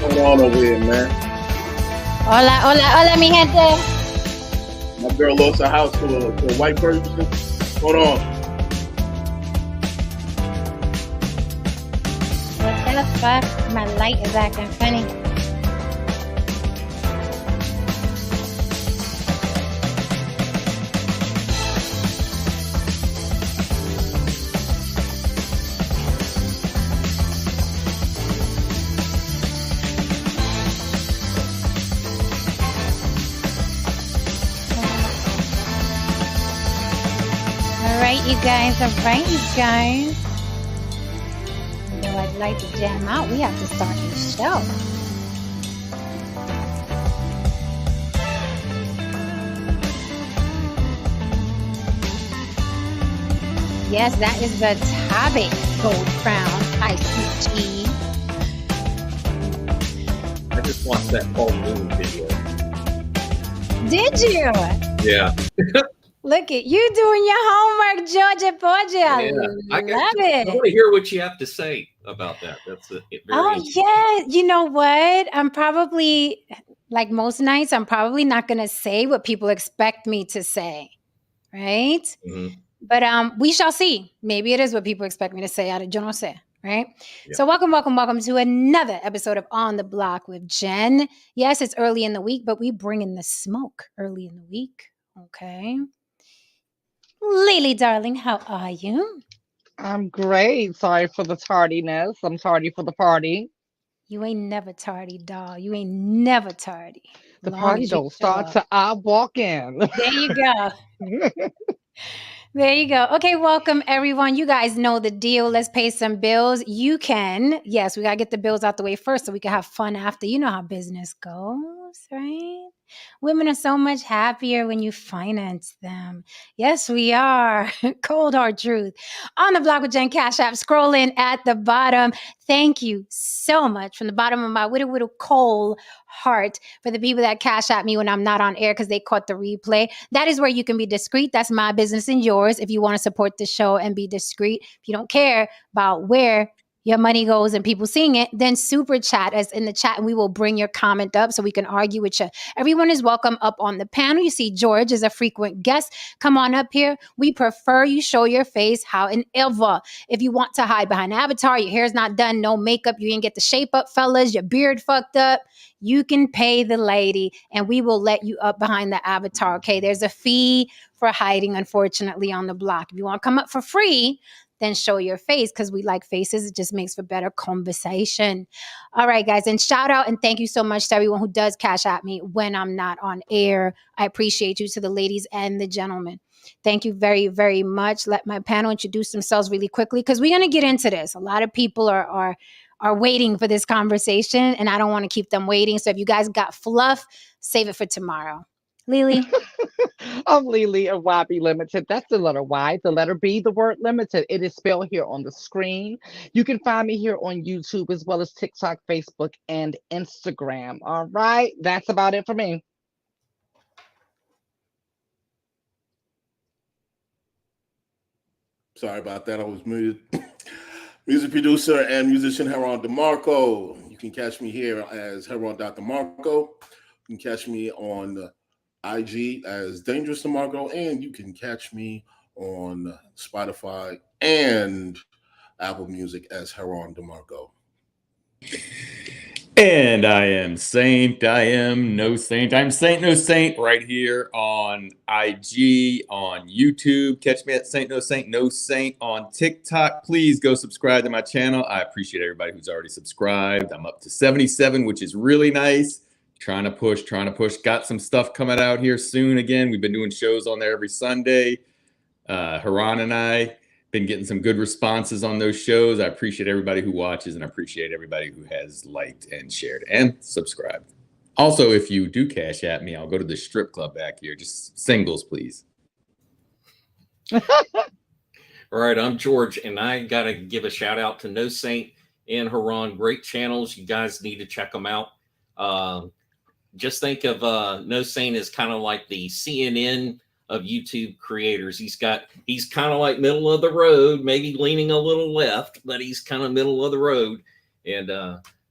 What's going on over here, man? Hola, hola, hola, mi gente. My girl lost her house to a white person. Hold on. What the fuck? My light is acting funny. You guys, all right, you guys. You know, I'd like to jam out. We have to start the show. Yes, that is the topic. Gold Crown ICG. I just watched that Paul Moon video. Did you? Yeah. Look at you doing your homework, Georgia Porgia. I love it. I want to hear what you have to say about that. That's very yeah. You know what? I'm probably, like most nights, I'm probably not going to say what people expect me to say, right? Mm-hmm. But we shall see. Maybe it is what people expect me to say. Yo no sé, right? Yeah. So welcome to another episode of On the Block with Jen. Yes, it's early in the week, but we bring in the smoke early in the week, okay? Lily, darling, how are you? I'm great. Sorry for the tardiness. I'm tardy for the party. You ain't never tardy, doll. You ain't never tardy. The party don't start till I walk in. There you go. There you go. Okay, welcome everyone. You guys know the deal. Let's pay some bills. You can. Yes, we got to get the bills out the way first so we can have fun after. You know how business goes, right? Women are so much happier when you finance them. Yes, we are. Cold hard truth. On the Block with Jen Cash App, scrolling at the bottom. Thank you so much from the bottom of my whittle cold heart for the people that cash at me when I'm not on air because they caught the replay. That is where you can be discreet. That's my business and yours. If you want to support the show and be discreet, if you don't care about where your money goes and people seeing it, then super chat us in the chat and we will bring your comment up so we can argue with you. Everyone is welcome up on the panel. You see George is a frequent guest. Come on up here. We prefer you show your face however. If you want to hide behind an avatar, your hair's not done, no makeup, you didn't get the shape up, fellas, your beard fucked up, you can pay the lady and we will let you up behind the avatar, okay? There's a fee for hiding, unfortunately, on the block. If you want to come up for free, then show your face because we like faces. It just makes for better conversation. All right, guys. And shout out and thank you so much to everyone who does cash at me when I'm not on air. I appreciate you, to the ladies and the gentlemen. Thank you very, very much. Let my panel introduce themselves really quickly because we're going to get into this. A lot of people are waiting for this conversation and I don't want to keep them waiting. So if you guys got fluff, save it for tomorrow. Lily. I'm Lily of YB Limited. That's the letter Y, the letter B, the word limited. It is spelled here on the screen. You can find me here on YouTube as well as TikTok, Facebook, and Instagram. All right. That's about it for me. Sorry about that. I was muted. Music producer and musician Heron DeMarco. You can catch me here as Heron.DeMarco. You can catch me on IG as Dangerous DeMarco, and you can catch me on Spotify and Apple Music as Heron DeMarco. And I am Saint. I am no saint. I'm Saint No Saint right here on IG, on YouTube. Catch me at Saint No Saint, No Saint on TikTok. Please go subscribe to my channel. I appreciate everybody who's already subscribed. I'm up to 77, which is really nice. Trying to push. Got some stuff coming out here soon again. We've been doing shows on there every Sunday. Haran and I been getting some good responses on those shows. I appreciate everybody who watches and I appreciate everybody who has liked and shared and subscribed. Also, if you do cash at me, I'll go to the strip club back here. Just singles, please. All right, I'm George, and I got to give a shout out to No Saint and Haran. Great channels. You guys need to check them out. Just think of No Saint as kind of like the CNN of YouTube creators. He's kind of like middle of the road, maybe leaning a little left, but he's kind of middle of the road. And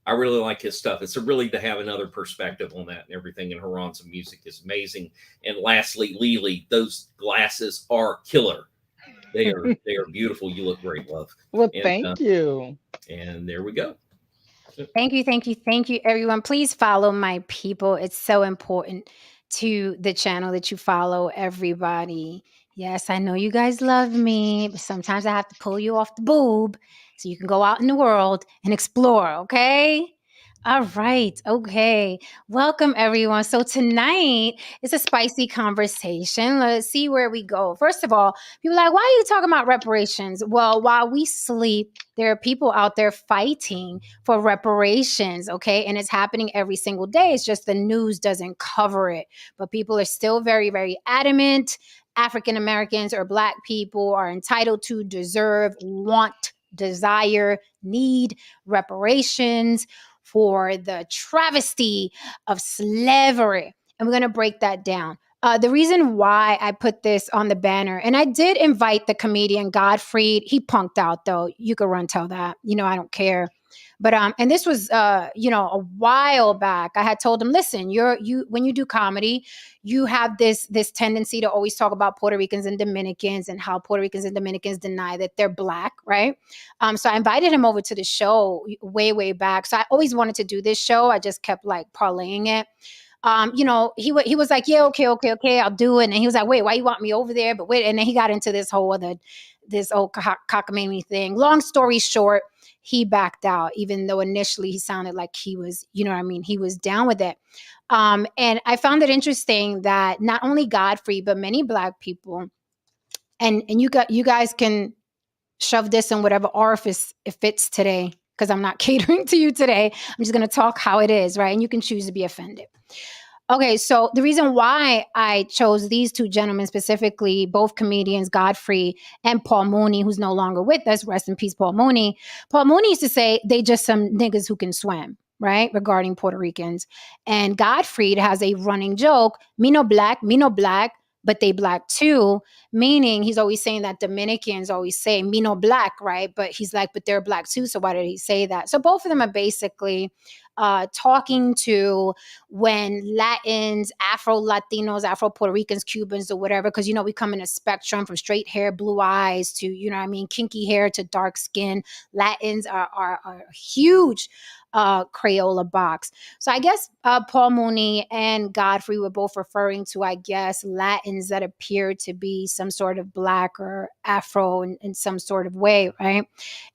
I really like his stuff. It's a really to have another perspective on that and everything. And Haran's music is amazing. And lastly, Lily, those glasses are killer. They are beautiful. You look great, love. Well, And thank you. and there we go. Thank you, thank you, thank you, everyone. Please follow my people. It's so important to the channel that you follow everybody. Yes, I know you guys love me, but sometimes I have to pull you off the boob so you can go out in the world and explore, okay? All right, okay. Welcome, everyone. So tonight is a spicy conversation. Let's see where we go. First of all, people are like, why are you talking about reparations? Well, while we sleep, there are people out there fighting for reparations, okay? And it's happening every single day. It's just the news doesn't cover it. But people are still very, very adamant. African Americans or Black people are entitled to, deserve, want, desire, need reparations for the travesty of slavery. And we're going to break that down. The reason why I put this on the banner, and I did invite the comedian Godfrey. He punked out though. You could run tell that. You know, I don't care. But and this was you know, a while back. I had told him, listen, you when you do comedy, you have this tendency to always talk about Puerto Ricans and Dominicans and how Puerto Ricans and Dominicans deny that they're Black, right? So I invited him over to the show way back. So I always wanted to do this show. I just kept like parlaying it. You know, he was like, yeah, okay, I'll do it. And he was like, wait, why you want me over there? But wait, and then he got into this whole cockamamie thing. Long story short, he backed out, even though initially he sounded like he was, you know what I mean? He was down with it. And I found it interesting that not only Godfrey, but many Black people, and you guys can shove this in whatever orifice it fits today, because I'm not catering to you today. I'm just going to talk how it is, right? And you can choose to be offended. Okay, so the reason why I chose these two gentlemen specifically, both comedians, Godfrey and Paul Mooney, who's no longer with us, rest in peace, Paul Mooney. Paul Mooney used to say, they just some niggas who can swim, right? Regarding Puerto Ricans. And Godfrey has a running joke, me no black, but they Black too, meaning he's always saying that Dominicans always say, me no Black, right? But he's like, but they're Black too, so why did he say that? So both of them are basically talking to when Latins, Afro-Latinos, Afro-Puerto Ricans, Cubans, or whatever, because, you know, we come in a spectrum from straight hair, blue eyes to, you know what I mean, kinky hair to dark skin. Latins are a huge Crayola box. So I guess Paul Mooney and Godfrey were both referring to, I guess, Latins that appear to be some sort of Black or Afro in some sort of way, right?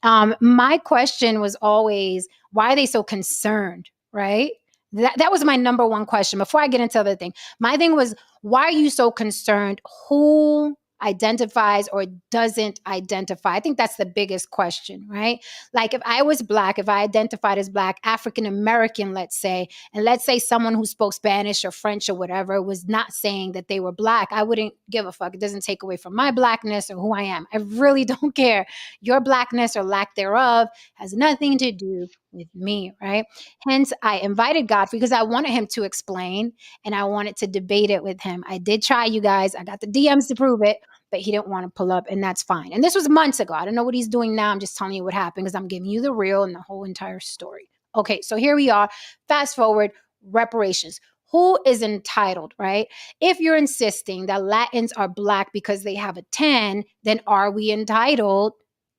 My question was always, why are they so concerned, right? That was my number one question. Before I get into other thing, my thing was, why are you so concerned? Who identifies or doesn't identify? I think that's the biggest question, right? Like if I was Black, if I identified as Black, African American, let's say, and let's say someone who spoke Spanish or French or whatever was not saying that they were Black, I wouldn't give a fuck. It doesn't take away from my Blackness or who I am. I really don't care. Your Blackness or lack thereof has nothing to do with me, right? Hence, I invited Godfrey because I wanted him to explain and I wanted to debate it with him. I did try, you guys. I got the DMs to prove it, but he didn't want to pull up, and that's fine. And this was months ago. I don't know what he's doing now. I'm just telling you what happened because I'm giving you the real and the whole entire story. Okay, so here we are. Fast forward, reparations. Who is entitled, right? If you're insisting that Latins are Black because they have a 10, then are we entitled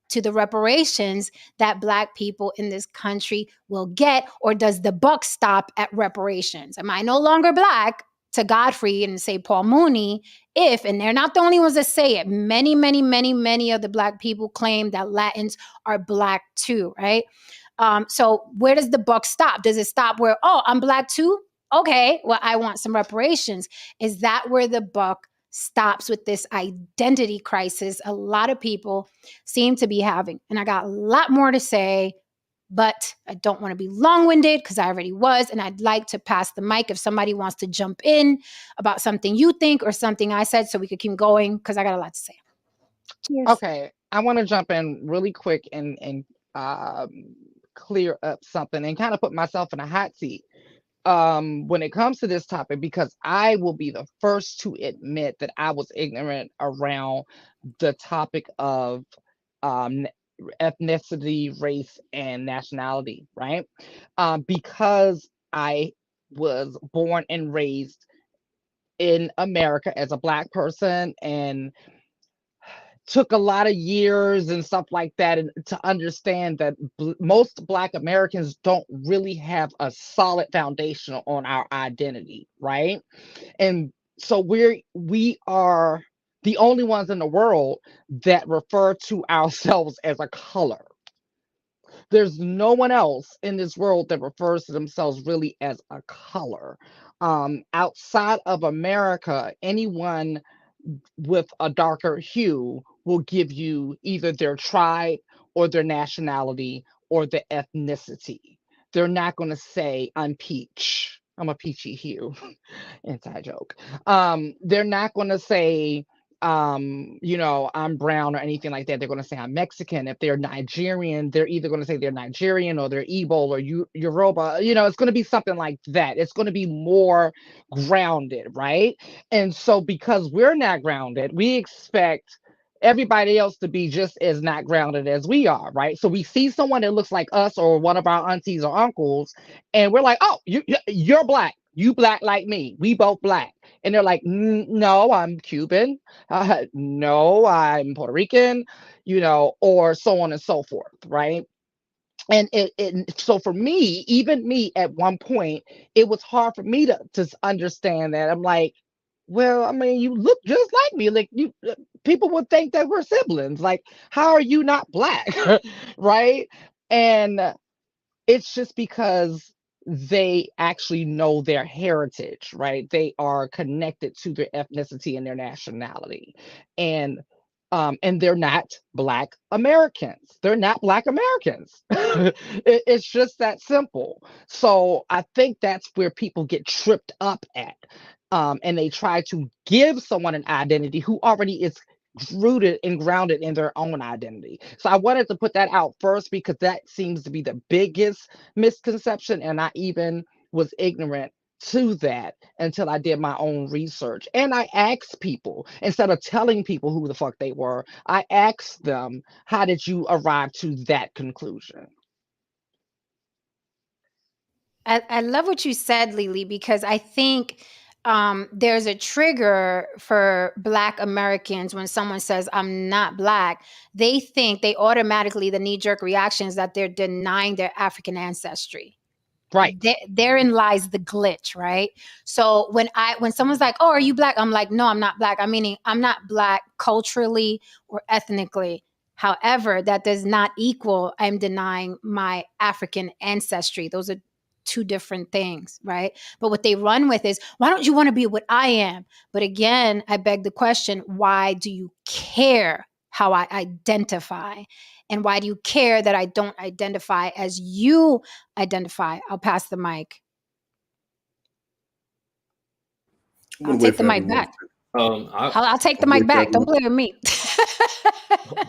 to the reparations that Black people in this country will get, or does the buck stop at reparations? Am I no longer Black, to Godfrey and say Paul Mooney, if, and they're not the only ones that say it, many of the Black people claim that Latins are Black too, right? So where does the buck stop? Does it stop where, oh, I'm Black too? Okay, well, I want some reparations. Is that where the buck stops with this identity crisis a lot of people seem to be having? And I got a lot more to say, but I don't want to be long-winded because I already was. And I'd like to pass the mic if somebody wants to jump in about something you think or something I said so we could keep going because I got a lot to say. Cheers. Okay, I want to jump in really quick and clear up something and kind of put myself in a hot seat when it comes to this topic, because I will be the first to admit that I was ignorant around the topic of ethnicity, race, and nationality, right? Because I was born and raised in America as a Black person, and took a lot of years and stuff like that, and to understand that most Black Americans don't really have a solid foundation on our identity, right? And so we are the only ones in the world that refer to ourselves as a color. There's no one else in this world that refers to themselves really as a color. Outside of America, anyone with a darker hue will give you either their tribe or their nationality or the ethnicity. They're not going to say, I'm peach. I'm a peachy hue. Inside joke. They're not going to say, I'm brown or anything like that. They're going to say I'm Mexican. If they're Nigerian, they're either going to say they're Nigerian or they're Igbo or Yoruba. It's going to be something like that. It's going to be more grounded, right? And so because we're not grounded, we expect everybody else to be just as not grounded as we are, right? So we see someone that looks like us or one of our aunties or uncles, and we're like, oh, you're Black. You Black like me. We both Black. And they're like, no, I'm Cuban. No, I'm Puerto Rican, or so on and so forth, right? And so for me, even me at one point, it was hard for me to understand that. I'm like, well, I mean, you look just like me. Like people would think that we're siblings. Like, how are you not Black, right? And it's just because they actually know their heritage, right? They are connected to their ethnicity and their nationality. And they're not Black Americans. They're not Black Americans. It's just that simple. So I think that's where people get tripped up at. And they try to give someone an identity who already is rooted and grounded in their own identity. So I wanted to put that out first because that seems to be the biggest misconception. And I even was ignorant to that until I did my own research. And I asked people, instead of telling people who the fuck they were, I asked them, how did you arrive to that conclusion? I love what you said, Lily, because I think there's a trigger for Black Americans when someone says, I'm not Black. They think they automatically, the knee-jerk reaction is that they're denying their African ancestry. Right. Therein lies the glitch, right? So when someone's like, oh, are you Black? I'm like, no, I'm not Black. I'm meaning I'm not Black culturally or ethnically. However, that does not equal I'm denying my African ancestry. Those are two different things, right? But what they run with is, why don't you want to be what I am? But again, I beg the question, why do you care how I identify? And why do you care that I don't identify as you identify? I'll pass the mic. I'll take the mic back. I'll take the mic back. Don't blame me.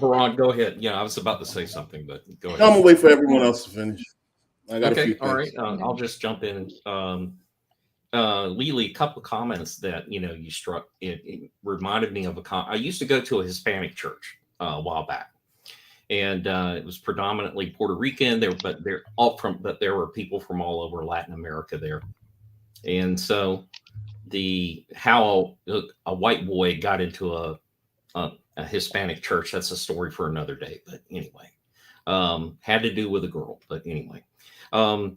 Ron, go ahead. Yeah, I was about to say something, but go ahead. I'm gonna wait for everyone else to finish. I got a few things. All right. I'll just jump in. Lily, a couple of comments that you struck. It reminded me of I used to go to a Hispanic church a while back, and it was predominantly Puerto Rican. But there were people from all over Latin America there, and so how a white boy got into a Hispanic church, that's a story for another day. But anyway, had to do with a girl. But anyway. I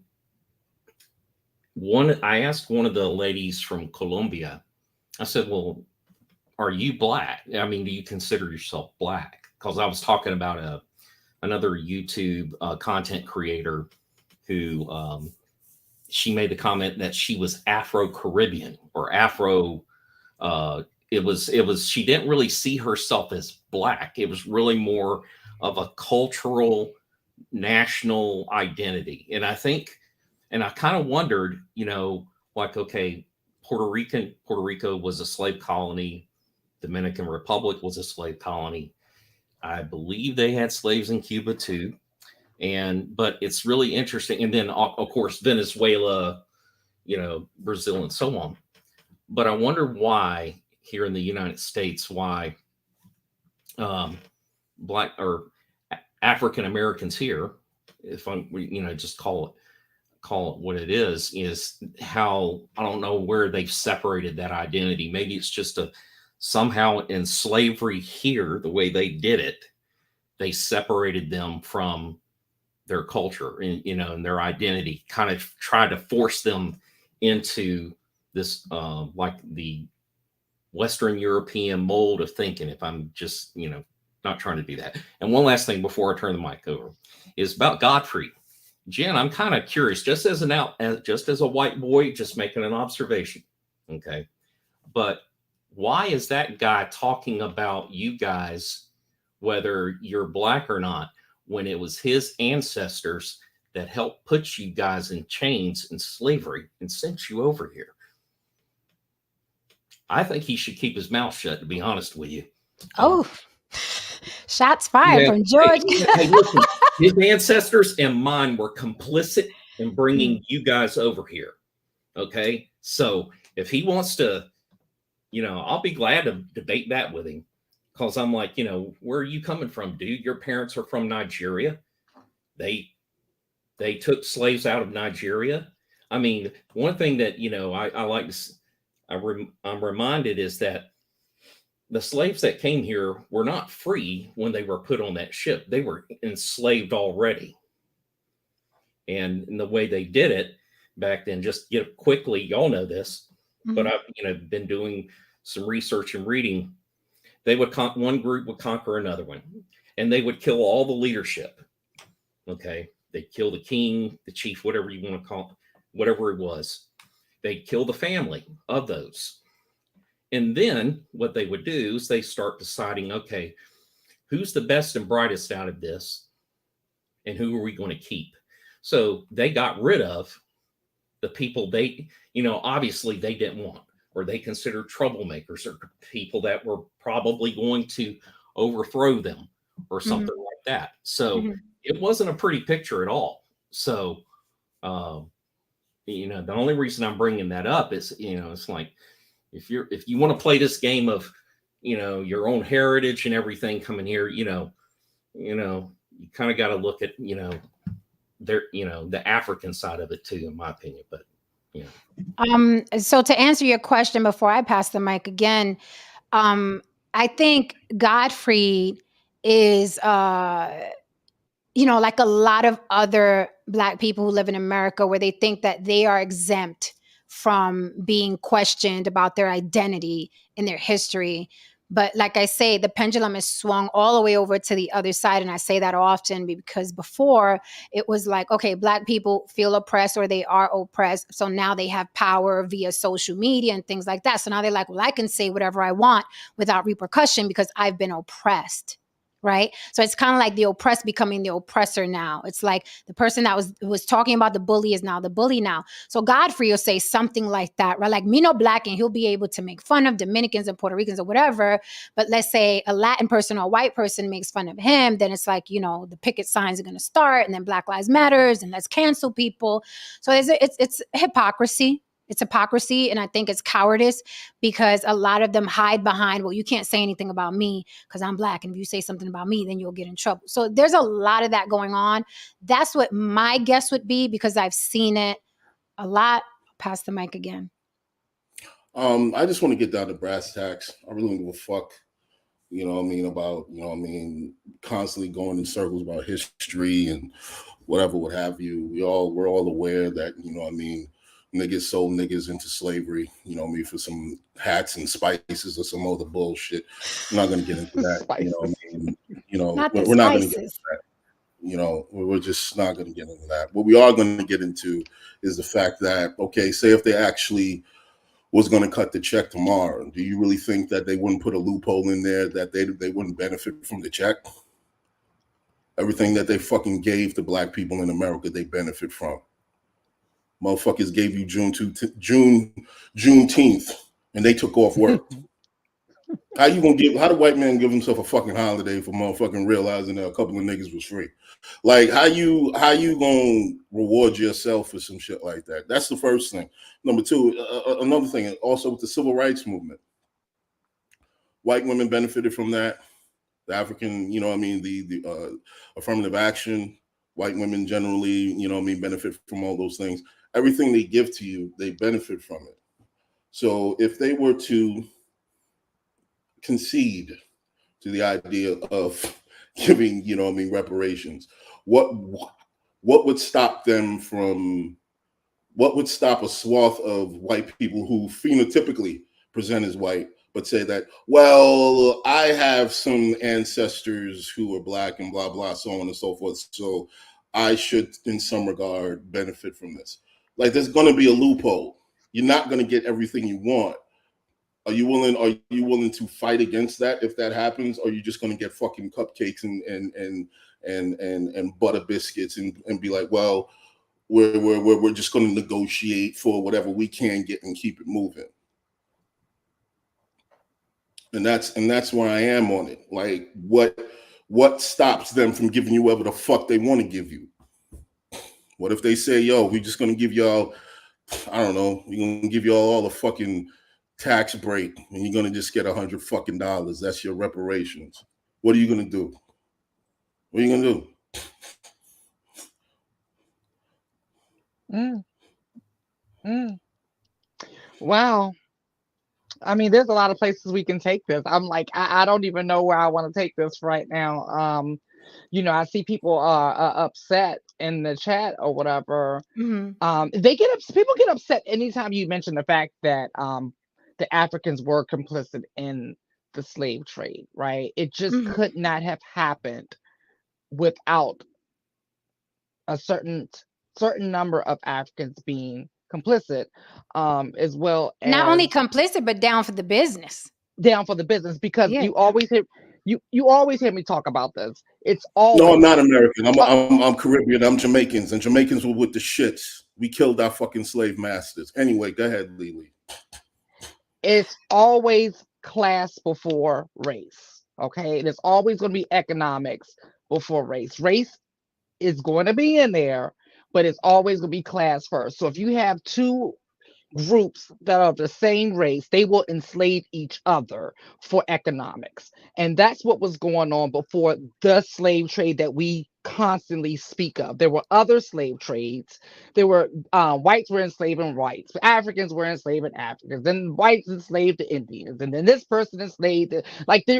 asked one of the ladies from Colombia, I said, well, are you Black? I mean, do you consider yourself Black? Because I was talking about another YouTube content creator who she made the comment that she was Afro-Caribbean or Afro. She didn't really see herself as Black. It was really more of a cultural national identity. And I kind of wondered, okay, Puerto Rico was a slave colony. Dominican Republic was a slave colony. I believe they had slaves in Cuba too. But it's really interesting. And then of course, Venezuela, Brazil and so on. But I wonder why here in the United States, why Black or African Americans here, if I'm, just call it what it is how, I don't know where they've separated that identity. Maybe it's just somehow in slavery here, the way they did it, they separated them from their culture and, and their identity, kind of tried to force them into this, like the Western European mold of thinking, if I'm just, not trying to do that. And one last thing before I turn the mic over is about Godfrey. Jen, I'm kind of curious, just as a white boy, just making an observation. Okay. But why is that guy talking about you guys, whether you're black or not, when it was his ancestors that helped put you guys in chains and slavery and sent you over here? I think he should keep his mouth shut, to be honest with you. Oh, shots fired from George. Hey, listen, his ancestors and mine were complicit in bringing you guys over here. Okay. So if he wants to, I'll be glad to debate that with him, because I'm like, where are you coming from, dude? Your parents are from Nigeria. They took slaves out of Nigeria. I mean, one thing that, I like to, I'm reminded is that the slaves that came here were not free when they were put on that ship. They were enslaved already. And in the way they did it back then, just get quickly, y'all know this, but I've been doing some research and reading. They would one group would conquer another one, and they would kill all the leadership. Okay. They'd kill the king, the chief, whatever you want to call it, whatever it was. They'd kill the family of those. And then what they would do is they start deciding, okay, who's the best and brightest out of this? And who are we going to keep? So they got rid of the people they, obviously they didn't want, or they considered troublemakers, or people that were probably going to overthrow them or something like that. So it wasn't a pretty picture at all. So, the only reason I'm bringing that up is, it's like, if you want to play this game of, your own heritage and everything coming here, you kind of got to look at, the African side of it too, in my opinion. But, so to answer your question before I pass the mic again, I think Godfrey is, like a lot of other Black people who live in America, where they think that they are exempt from being questioned about their identity and their history. But like I say, the pendulum is swung all the way over to the other side. And I say that often because before it was like, okay, Black people feel oppressed or they are oppressed. So now they have power via social media and things like that. So now they're like, well, I can say whatever I want without repercussion because I've been oppressed. Right. So it's kind of like the oppressed becoming the oppressor now. It's like the person that was talking about the bully is now the bully now. So Godfrey will say something like that, right? Like me no Black, and he'll be able to make fun of Dominicans and Puerto Ricans or whatever. But let's say a Latin person or a white person makes fun of him, then it's like, the picket signs are going to start, and then Black Lives Matters, and let's cancel people. So it's hypocrisy. It's hypocrisy, and I think it's cowardice, because a lot of them hide behind, well, you can't say anything about me because I'm Black, and if you say something about me, then you'll get in trouble. So there's a lot of that going on. That's what my guess would be, because I've seen it a lot. I'll pass the mic again. I just want to get down to brass tacks. I really don't give a fuck, about, constantly going in circles about history and whatever, what have you. We're all aware that, niggas sold niggas into slavery, for some hats and spices or some other bullshit. I'm not going to get into that. We're not going to get into that. We're just not going to get into that. What we are going to get into is the fact that, okay, say if they actually was going to cut the check tomorrow, do you really think that they wouldn't put a loophole in there that they wouldn't benefit from the check? Everything that they fucking gave to Black people in America, they benefit from. Motherfuckers gave you Juneteenth, and they took off work. How the white man give himself a fucking holiday for motherfucking realizing that a couple of niggas was free? Like, how you gonna reward yourself for some shit like that? That's the first thing. Number two, another thing, also with the civil rights movement, white women benefited from that. The African, the affirmative action, white women generally, benefit from all those things. Everything they give to you, they benefit from it. So if they were to concede to the idea of giving, reparations, what would stop them from, what would stop a swath of white people who phenotypically present as white, but say that, well, I have some ancestors who are black and blah, blah, so on and so forth. So I should, in some regard, benefit from this. Like, there's going to be a loophole. You're not going to get everything you want. Are you willing to fight against that if that happens? Or are you just going to get fucking cupcakes and butter biscuits and be like, well, we're just going to negotiate for whatever we can get and keep it moving? And that's where I am on it. Like, what stops them from giving you whatever the fuck they want to give you? What if they say, yo, we're just going to give y'all, I don't know, we're going to give y'all all the fucking tax break and you're going to just get $100 fucking. That's your reparations. What are you going to do? What are you going to do? Wow. I mean, there's a lot of places we can take this. I'm like, I don't even know where I want to take this right now. I see people upset in the chat or whatever. People get upset anytime you mention the fact that the Africans were complicit in the slave trade, right? It just could not have happened without a certain number of Africans being complicit, as well as not only complicit, but down for the business. Because you always hear me talk about this. It's always, no, I'm not American. I'm Caribbean. I'm Jamaicans, and Jamaicans were with the shits. We killed our fucking slave masters. Anyway, go ahead, Lily. It's always class before race. Okay, it's always going to be economics before race. Race is going to be in there, but it's always going to be class first. So if you have two groups that are the same race, they will enslave each other for economics. And that's what was going on before the slave trade that we constantly speak of. There were other slave trades. There were whites were enslaving whites, Africans were enslaving Africans, then whites enslaved the Indians, and then this person enslaved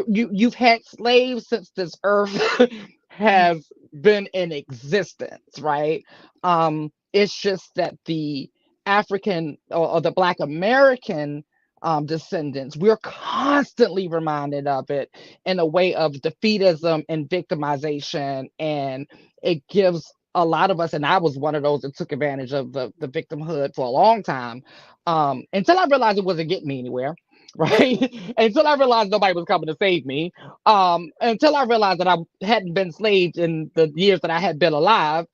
you've had slaves since this earth has been in existence, right? It's just that the African or the Black American descendants, we're constantly reminded of it in a way of defeatism and victimization. And it gives a lot of us, and I was one of those that took advantage of the victimhood for a long time, until I realized it wasn't getting me anywhere. Right. Until I realized nobody was coming to save me. Until I realized that I hadn't been enslaved in the years that I had been alive.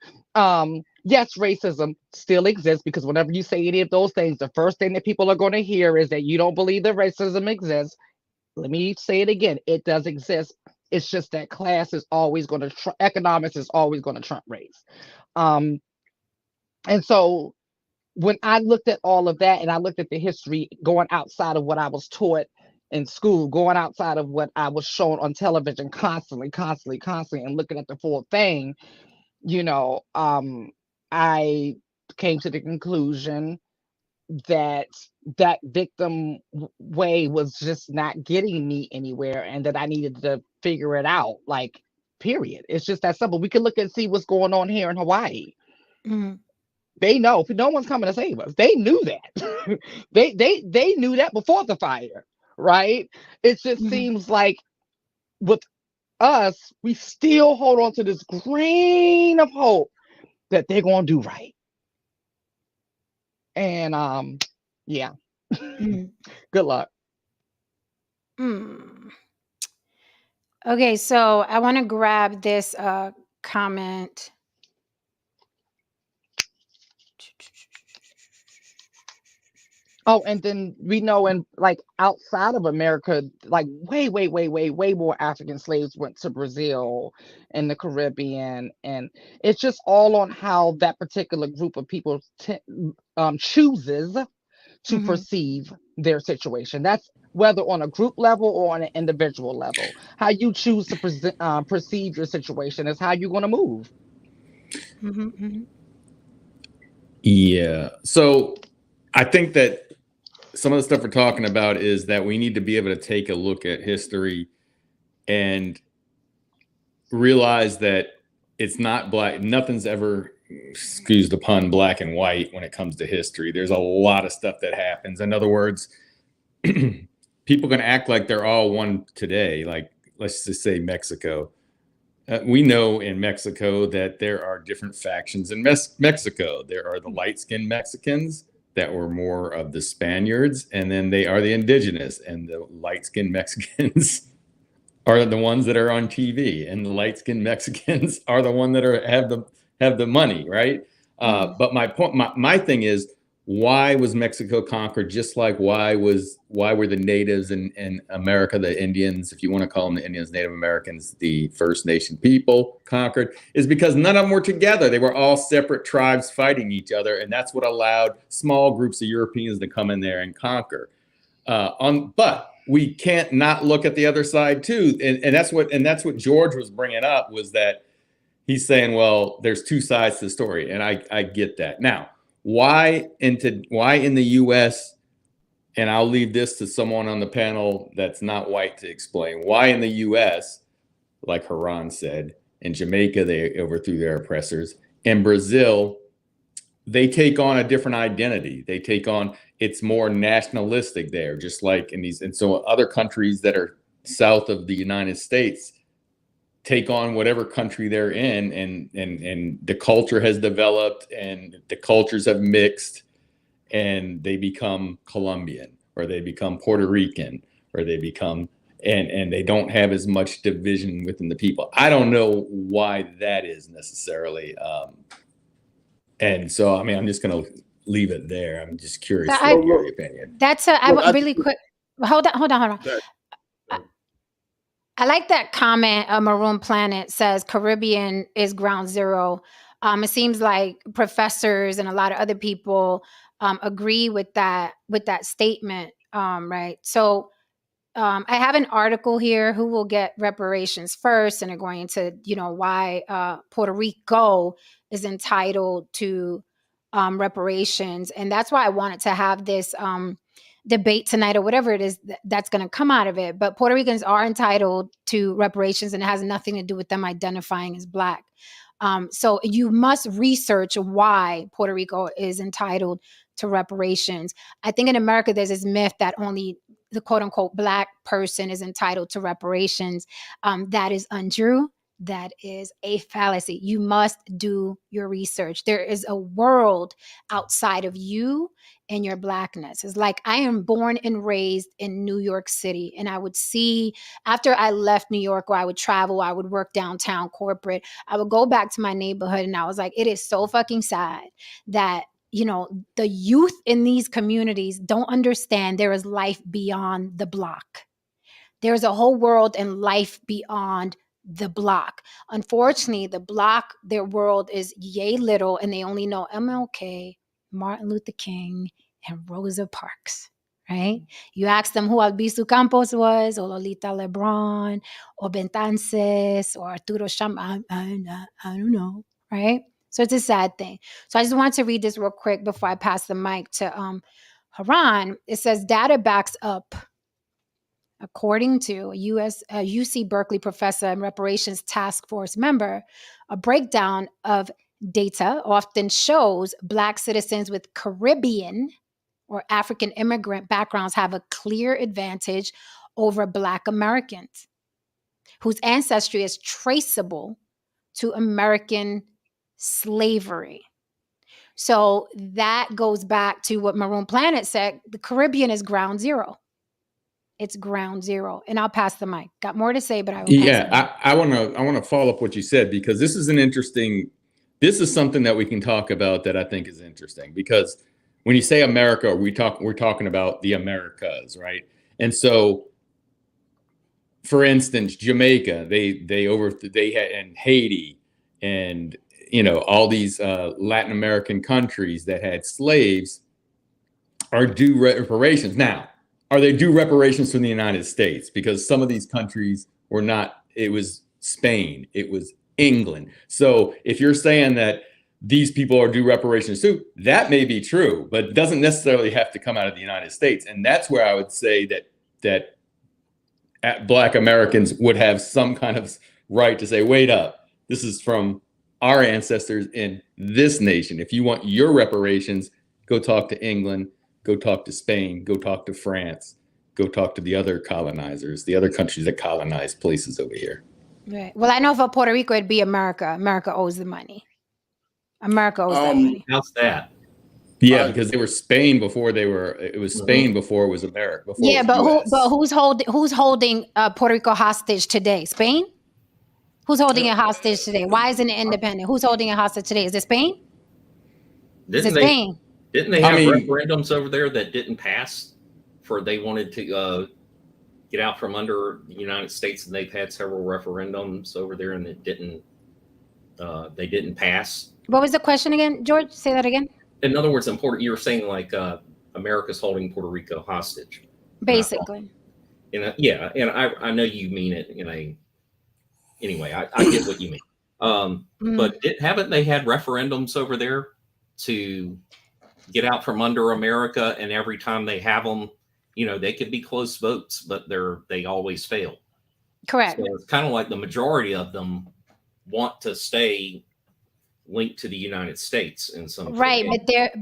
Yes, racism still exists, because whenever you say any of those things, the first thing that people are going to hear is that you don't believe that racism exists. Let me say it again. It does exist. It's just that class is always going to, economics is always going to trump race. And so when I looked at all of that, and I looked at the history going outside of what I was taught in school, going outside of what I was shown on television constantly, and looking at the full thing, I came to the conclusion that victim way was just not getting me anywhere, and that I needed to figure it out, like, period. It's just that simple. We can look and see what's going on here in Hawaii. They know no one's coming to save us. They knew that. they knew that before the fire, right? It just seems like with us, we still hold on to this grain of hope that they're gonna do right. And yeah. Good luck. Okay, so I want to grab this comment. Oh, and then we know, and like outside of America, like way more African slaves went to Brazil and the Caribbean, and it's just all on how that particular group of people chooses to Mhm. perceive their situation. That's whether on a group level or on an individual level. How you choose to perceive your situation is how you're going to move. Mhm. Mhm. Yeah. So I think that some of the stuff we're talking about is that we need to be able to take a look at history and realize that it's not black. Nothing's ever, excuse the pun, black and white when it comes to history. There's a lot of stuff that happens. In other words, people can act like they're all one today. Like, let's just say Mexico. We know in Mexico that there are different factions in Mexico. There are the light-skinned Mexicans that were more of the Spaniards, and then they are the indigenous, and the light-skinned Mexicans are the ones that are on TV, and the light-skinned Mexicans are the ones that have the money, right? But my thing is, why was Mexico conquered? Just like why were the natives in America, the Indians, if you want to call them the Indians, Native Americans, the First Nation people conquered? Is because none of them were together. They were all separate tribes fighting each other, and that's what allowed small groups of Europeans to come in there and conquer. But we can't not look at the other side too, and that's what George was bringing up, was that he's saying, well, there's two sides to the story, and I get that. Now, why in the U.S., and I'll leave this to someone on the panel that's not white to explain, why in the U.S., like Haran said, in Jamaica they overthrew their oppressors, in Brazil they take on a different identity. They take on, it's more nationalistic there, just like in these, and so other countries that are south of the United States take on whatever country they're in, and the culture has developed and the cultures have mixed, and they become Colombian, or they become Puerto Rican, or they become, and they don't have as much division within the people. I don't know why that is necessarily. And so, I mean, I'm just going to leave it there. I'm just curious I- for your opinion. That's really quick. Hold on. I like that comment. Maroon Planet says Caribbean is ground zero. It seems like professors and a lot of other people agree with that statement. Right. So I have an article here. Who will get reparations first? And are going to, why Puerto Rico is entitled to reparations, and that's why I wanted to have this debate tonight, or whatever it is that's going to come out of it. But Puerto Ricans are entitled to reparations, and it has nothing to do with them identifying as Black. So you must research why Puerto Rico is entitled to reparations. I think in America there's this myth that only the quote unquote Black person is entitled to reparations. That is untrue. That is a fallacy. You must do your research. There is a world outside of you and your Blackness. It's like I am born and raised in New York City, and I would see, after I left New York, where I would travel, I would work downtown corporate, I would go back to my neighborhood, and I was like, it is so fucking sad that the youth in these communities don't understand there is life beyond the block. There's a whole world and life beyond the block. Unfortunately, the block, their world is yay little, and they only know MLK, Martin Luther King, and Rosa Parks, right? You ask them who Albizu Campos was, or Lolita Lebron, or Bentances, or Arturo Shamba, I don't know, right? So it's a sad thing. So I just wanted to read this real quick before I pass the mic to Haran. It says, data backs up, according to a UC Berkeley professor and reparations task force member, a breakdown of data often shows Black citizens with Caribbean or African immigrant backgrounds have a clear advantage over Black Americans whose ancestry is traceable to American slavery. So that goes back to what Maroon Planet said. The Caribbean is ground zero. It's ground zero. And I'll pass the mic. Got more to say, but I will pass the mic. I want to follow up what you said, because this is something that we can talk about that I think is interesting, because when you say America, we're talking about the Americas, right? And so, for instance, Jamaica, they had, and Haiti, and all these Latin American countries that had slaves, are due reparations. Now, are they due reparations from the United States? Because some of these countries were not, it was Spain, it was England. So if you're saying that these people are due reparations too, that may be true, but it doesn't necessarily have to come out of the United States. And that's where I would say that Black Americans would have some kind of right to say, wait up, this is from our ancestors in this nation. If you want your reparations, go talk to England, go talk to Spain, go talk to France, go talk to the other colonizers, the other countries that colonize places over here. Right. Well, I know for Puerto Rico, it'd be America. America owes the money. America owes that money. How's that? Yeah, because they were Spain before they were. It was Spain before it was America. Before Yeah, but who's holding Puerto Rico hostage today? Spain. Who's holding it hostage today? Why isn't it independent? Who's holding it hostage today? Is it Spain? Didn't they have referendums over there that didn't pass? For they wanted to get out from under the United States, and they've had several referendums over there, and it didn't. They didn't pass. What was the question again, George? Say that again. In other words, important. You were saying like America's holding Puerto Rico hostage, basically. Yeah, and I know you mean it in a. Anyway, I get what you mean. But haven't they had referendums over there to get out from under America? And every time they have them, they could be close votes, but they always fail. Correct. So it's kind of like the majority of them want to stay linked to the United States in some right,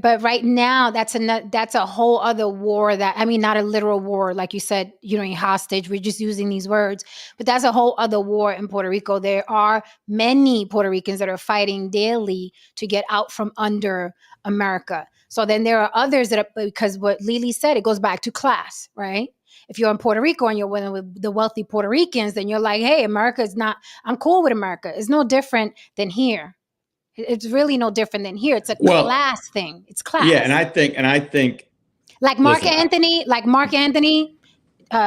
but right now that's a whole other war not a literal war like you said, hostage. We're just using these words, but that's a whole other war in Puerto Rico. There are many Puerto Ricans that are fighting daily to get out from under America. So then there are others because what Lily said, it goes back to class, right? If you're in Puerto Rico and you're with the wealthy Puerto Ricans, then you're like, hey, America is not, I'm cool with America. It's no different than here. It's really no different than here. It's a class thing. It's class. Yeah, and I think like Mark Anthony,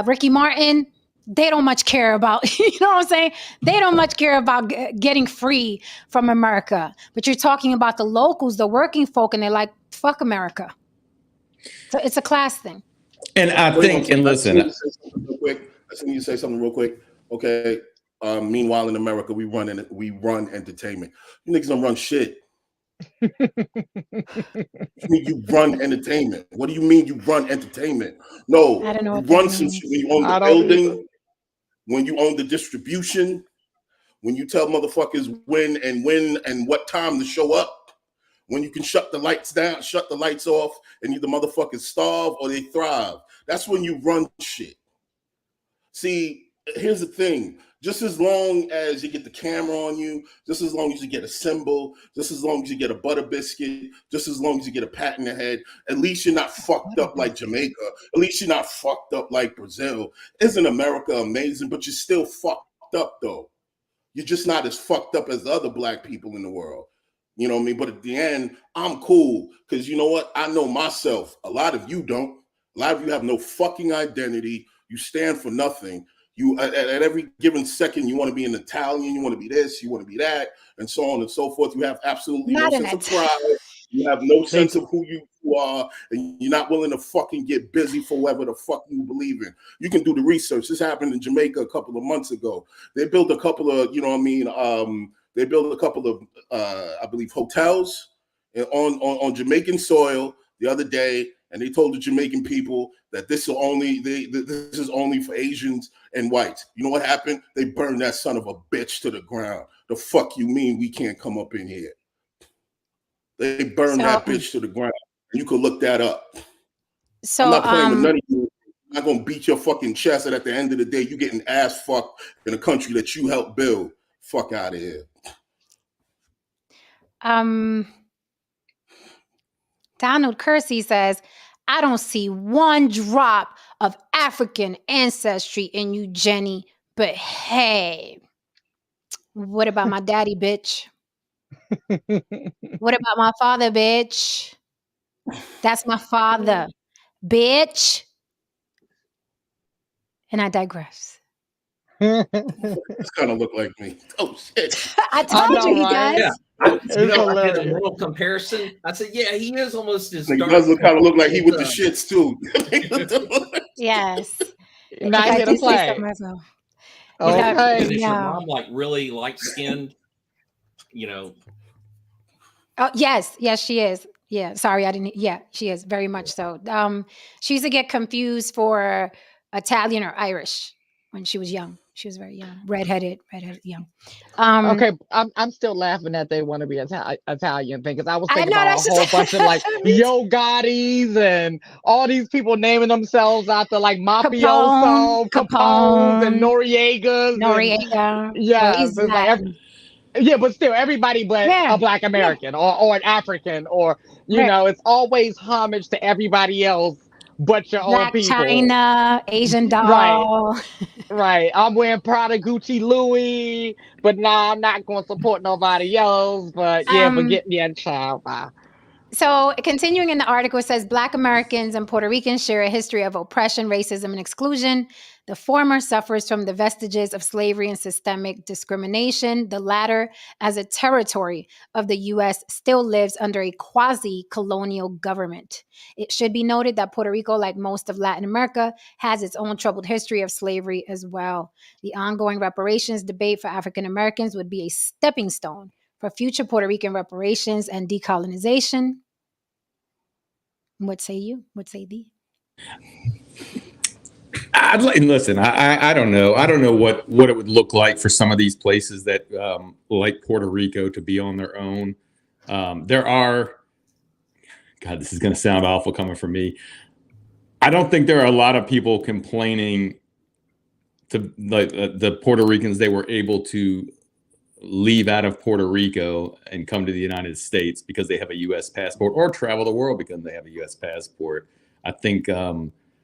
Ricky Martin, they don't much care about, you know what I'm saying? They don't much care about getting free from America. But you're talking about the locals, the working folk, and they're like, fuck America. So it's a class thing. And I think, and listen, I just need to say something real quick. Okay. Meanwhile, in America, we run entertainment. You niggas don't run shit. You run entertainment. What do you mean you run entertainment? No, I don't know. You run some shit when you own the building, when you own the distribution, when you tell motherfuckers when and what time to show up, when you can shut the lights down, shut the lights off, and either motherfuckers starve or they thrive. That's when you run shit. See, here's the thing. Just as long as you get the camera on you, just as long as you get a symbol, just as long as you get a butter biscuit, just as long as you get a pat in the head, at least you're not fucked up like Jamaica. At least you're not fucked up like Brazil. Isn't America amazing? But you're still fucked up, though. You're just not as fucked up as the other black people in the world. You know what I mean? But at the end, I'm cool because you know what? I know myself. A lot of you don't. A lot of you have no fucking identity. You stand for nothing. You at every given second, you want to be an Italian, you want to be this, you want to be that, and so on and so forth. You have absolutely no sense of pride. You have no sense of who you are, and you're not willing to fucking get busy for whatever the fuck you believe in. You can do the research. This happened in Jamaica a couple of months ago. They built a couple of, they built a couple of, I believe, hotels on Jamaican soil the other day. And they told the Jamaican people that this is only for Asians and whites. You know what happened? They burned that son of a bitch to the ground. The fuck you mean we can't come up in here? They burned that bitch to the ground. You can look that up. So I'm not playing with none of you. I'm not gonna beat your fucking chest, and at the end of the day, you getting ass fucked in a country that you helped build. Fuck out of here. Donald Kersey says, I don't see one drop of African ancestry in you, Jenny. But hey, what about my daddy, bitch? What about my father, bitch? That's my father, bitch. And I digress. It's kind of look like me. Oh shit! I told you, he does. Yeah. I It's did a hilarious. little comparison. I said, yeah, he is almost as Like, dark. does kind of look like he with the as, shits too. Yes. Now If I here to do say so play. myself. But If I- Okay. is your yeah. mom like really light skinned? You know, Oh, yes, she is. Yeah, sorry, I didn't. Yeah, she is very much so. She used to get confused for Italian or Irish when she was young. She was very young, redheaded, young. Okay, I'm still laughing that they want to be Italian thing because I was I thinking know about a that's whole just bunch of like me too. Yo Gottis and all these people naming themselves after like mafioso, Capones and Capone, Noriegas and Noriega. Well, yes, he's it's like Latin. yeah, but still everybody but Yeah, a Black yeah, American or an African or right. it's always homage to everybody else but your own Black people. China, Asian Right. doll. Right. I'm wearing Prada, Gucci, Louis, but nah, I'm not going to support nobody else. But yeah, but Um, get me a child. Bye. So, continuing in the article, it says Black Americans and Puerto Ricans share a history of oppression, racism, and exclusion. The former suffers from the vestiges of slavery and systemic discrimination. The latter, as a territory of the U.S., still lives under a quasi colonial government. It should be noted that Puerto Rico, like most of Latin America, has its own troubled history of slavery as well. The ongoing reparations debate for African Americans would be a stepping stone for future Puerto Rican reparations and decolonization. What say you? What say thee? I'd like listen. I don't know. I don't know what it would look like for some of these places that like Puerto Rico to be on their own. There are. God, this is going to sound awful coming from me. I don't think there are a lot of people complaining to like the Puerto Ricans they were able to leave out of Puerto Rico and come to the United States because they have a U.S. passport or travel the world because they have a U.S. passport. I think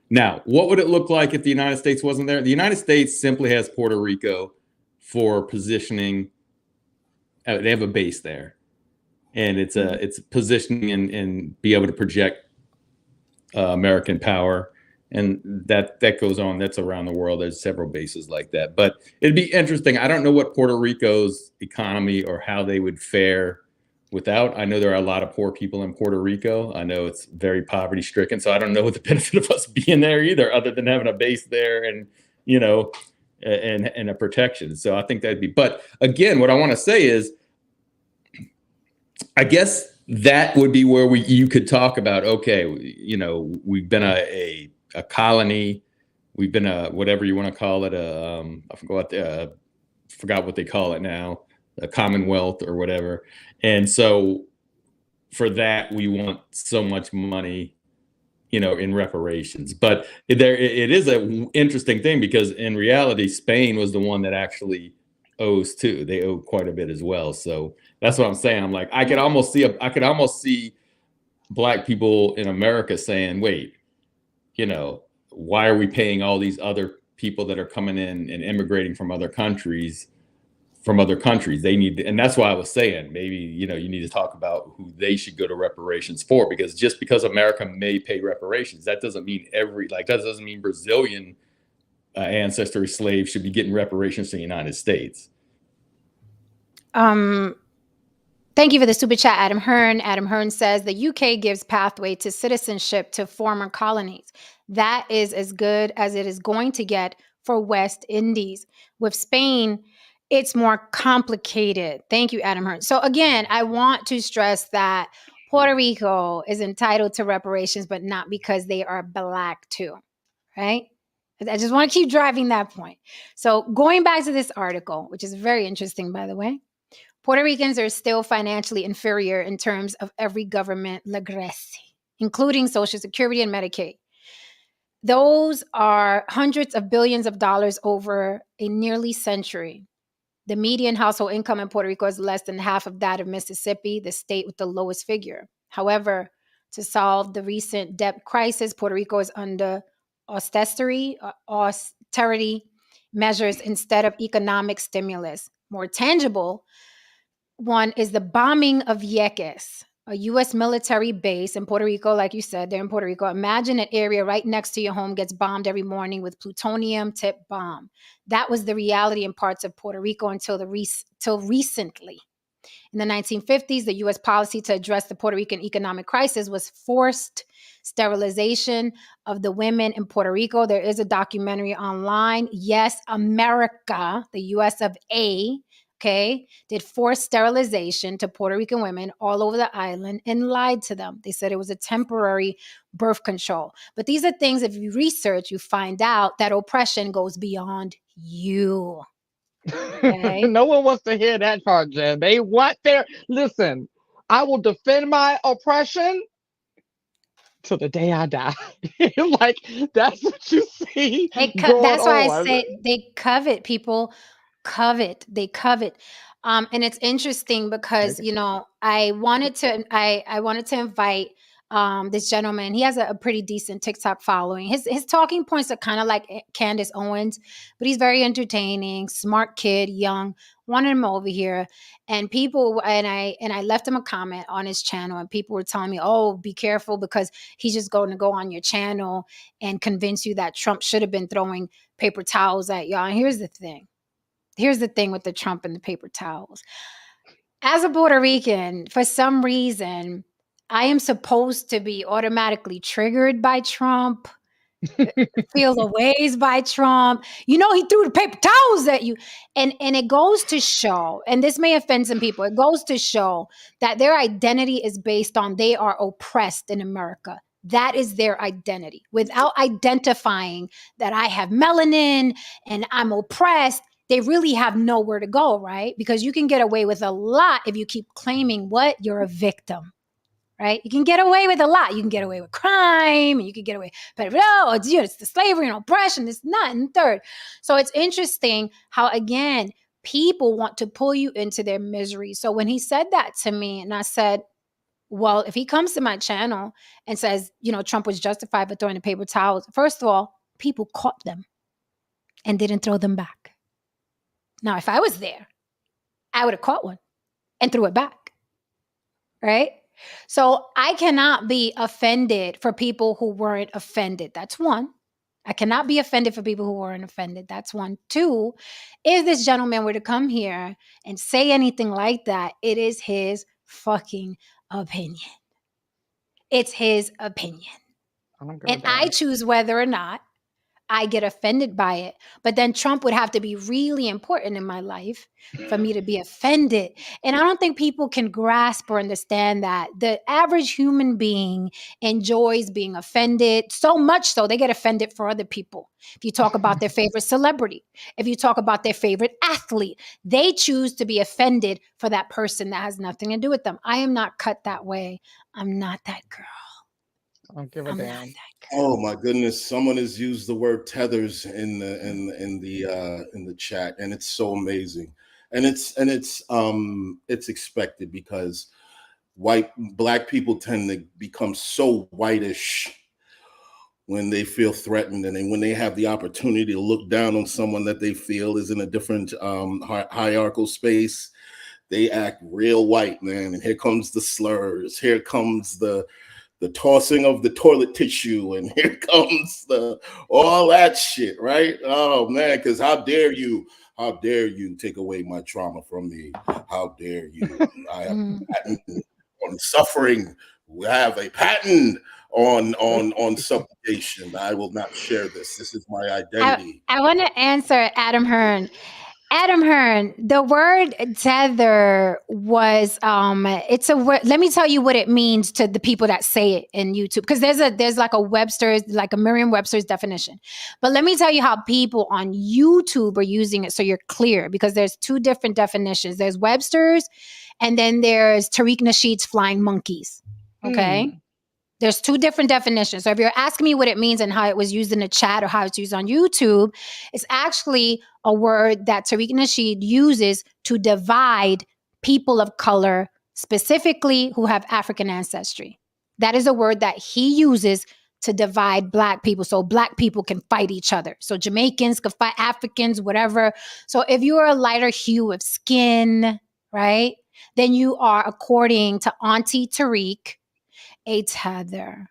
now, what would it look like if the United States wasn't there? The United States simply has Puerto Rico for positioning. They have a base there, and it's positioning and be able to project American power. And that goes on. That's around the world. There's several bases like that. But it'd be interesting. I don't know what Puerto Rico's economy or how they would fare without. I know there are a lot of poor people in Puerto Rico. I know it's very poverty stricken. So I don't know what the benefit of us being there either, other than having a base there and and a protection. So I think that'd be. But again, what I want to say is, I guess that would be where you could talk about. Okay, we've been a colony, we've been a whatever you want to call it. I forgot what they call it now, a commonwealth or whatever. And so for that, we want so much money, in reparations. But it is an interesting thing because in reality, Spain was the one that actually owes too. They owe quite a bit as well. So that's what I'm saying. I'm like, I could almost see Black people in America saying, wait, why are we paying all these other people that are coming in and immigrating from other countries? They need to, and that's why I was saying maybe you need to talk about who they should go to reparations for, because just because America may pay reparations, that doesn't mean that doesn't mean Brazilian ancestry slaves should be getting reparations to the United States. Thank you for the super chat, Adam Hearn. Adam Hearn says the UK gives pathway to citizenship to former colonies. That is as good as it is going to get for West Indies. With Spain, it's more complicated. Thank you, Adam Hearn. So again, I want to stress that Puerto Rico is entitled to reparations, but not because they are Black too, right? I just want to keep driving that point. So going back to this article, which is very interesting, by the way, Puerto Ricans are still financially inferior in terms of every government legacy, including Social Security and Medicaid. Those are hundreds of billions of dollars over a nearly century. The median household income in Puerto Rico is less than half of that of Mississippi, the state with the lowest figure. However, to solve the recent debt crisis, Puerto Rico is under austerity measures instead of economic stimulus. More tangible one is the bombing of Vieques, a U.S. military base in Puerto Rico. Like you said, they're in Puerto Rico. Imagine an area right next to your home gets bombed every morning with plutonium-tipped bomb. That was the reality in parts of Puerto Rico until recently. In the 1950s, the U.S. policy to address the Puerto Rican economic crisis was forced sterilization of the women in Puerto Rico. There is a documentary online. Yes, America, the U.S. of A., okay, did forced sterilization to Puerto Rican women all over the island and lied to them. They said it was a temporary birth control. But these are things, if you research, you find out that oppression goes beyond you. Okay. No one wants to hear that part, Jen. They want their listen. I will defend my oppression till the day I die. Like that's what you see going That's why I on. say they covet. People covet. They covet. And it's interesting because I wanted to invite this gentleman. He has a pretty decent TikTok following. His talking points are kind of like Candace Owens, but he's very entertaining, smart kid, young. Wanted him over here, and I left him a comment on his channel, and people were telling me, "Oh, be careful because he's just going to go on your channel and convince you that Trump should have been throwing paper towels at y'all." And here's the thing. Here's the thing with the Trump and the paper towels. As a Puerto Rican, for some reason, I am supposed to be automatically triggered by Trump, feel the ways by Trump. He threw the paper towels at you. And it goes to show, and this may offend some people, it goes to show that their identity is based on they are oppressed in America. That is their identity. Without identifying that I have melanin and I'm oppressed, they really have nowhere to go, right? Because you can get away with a lot if you keep claiming what? You're a victim. Right? You can get away with a lot. You can get away with crime, and you can get away, but it's the slavery and oppression, this, not, and third. So it's interesting how, again, people want to pull you into their misery. So when he said that to me, and I said, well, if he comes to my channel and says, Trump was justified for throwing the paper towels, first of all, people caught them and didn't throw them back. Now, if I was there, I would have caught one and threw it back. Right? So I cannot be offended for people who weren't offended. That's one. I cannot be offended for people who weren't offended. That's one. Two, if this gentleman were to come here and say anything like that, it is his fucking opinion. It's his opinion. And I choose whether or not I get offended by it. But then Trump would have to be really important in my life for me to be offended. And I don't think people can grasp or understand that. The average human being enjoys being offended so much so they get offended for other people. If you talk about their favorite celebrity, if you talk about their favorite athlete, they choose to be offended for that person that has nothing to do with them. I am not cut that way. I'm not that girl. I don't give a damn. Oh my goodness! Someone has used the word tethers in the chat, and it's so amazing, and it's expected because black people tend to become so whitish when they feel threatened, and then when they have the opportunity to look down on someone that they feel is in a different hierarchical space, they act real white, man. And here comes the slurs. Here comes the tossing of the toilet tissue, and here comes all that shit, right? Oh man, because how dare you take away my trauma from me? How dare you? I have a patent on suffering. We have a patent on supplication. I will not share this. This is my identity. I want to answer Adam Hearn. Adam Hearn, the word tether was it's a word. Let me tell you what it means to the people that say it in YouTube, because there's like a Merriam-Webster's definition. But let me tell you how people on YouTube are using it so you're clear, because there's two different definitions. There's Webster's, and then there's Tariq Nasheed's flying monkeys. Okay? There's two different definitions. So if you're asking me what it means and how it was used in the chat or how it's used on YouTube, it's actually a word that Tariq Nasheed uses to divide people of color, specifically who have African ancestry. That is a word that he uses to divide Black people, so Black people can fight each other. So Jamaicans can fight Africans, whatever. So if you're a lighter hue of skin, right, then you are, according to Auntie Tariq, a tether,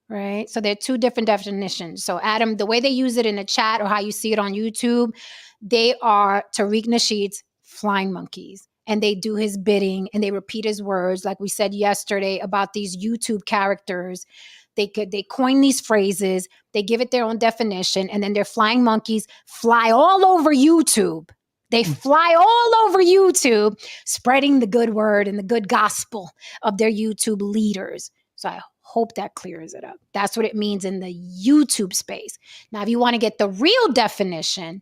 right? So there are two different definitions. So Adam, the way they use it in the chat or how you see it on YouTube, they are Tariq Nasheed's flying monkeys. and they do his bidding and they repeat his words. Like we said yesterday about these YouTube characters, they coin these phrases, they give it their own definition, and then their flying monkeys fly all over YouTube. They fly all over YouTube, spreading the good word and the good gospel of their YouTube leaders. So I hope that clears it up. That's what it means in the YouTube space. Now, if you want to get the real definition,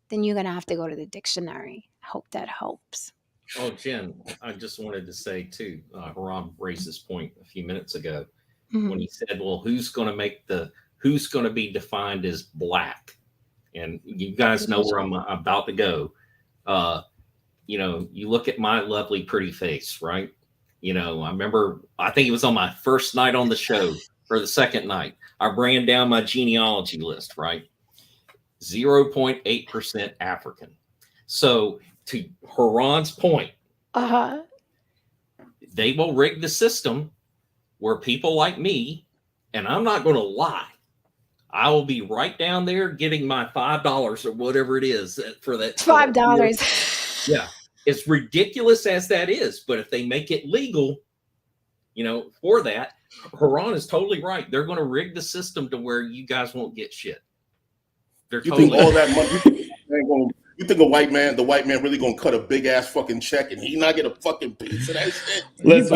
then you're going to have to go to the dictionary. I hope that helps. Oh, Jen, I just wanted to say too, Haran raised this point a few minutes ago when he said, well, who's going to be defined as black? And you guys know where I'm about to go. You know, you look at my lovely, pretty face, right? You know, I think it was on my first night on the show or the second night. I ran down my genealogy list, right? 0.8% African. So to Haran's point, they will rig the system where people like me, and I'm not going to lie, I will be right down there getting my $5 or whatever it is for that. $5. Yeah. As ridiculous as that is, but if they make it legal, you know, for that, Haran is totally right. They're going to rig the system to where you guys won't get shit. They're totally think all that money? You think the white man really gonna cut a big ass fucking check and he not get a fucking piece of that shit? Let's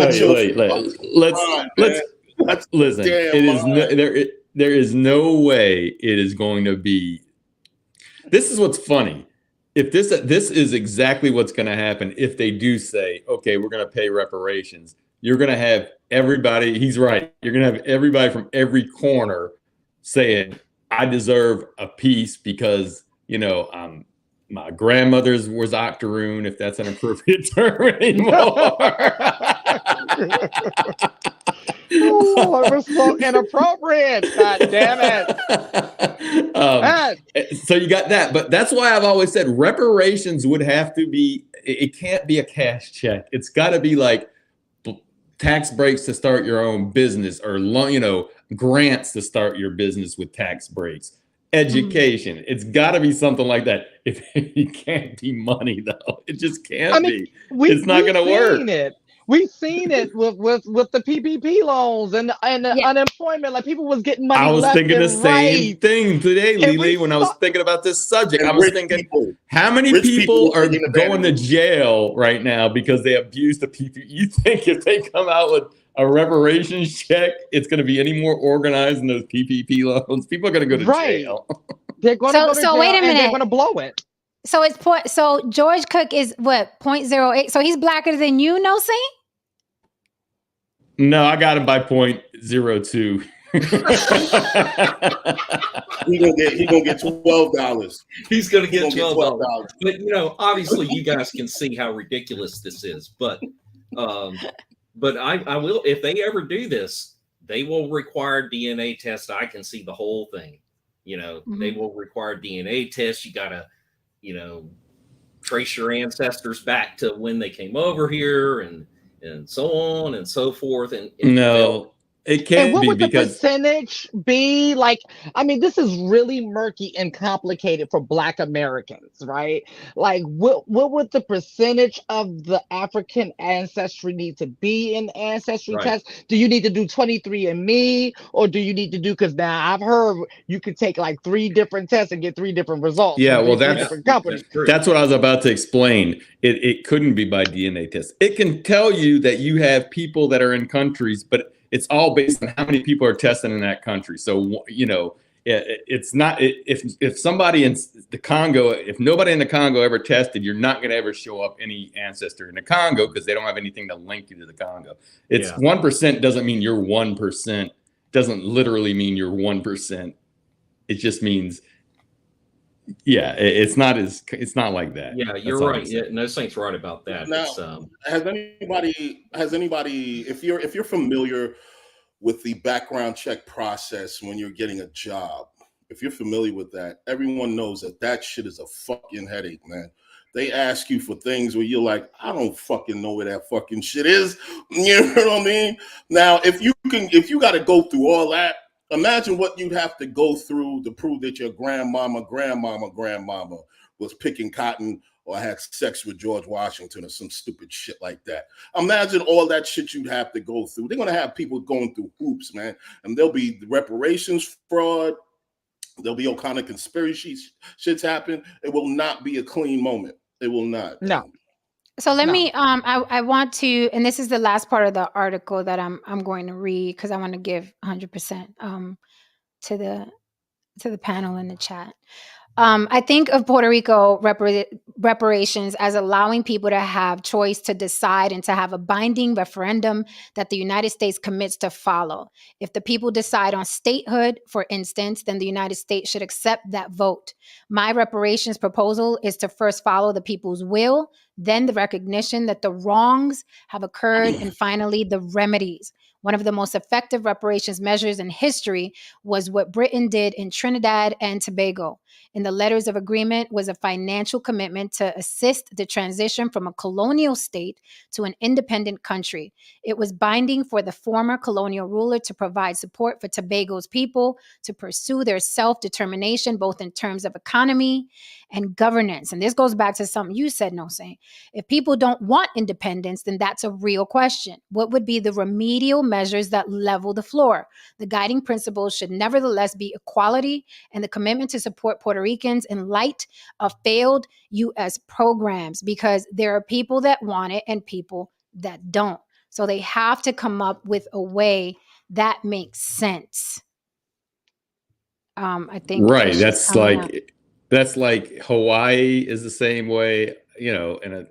listen. There is no way it is going to be. This is what's funny. If this is exactly what's going to happen, if they do say, okay, we're going to pay reparations, you're going to have everybody. He's right. You're going to have everybody from every corner saying, I deserve a piece because, you know, my grandmother's was octoroon, if that's an appropriate term anymore. Oh, it was so inappropriate. God damn it. So you got that. But that's why I've always said reparations would have to be, it can't be a cash check. It's got to be like tax breaks to start your own business, or, you know, grants to start your business with tax breaks. Education. It's got to be something like that. If it can't be money, though, it just can't be. It's not going to work. We've seen it with the PPP loans and the unemployment. Like, people was getting money. I was thinking the same right. thing today, Lily, when I was thinking about this subject. I was thinking, how many people are going to jail right now because they abused the PPP? You think if they come out with a reparations check, it's going to be any more organized than those PPP loans? People are going to go to jail. They're going to go to jail, wait a minute. and they're going to blow it. So so George Cook is what, 0.08? So he's blacker than you, No Saint? No, I got him by 0.02. He gonna get $12. He's gonna get $12. But, you know, obviously you guys can see how ridiculous this is. But I will, if they ever do this, they will require DNA tests. I can see the whole thing. You know, they will require DNA tests. You gotta, you know, trace your ancestors back to when they came over here and so on and so forth. And no, it can't be. And what would the because percentage be? Like, I mean, this is really murky and complicated for Black Americans, right? Like, what would the percentage of the African ancestry need to be in the ancestry test? Do you need to do 23andMe, or do you need to do, because now I've heard you could take like 3 different tests and get 3 different results. Yeah, well, different companies. That's what I was about to explain. It couldn't be by DNA test. It can tell you that you have people that are in countries, but it's all based on how many people are testing in that country. So, you know, it's not, if somebody in the Congo, if nobody in the Congo ever tested, you're not going to ever show up any ancestor in the Congo because they don't have anything to link you to the Congo. It's 1% doesn't mean you're 1%, doesn't literally mean you're 1%. It just means, it's not like that. Yeah, you're right. Yeah, No Saint's right about that. Now, has anybody, if you're familiar with the background check process when you're getting a job, if you're familiar with that, everyone knows that shit is a fucking headache, man. They ask you for things where you're like, I don't fucking know where that fucking shit is. You know what I mean? Now, if you got to go through all that, imagine what you'd have to go through to prove that your grandmama was picking cotton or I had sex with George Washington or some stupid shit like that. Imagine all that shit you'd have to go through. They're going to have people going through hoops, man. And there'll be reparations fraud. There'll be all kind of conspiracy shits happen. It will not be a clean moment. It will not. No. So let No. me I want to, and this is the last part of the article that I'm going to read because I want to give 100% to the panel in the chat. I think of Puerto Rico reparations as allowing people to have choice to decide and to have a binding referendum that the United States commits to follow. If the people decide on statehood, for instance, then the United States should accept that vote. My reparations proposal is to first follow the people's will, then the recognition that the wrongs have occurred, and finally the remedies. One of the most effective reparations measures in history was what Britain did in Trinidad and Tobago. In the letters of agreement was a financial commitment to assist the transition from a colonial state to an independent country. It was binding for the former colonial ruler to provide support for Tobago's people to pursue their self-determination, both in terms of economy and governance. And this goes back to something you said, No Saint. If people don't want independence, then that's a real question. What would be the remedial measures that level the floor? The guiding principles should nevertheless be equality and the commitment to support Puerto Ricans in light of failed U.S. programs, because there are people that want it and people that don't. So they have to come up with a way that makes sense. I think right. it's just coming up. That's like Hawaii is the same way, you know, and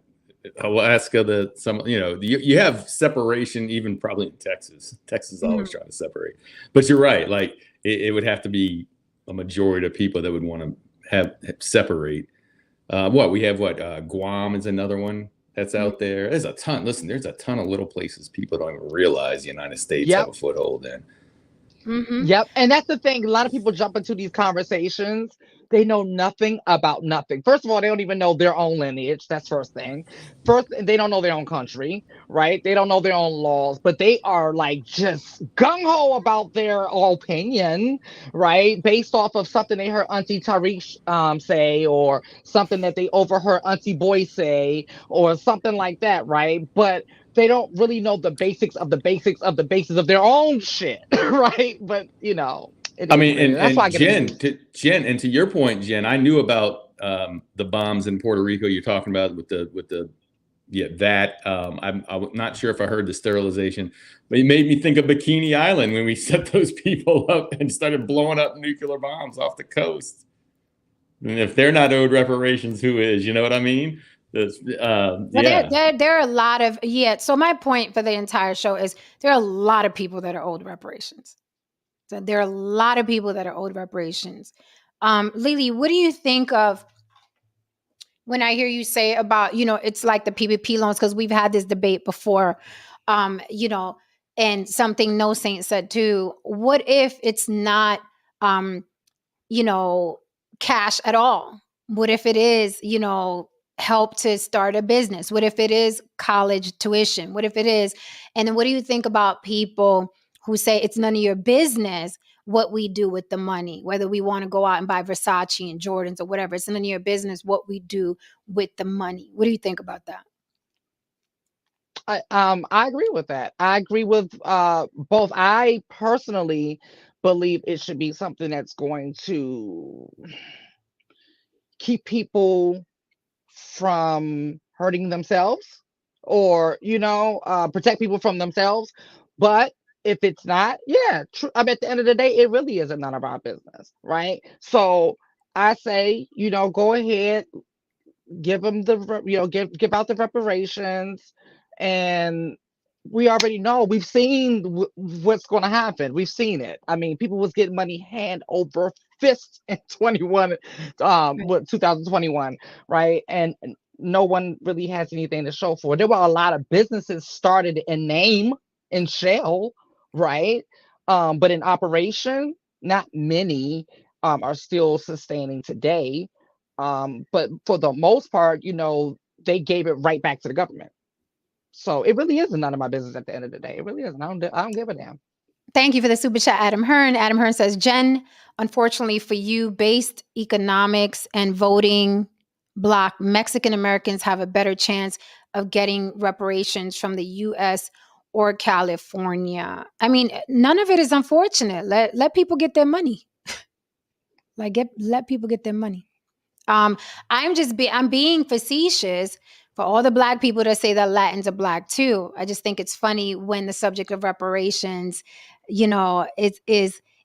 Alaska, you have separation even probably in Texas. Texas always trying to separate. But you're right. Like it would have to be a majority of people that would want to have separate. Guam is another one that's out there. There's a ton. Listen, there's a ton of little places people don't even realize the United States have a foothold in. Yep. And that's the thing. A lot of people jump into these conversations. They know nothing about nothing. First of all, they don't even know their own lineage. That's first thing. First, they don't know their own country, right? They don't know their own laws, but they are like just gung-ho about their opinion, right? Based off of something they heard Auntie Tariq say, or something that they overheard Auntie Boy say, or something like that, right? But they don't really know the basics of the basics of the basis of their own shit, right? But I mean, and Jen, and to your point, Jen, I knew about the bombs in Puerto Rico you're talking about with the I'm not sure if I heard the sterilization, but it made me think of Bikini Island when we set those people up and started blowing up nuclear bombs off the coast. And if they're not owed reparations, who is? You know what I mean? There are a lot of So my point for the entire show is there are a lot of people that are owed reparations. So there are a lot of people that are owed reparations. Lily, what do you think of when I hear you say about, it's like the PPP loans, because we've had this debate before, and something No Saint said too. What if it's not, cash at all? What if it is, help to start a business? What if it is college tuition? What if it is? And then what do you think about people who say it's none of your business what we do with the money, whether we want to go out and buy Versace and Jordans or whatever? It's none of your business what we do with the money. What do you think about that? I agree with that. I agree with both. I personally believe it should be something that's going to keep people from hurting themselves, or protect people from themselves. But if it's not, at the end of the day, it really isn't none of our business, right? So I say, go ahead, give them give out the reparations, and we already know, we've seen what's going to happen. We've seen it. I mean, people was getting money hand over fist in 2021, right? And no one really has anything to show for it. There were a lot of businesses started in name, in shell, right? But in operation, not many are still sustaining today. But for the most part, they gave it right back to the government. So it really isn't none of my business at the end of the day. It really isn't. I don't give a damn. Thank you for the super chat, Adam Hearn. Adam Hearn says, Jen, unfortunately for you, based economics and voting block, Mexican Americans have a better chance of getting reparations from the U.S. or California. I mean, none of it is unfortunate. Let people get their money. Let people get their money. I'm being facetious for all the Black people that say that Latins are Black too. I just think it's funny when the subject of reparations,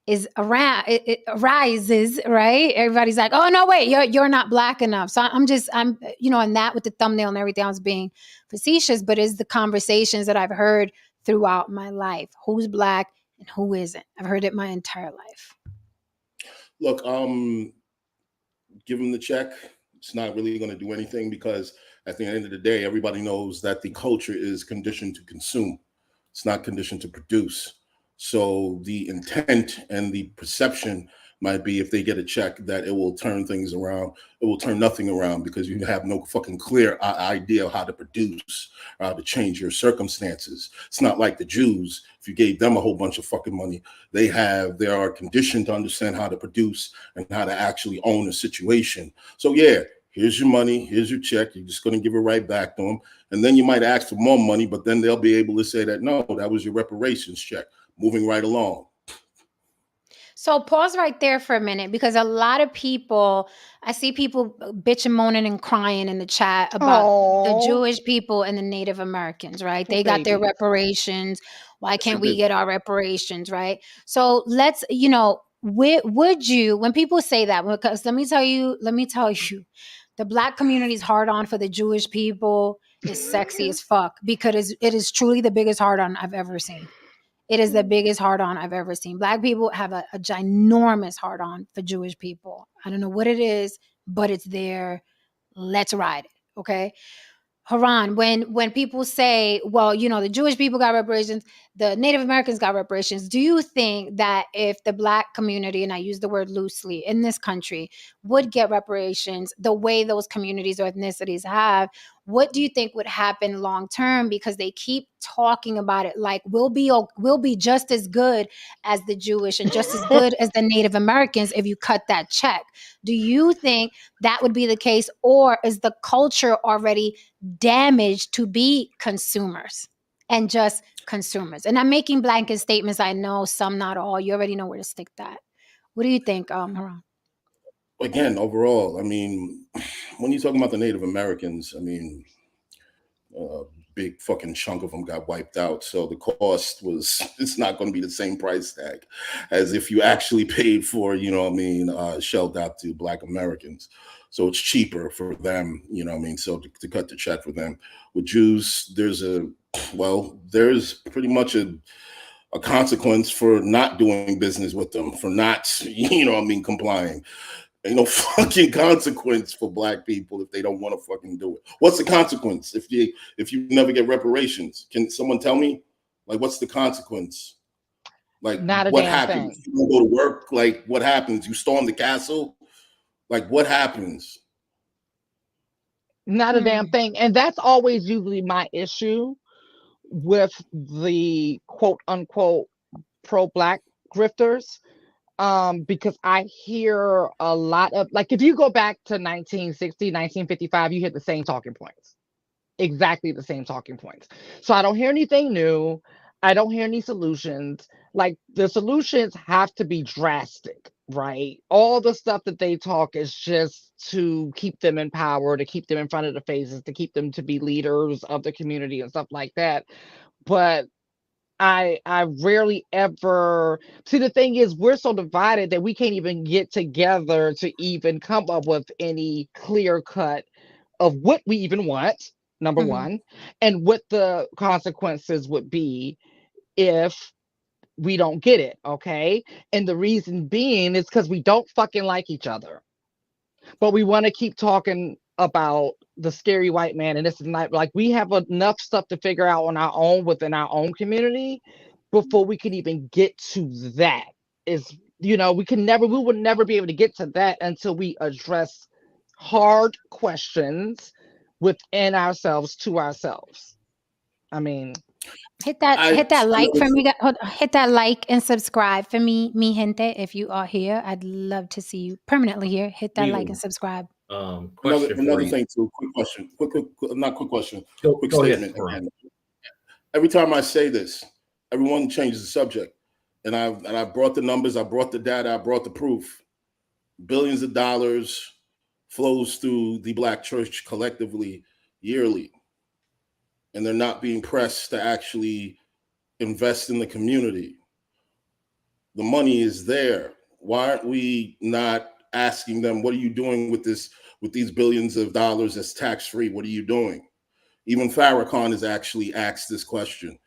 is around, it arises, right? Everybody's like, oh no, wait, you're not Black enough. So I'm and that with the thumbnail and everything, I was being facetious, but it's the conversations that I've heard throughout my life. Who's Black and who isn't? I've heard it my entire life. Look, give them the check. It's not really going to do anything because at the end of the day, everybody knows that the culture is conditioned to consume. It's not conditioned to produce. So the intent and the perception might be if they get a check that it will turn things around. It will turn nothing around because you have no fucking clear idea of how to produce, or how to change your circumstances. It's not like the Jews. If you gave them a whole bunch of fucking money, they are conditioned to understand how to produce and how to actually own a situation. So yeah, here's your money, here's your check. You're just going to give it right back to them. And then you might ask for more money, but then they'll be able to say that, no, that was your reparations check. Moving right along. So pause right there for a minute, because a lot of people, I see people bitching, moaning, and crying in the chat about the Jewish people and the Native Americans, right? They got their reparations. Why can't we get our reparations, right? So let's, would you, when people say that, because let me tell you, the Black community's hard on for the Jewish people is sexy as fuck, because it is truly the biggest hard on I've ever seen. It is the biggest hard-on I've ever seen. Black people have a ginormous hard-on for Jewish people. I don't know what it is, but it's there. Let's ride it, okay? Haran, when people say, well, the Jewish people got reparations, the Native Americans got reparations, do you think that if the Black community, and I use the word loosely, in this country would get reparations the way those communities or ethnicities have, what do you think would happen long term? Because they keep talking about it like we'll be just as good as the Jewish and just as good as the Native Americans if you cut that check. Do you think that would be the case, or is the culture already damaged to be consumers and just consumers? And I'm making blanket statements. I know some, not all. You already know where to stick that. What do you think, Haran? Again, overall, I mean, when you're talking about the Native Americans, I mean, big fucking chunk of them got wiped out. So the cost it's not going to be the same price tag as if you actually paid for, shelled out to Black Americans. So it's cheaper for them, so to cut the check for them. With Jews, there's pretty much a consequence for not doing business with them, for not, complying. Ain't no fucking consequence for Black people if they don't want to fucking do it. What's the consequence if you never get reparations? Can someone tell me? Like, what's the consequence? Like, what happens? You don't go to work? Like, what happens? You storm the castle? Like, what happens? Not a damn thing. And that's always usually my issue with the quote unquote pro-Black grifters. Because I hear a lot of, like, if you go back to 1960, 1955, you hear the same talking points. Exactly the same talking points. So I don't hear anything new. I don't hear any solutions. Like, the solutions have to be drastic, right? All the stuff that they talk is just to keep them in power, to keep them in front of the faces, to keep them to be leaders of the community and stuff like that. But I rarely ever see. The thing is, we're so divided that we can't even get together to even come up with any clear cut of what we even want, number one, and what the consequences would be if we don't get it. Okay. And the reason being is because we don't fucking like each other, but we want to keep talking about the scary white man, and this is not, like, we have enough stuff to figure out on our own within our own community before we can even get to that. Is, we would never be able to get to that until we address hard questions within ourselves to ourselves. I mean, hit that like for me. Hit that like and subscribe for me gente. If you are here, I'd love to see you permanently here. Hit that like and subscribe. Question for Another you. thing too. Quick question. Not quick question. Go Quick ahead, statement. Ron. Again. Every time I say this, everyone changes the subject, and I brought the numbers, I brought the data, I brought the proof. Billions of dollars flows through the Black church collectively yearly, and they're not being pressed to actually invest in the community. The money is there. Why aren't we not asking them, what are you doing with these billions of dollars that's tax-free? What are you doing? Even Farrakhan has actually asked this question,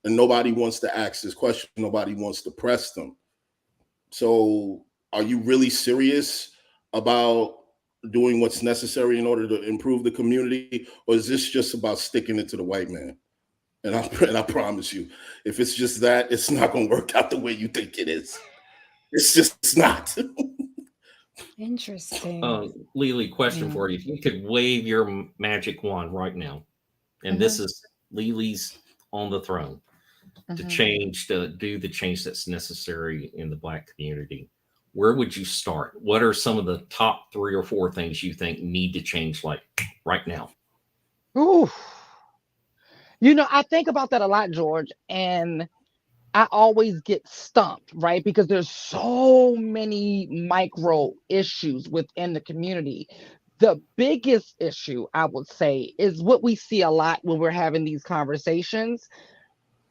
and nobody wants to ask this question. Nobody wants to press them. So are you really serious about doing what's necessary in order to improve the community? Or is this just about sticking it to the white man? And I promise you, if it's just that, it's not going to work out the way you think it is. It's just not. Interesting. Lily, question Yeah. for you. If you could wave your magic wand right now, and this is Lily's on the throne to do the change that's necessary in the Black community, where would you start? What are some of the top 3 or 4 things you think need to change, like right now? Ooh. You know, I think about that a lot, George, and I always get stumped, right? Because there's so many micro issues within the community. The biggest issue, I would say, is what we see a lot when we're having these conversations,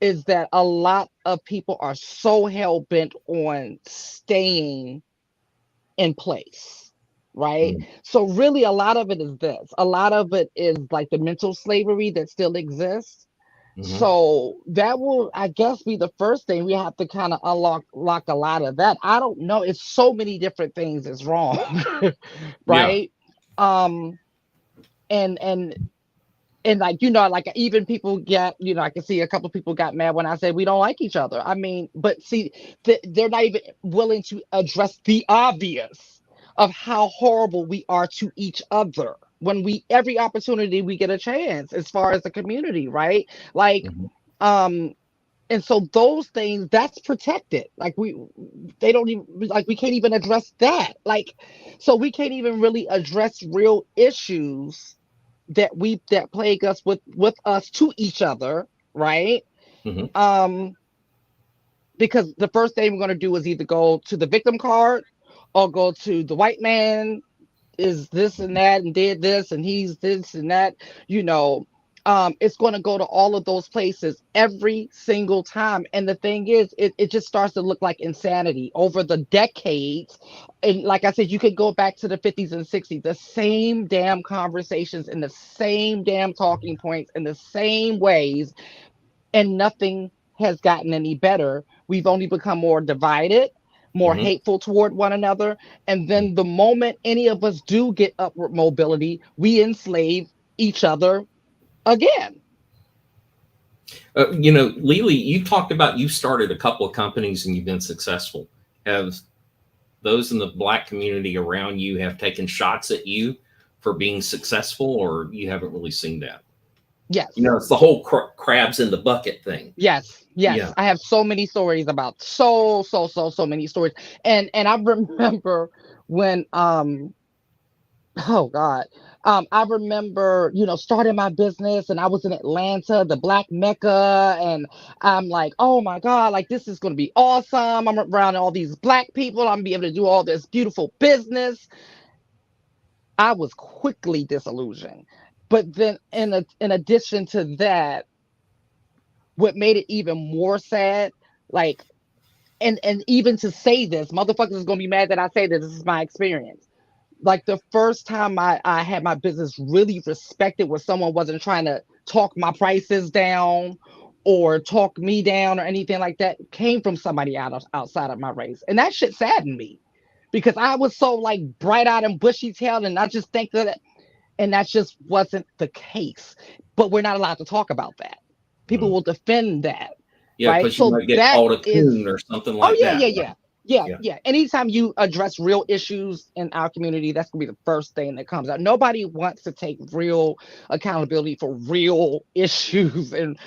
is that a lot of people are so hell-bent on staying in place, right? So really a lot of it is this. A lot of it is like the mental slavery that still exists. So that will, I guess, be the first thing we have to kind of unlock a lot of that. I don't know. It's so many different things that's wrong, right? Um, and like, you know, like even people get, you know, I can see a couple of people got mad when I said we don't like each other. I mean, but see, they're not even willing to address the obvious of how horrible we are to each other when every opportunity we get a chance as far as the community, right? Like, and so those things that's protected. Like they don't even, like, we can't even address that. Like, so we can't even really address real issues that plague us with us to each other, right? Because the first thing we're going to do is either go to the victim card or go to the white man is this and that and did this and he's this and that, you know. It's going to go to all of those places every single time. And the thing is, it just starts to look like insanity over the decades. And like I said, you could go back to the 50s and 60s, the same damn conversations and the same damn talking points in the same ways, and nothing has gotten any better. We've only become more divided, more hateful toward one another. And then the moment any of us do get upward mobility, we enslave each other again. You know, Lily, you talked about you started a couple of companies and you've been successful. Have those in the Black community around you have taken shots at you for being successful, or you haven't really seen that? Yes. You know, it's the whole crabs in the bucket thing. Yes. Yeah. I have so many stories about so many stories. And I remember when oh God. I remember, you know, starting my business and I was in Atlanta, the Black Mecca, and I'm like, oh my God, like this is going to be awesome. I'm around all these Black people. I'm gonna be able to do all this beautiful business. I was quickly disillusioned. But then in addition to that, what made it even more sad, like, and even to say this, motherfuckers is going to be mad that I say this is my experience. Like the first time I had my business really respected, where someone wasn't trying to talk my prices down or talk me down or anything like that, came from somebody outside of my race. And that shit saddened me because I was so like bright eyed and bushy tailed, and I just think that, and that just wasn't the case. But we're not allowed to talk about that. People will defend that. Yeah, Right. because you So might get that called a is, coon or something like that. yeah. Anytime you address real issues in our community, that's gonna be the first thing that comes out. Nobody wants to take real accountability for real issues and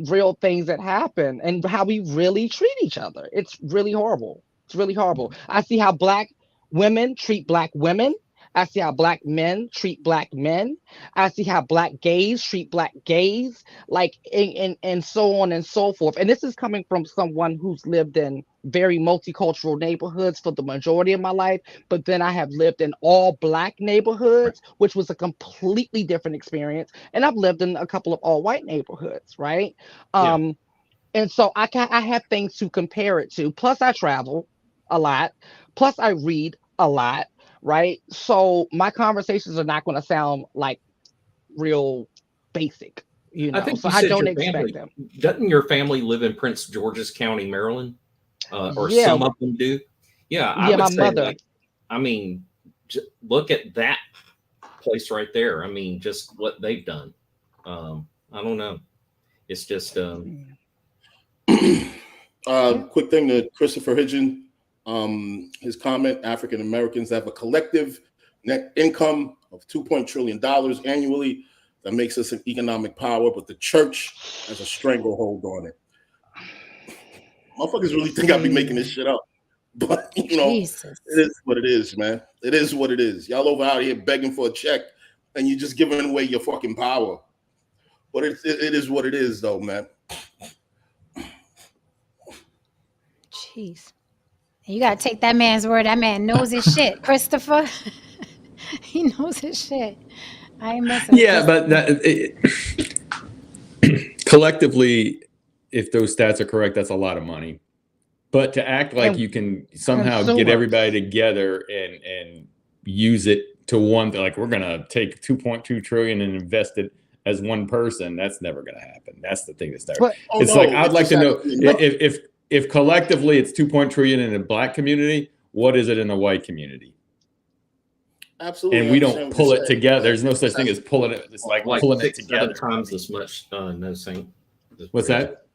real things that happen and how we really treat each other. It's really horrible. It's really horrible. I see how Black women treat Black women. I see how black men treat black men. I see how black gays treat black gays, like and so on and so forth. And this is coming from someone who's lived in very multicultural neighborhoods for the majority of my life, but then I have lived in all black neighborhoods, which was a completely different experience. And I've lived in a couple of all white neighborhoods, right? Yeah. And so I have things to compare it to. Plus, I travel a lot. Plus, I read a lot, right? So my conversations are not going to sound like real basic, you I know. think So you I said don't your expect family. them. Doesn't your family live in Prince George's County, Maryland? Or Yeah, some of them do? Yeah, I yeah. would My say, mother. like, I mean, look at that place right there. I mean, just what they've done. I don't know. It's just, Quick thing to Christopher Hidgen. His comment: African Americans have a collective net income of $2 trillion annually. That makes us an economic power, but the church has a stranglehold on it. Motherfuckers really think I be making this shit up, but you know, Jesus. it is what it is, man. It is what it is. Y'all over out here begging for a check, and you're just giving away your fucking power. But it is what it is, though, man. Jeez. You gotta take that man's word. That man knows his shit, Christopher. He knows his shit. I ain't messing with Yeah, Christopher. but collectively, if those stats are correct, that's a lot of money. But to act like And you can somehow get consumers. everybody together and use it to one, like we're gonna take 2.2 trillion and invest it as one person, that's never gonna happen. That's the thing that starts. But Oh It's no, like I'd it like just to has know to be enough. if collectively it's 2 trillion in the black community, what is it in the white community? Absolutely, And I we understand don't what pull you're it saying, together. but There's no such it thing has as pulling it. It's like like pulling it 6-7 together. times as much, no Saint. What's that?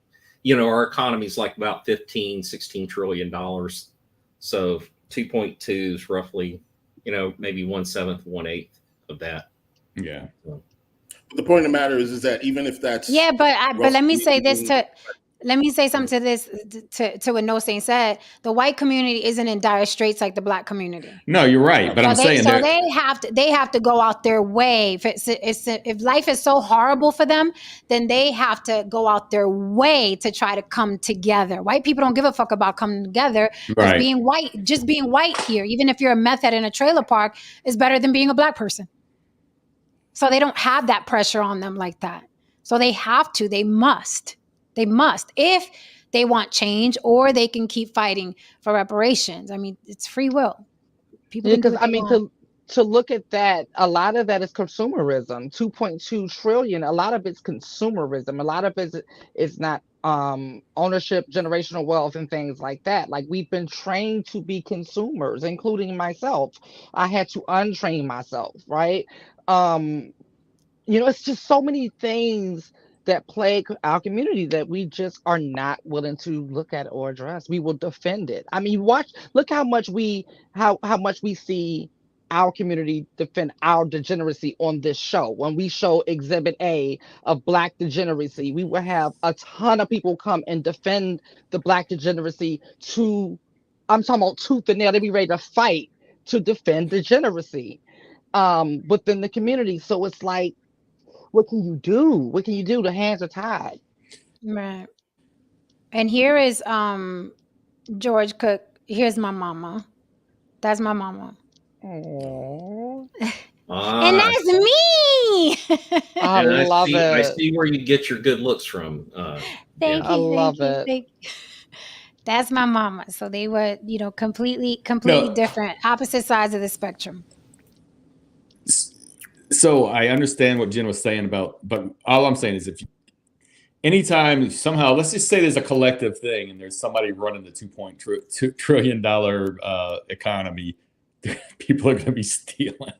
You know, our economy is like about 15-16 trillion dollars. So 2.2 is roughly, you know, maybe 1/7, 1/8 of that. Yeah. But the point of the matter is that even if that's Yeah, but let me say this roughly- let me say something to this to what No Saint said. The white community isn't in dire straits like the black community. No, you're right. But I'm saying So that they have to go out their way. If life is so horrible for them, then they have to go out their way to try to come together. White people don't give a fuck about coming together because right. being white here, even if you're a meth head in a trailer park, is better than being a black person. So they don't have that pressure on them like that. So they have to. They must if they want change, or they can keep fighting for reparations. I mean, it's free will. People yeah, can do because what I they mean want. to look at that, a lot of that is consumerism. 2.2 trillion. A lot of it's consumerism. A lot of it is not ownership, generational wealth, and things like that. Like we've been trained to be consumers, including myself. I had to untrain myself, right? Um, you know, it's just so many things that plague our community that we just are not willing to look at or address. We will defend it. I mean, look how much how much we see our community defend our degeneracy on this show. When we show Exhibit A of Black degeneracy, we will have a ton of people come and defend the Black degeneracy I'm talking about tooth and nail. They be ready to fight to defend degeneracy within the community. So it's like, what can you do? What can you do? The hands are tied. Right. And here is George Cook. Here's my mama. That's my mama. Aww. And that's me. I And love I it. see where you get your good looks from. Thank Jen. I you. love Thank you. it. That's my mama. So they were, completely No. different, opposite sides of the spectrum. So I understand what Jen was saying but all I'm saying is anytime somehow, let's just say there's a collective thing and there's somebody running the $2 trillion economy, people are going to be stealing.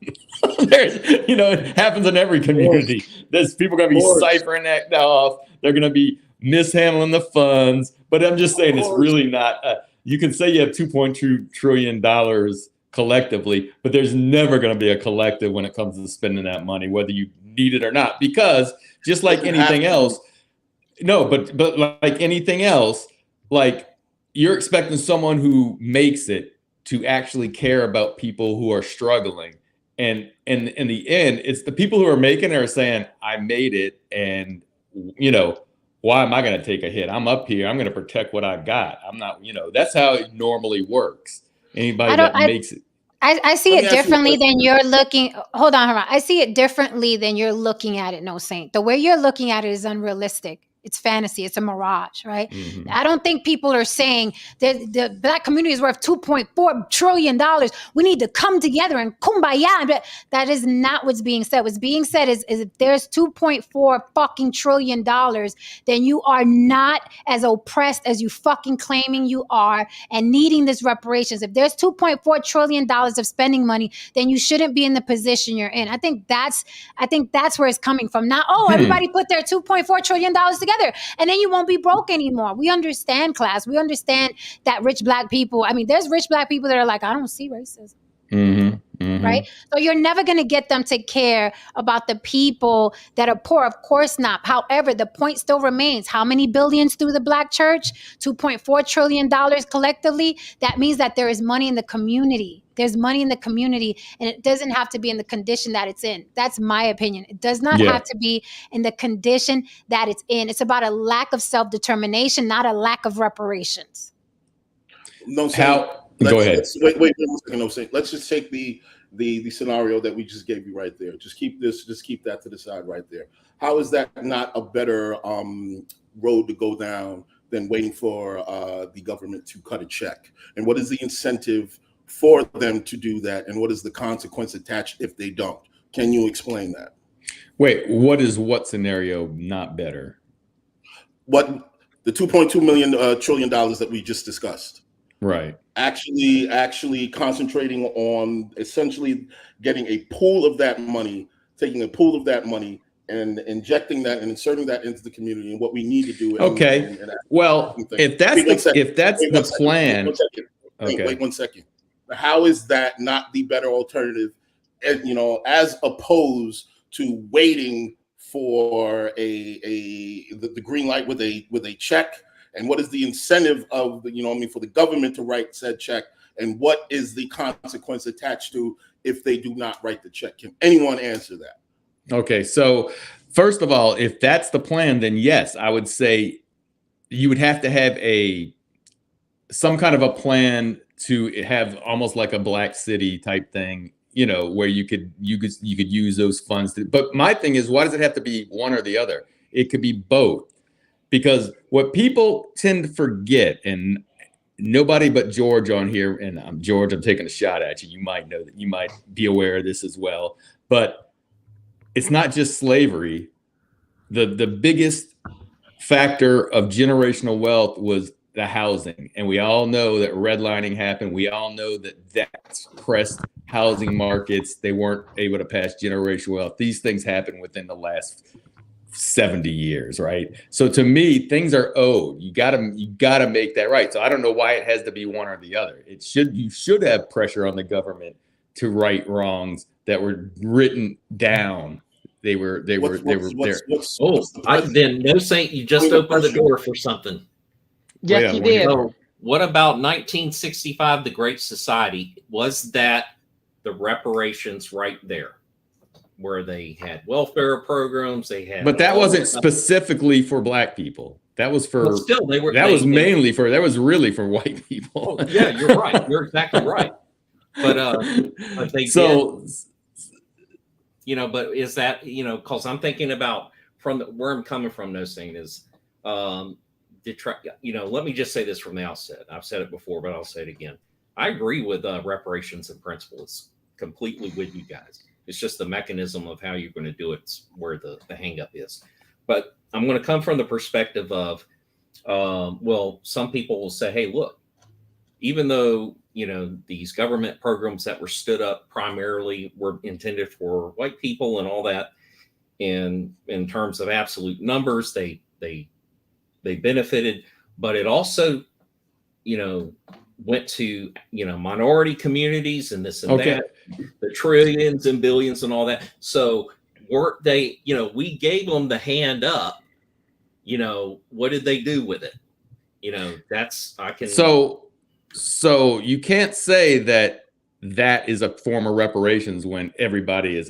It happens in every community. There's people going to be ciphering that off. They're going to be mishandling the funds. But I'm just saying it's really not. You can say you have $2.2 trillion collectively, but there's never going to be a collective when it comes to spending that money, whether you need it or not. Because just like anything else, no, but like anything else, like you're expecting someone who makes it to actually care about people who are struggling. And in the end, it's the people who are making it are saying, I made it, and why am I going to take a hit? I'm up here. I'm going to protect what I got. I'm not, that's how it normally works. Anybody that makes it. I see Let me it ask you a differently question. than you're looking. Hold on. I see it differently than you're looking at it, No Saint. The way you're looking at it is unrealistic. It's fantasy. It's a mirage, right? Mhm. I don't think people are saying that the Black community is worth $2.4 trillion. We need to come together and kumbaya. But that is not what's being said. What's being said is if there's $2.4 fucking trillion, then you are not as oppressed as you fucking claiming you are and needing this reparations. If there's $2.4 trillion of spending money, then you shouldn't be in the position you're in. I think that's where it's coming from. Not, everybody put their $2.4 trillion together and then you won't be broke anymore. We understand class. We understand that rich Black people, there's rich Black people that are like, I don't see racism. Mm-hmm. Mm-hmm. Right? So you're never going to get them to care about the people that are poor. Of course not. However, the point still remains. How many billions through the Black church? $2.4 trillion collectively. That means that there is money in the community. There's money in the community, and it doesn't have to be in the condition that it's in. That's my opinion. It does not have to be in the condition that it's in. It's about a lack of self-determination, not a lack of reparations. No, Saint, Go ahead. Wait 1 second. No, Saint. Let's just take the scenario that we just gave you right there. Just keep that to the side right there. How is that not a better road to go down than waiting for the government to cut a check? And what is the incentive for them to do that? And what is the consequence attached if they don't? Can you explain that? Wait, what scenario not better? What the $2.2 trillion that we just discussed. Right. Actually concentrating on essentially getting a pool of that money, taking a pool of that money and injecting that and inserting that into the community, and what we need to do. Okay. Well, if that's the plan. Wait 1 second. How is that not the better alternative? And as opposed to waiting for the green light with a check. And what is the incentive of for the government to write said check? And what is the consequence attached to if they do not write the check? Can anyone answer that? Okay, so first of all, if that's the plan, then yes, I would say you would have to have some kind of a plan to have almost like a Black City type thing, where you could use those funds. But my thing is, why does it have to be one or the other? It could be both. Because what people tend to forget, and nobody but George on here, and George, I'm taking a shot at you. You might know that, you might be aware of this as well. But it's not just slavery. The biggest factor of generational wealth was the housing. And we all know that redlining happened. We all know that pressed housing markets. They weren't able to pass generational wealth. These things happened within the last 70 years, right? So to me, things are owed. You gotta make that right. So I don't know why it has to be one or the other. You should have pressure on the government to right wrongs that were written down. They were there. Then No Saint, you just opened the door for something. Yes, he did. So what about 1965, the Great Society? Was that the reparations right there? Where they had welfare programs, but that wasn't specifically for Black people. That was for. But still, that was really for white people. Oh, yeah, you're right. You're exactly right. But they did. But is that because I'm thinking about where I'm coming from. No Saint is, let me just say this from the outset. I've said it before, but I'll say it again. I agree with reparations in principle. It's completely with you guys. It's just the mechanism of how you're going to do it's where the hang up is. But I'm going to come from the perspective of, some people will say, hey, look, even though, these government programs that were stood up primarily were intended for white people and all that, and in terms of absolute numbers, they benefited, but it also, went to minority communities and this and that, the trillions and billions and all that. So weren't they, we gave them the hand up, what did they do with it? So you can't say that that is a form of reparations when everybody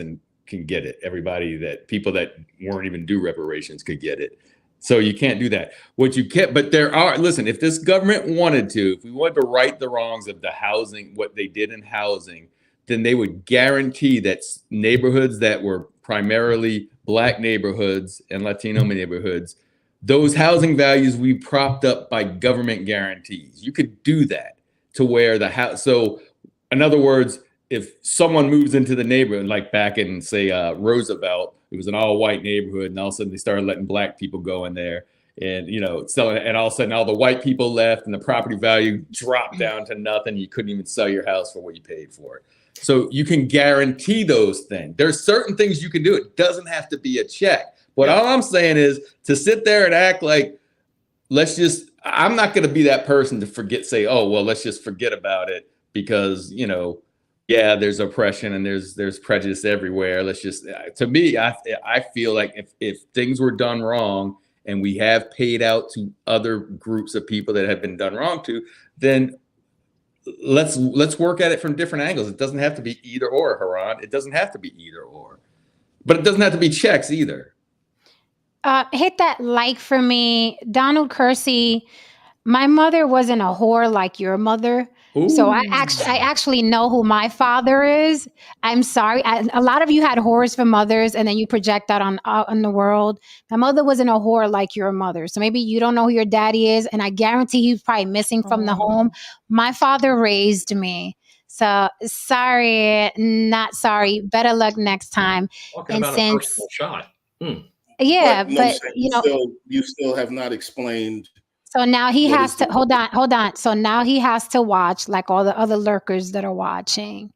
can get it. Everybody that people that weren't even due reparations could get it. So you can't do that. What you can't, but listen, if this government wanted to, if we wanted to right the wrongs of the housing, what they did in housing, then they would guarantee that neighborhoods that were primarily Black neighborhoods and Latino neighborhoods, those housing values we propped up by government guarantees. You could do that to where the house. So in other words, if someone moves into the neighborhood, like back in, say, Roosevelt, it was an all-white neighborhood, and all of a sudden they started letting Black people go in there, and selling, and all of a sudden all the white people left, and the property value dropped down to nothing. You couldn't even sell your house for what you paid for it. So you can guarantee those things. There's certain things you can do. It doesn't have to be a check. But all I'm saying is to sit there and act like, I'm not going to be that person to say, oh, well, let's just forget about it because, yeah, there's oppression and there's prejudice everywhere. To me, I feel like if things were done wrong and we have paid out to other groups of people that have been done wrong to, then let's work at it from different angles. It doesn't have to be either or, Haran. It doesn't have to be either or, but it doesn't have to be checks either. Hit that like for me, Donald Kersey. My mother wasn't a whore like your mother. Ooh. So I actually know who my father is. I'm sorry. A lot of you had whores for mothers and then you project that on the world. My mother wasn't a whore like your mother. So maybe you don't know who your daddy is. And I guarantee he's probably missing from the home. My father raised me. So sorry, not sorry. Better luck next time. Talking about a personal shot. Yeah, but you still have not explained. So now he has to hold on. So now he has to watch like all the other lurkers that are watching.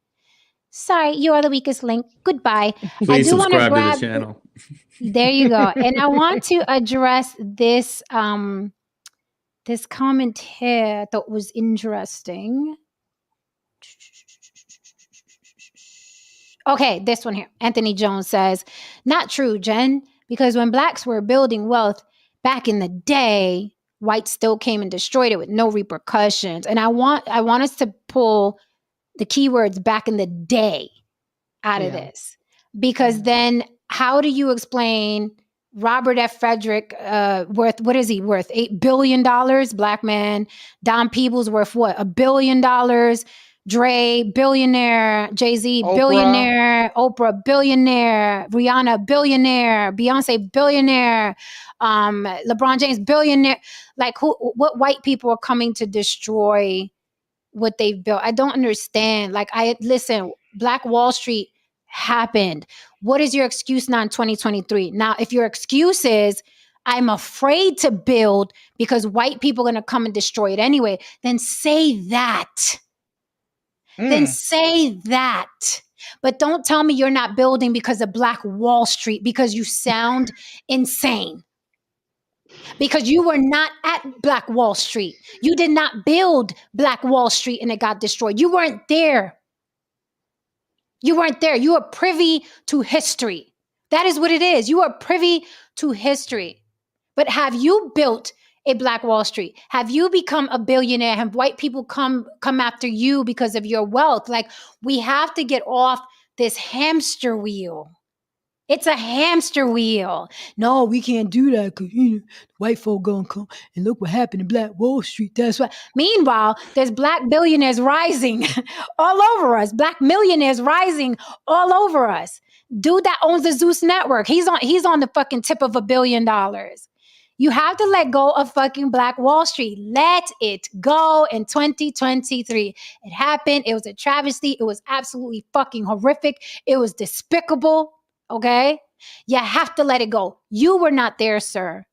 Sorry, you are the weakest link. Goodbye. Please subscribe to the channel. There you go. And I want to address this this comment here I thought was interesting. Okay, this one here. Anthony Jones says, not true, Jen, because when Blacks were building wealth back in the day, whites still came and destroyed it with no repercussions. And I want us to pull the keywords back in the day out of this, because then how do you explain Robert F. Frederick worth, what is he worth? $8 billion, Black man. Don Peebles worth what? $1 billion. Dre, billionaire. Jay-Z, billionaire. Oprah, billionaire. Rihanna, billionaire. Beyonce, billionaire. LeBron James, billionaire. Like what white people are coming to destroy what they've built? I don't understand. Like, listen, Black Wall Street happened. What is your excuse now in 2023? Now, if your excuse is, I'm afraid to build because white people are going to come and destroy it anyway, then say that. Then say that. But don't tell me you're not building because of Black Wall Street, because you sound insane. Because you were not at Black Wall Street. You did not build Black Wall Street and it got destroyed. You weren't there. You weren't there. You are privy to history. That is what it is. You are privy to history. But have you built a Black Wall Street? Have you become a billionaire? Have white people come after you because of your wealth? Like, we have to get off this hamster wheel. It's a hamster wheel. No, we can't do that because white folk gonna come and look what happened in Black Wall Street. That's why. Meanwhile, there's Black billionaires rising all over us. Black millionaires rising all over us. Dude that owns the Zeus network, he's on the fucking tip of $1 billion. You have to let go of fucking Black Wall Street. Let it go in 2023. It happened. It was a travesty. It was absolutely fucking horrific. It was despicable. Okay? You have to let it go. You were not there, sir.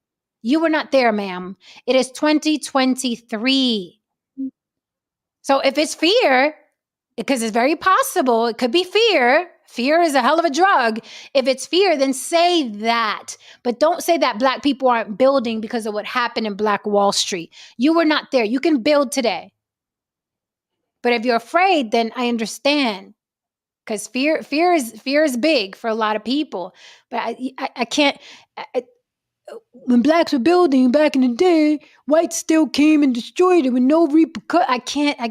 You were not there, ma'am. It is 2023. So if it's fear, because it's very possible, it could be fear. Fear is a hell of a drug. If it's fear, then say that. But don't say that Black people aren't building because of what happened in Black Wall Street. You were not there. You can build today. But if you're afraid, then I understand. Because fear is big for a lot of people. But I can't. when blacks were building back in the day, whites still came and destroyed it with no repercussion. I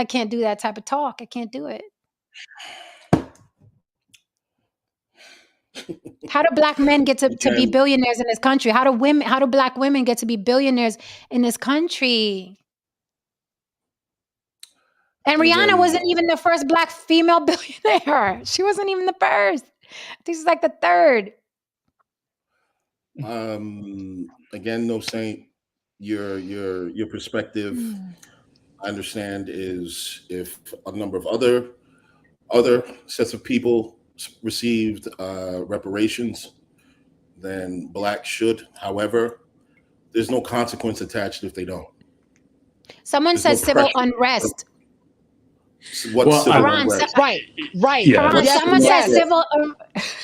can't do that type of talk. I can't do it. How do black men get to be Again, billionaires in this country? How do black women get to be billionaires in this country? And Rihanna again, wasn't even the first black female billionaire. She wasn't even the first. I think she's like the third. again, no saint. Your perspective, I understand, is if a number of other sets of people received reparations, then blacks should. However, there's no consequence attached if they don't. Someone There's said no civil pressure. unrest. What's Well, civil Haran, unrest? Right. Yeah. Haran, Yes, someone yes. said civil.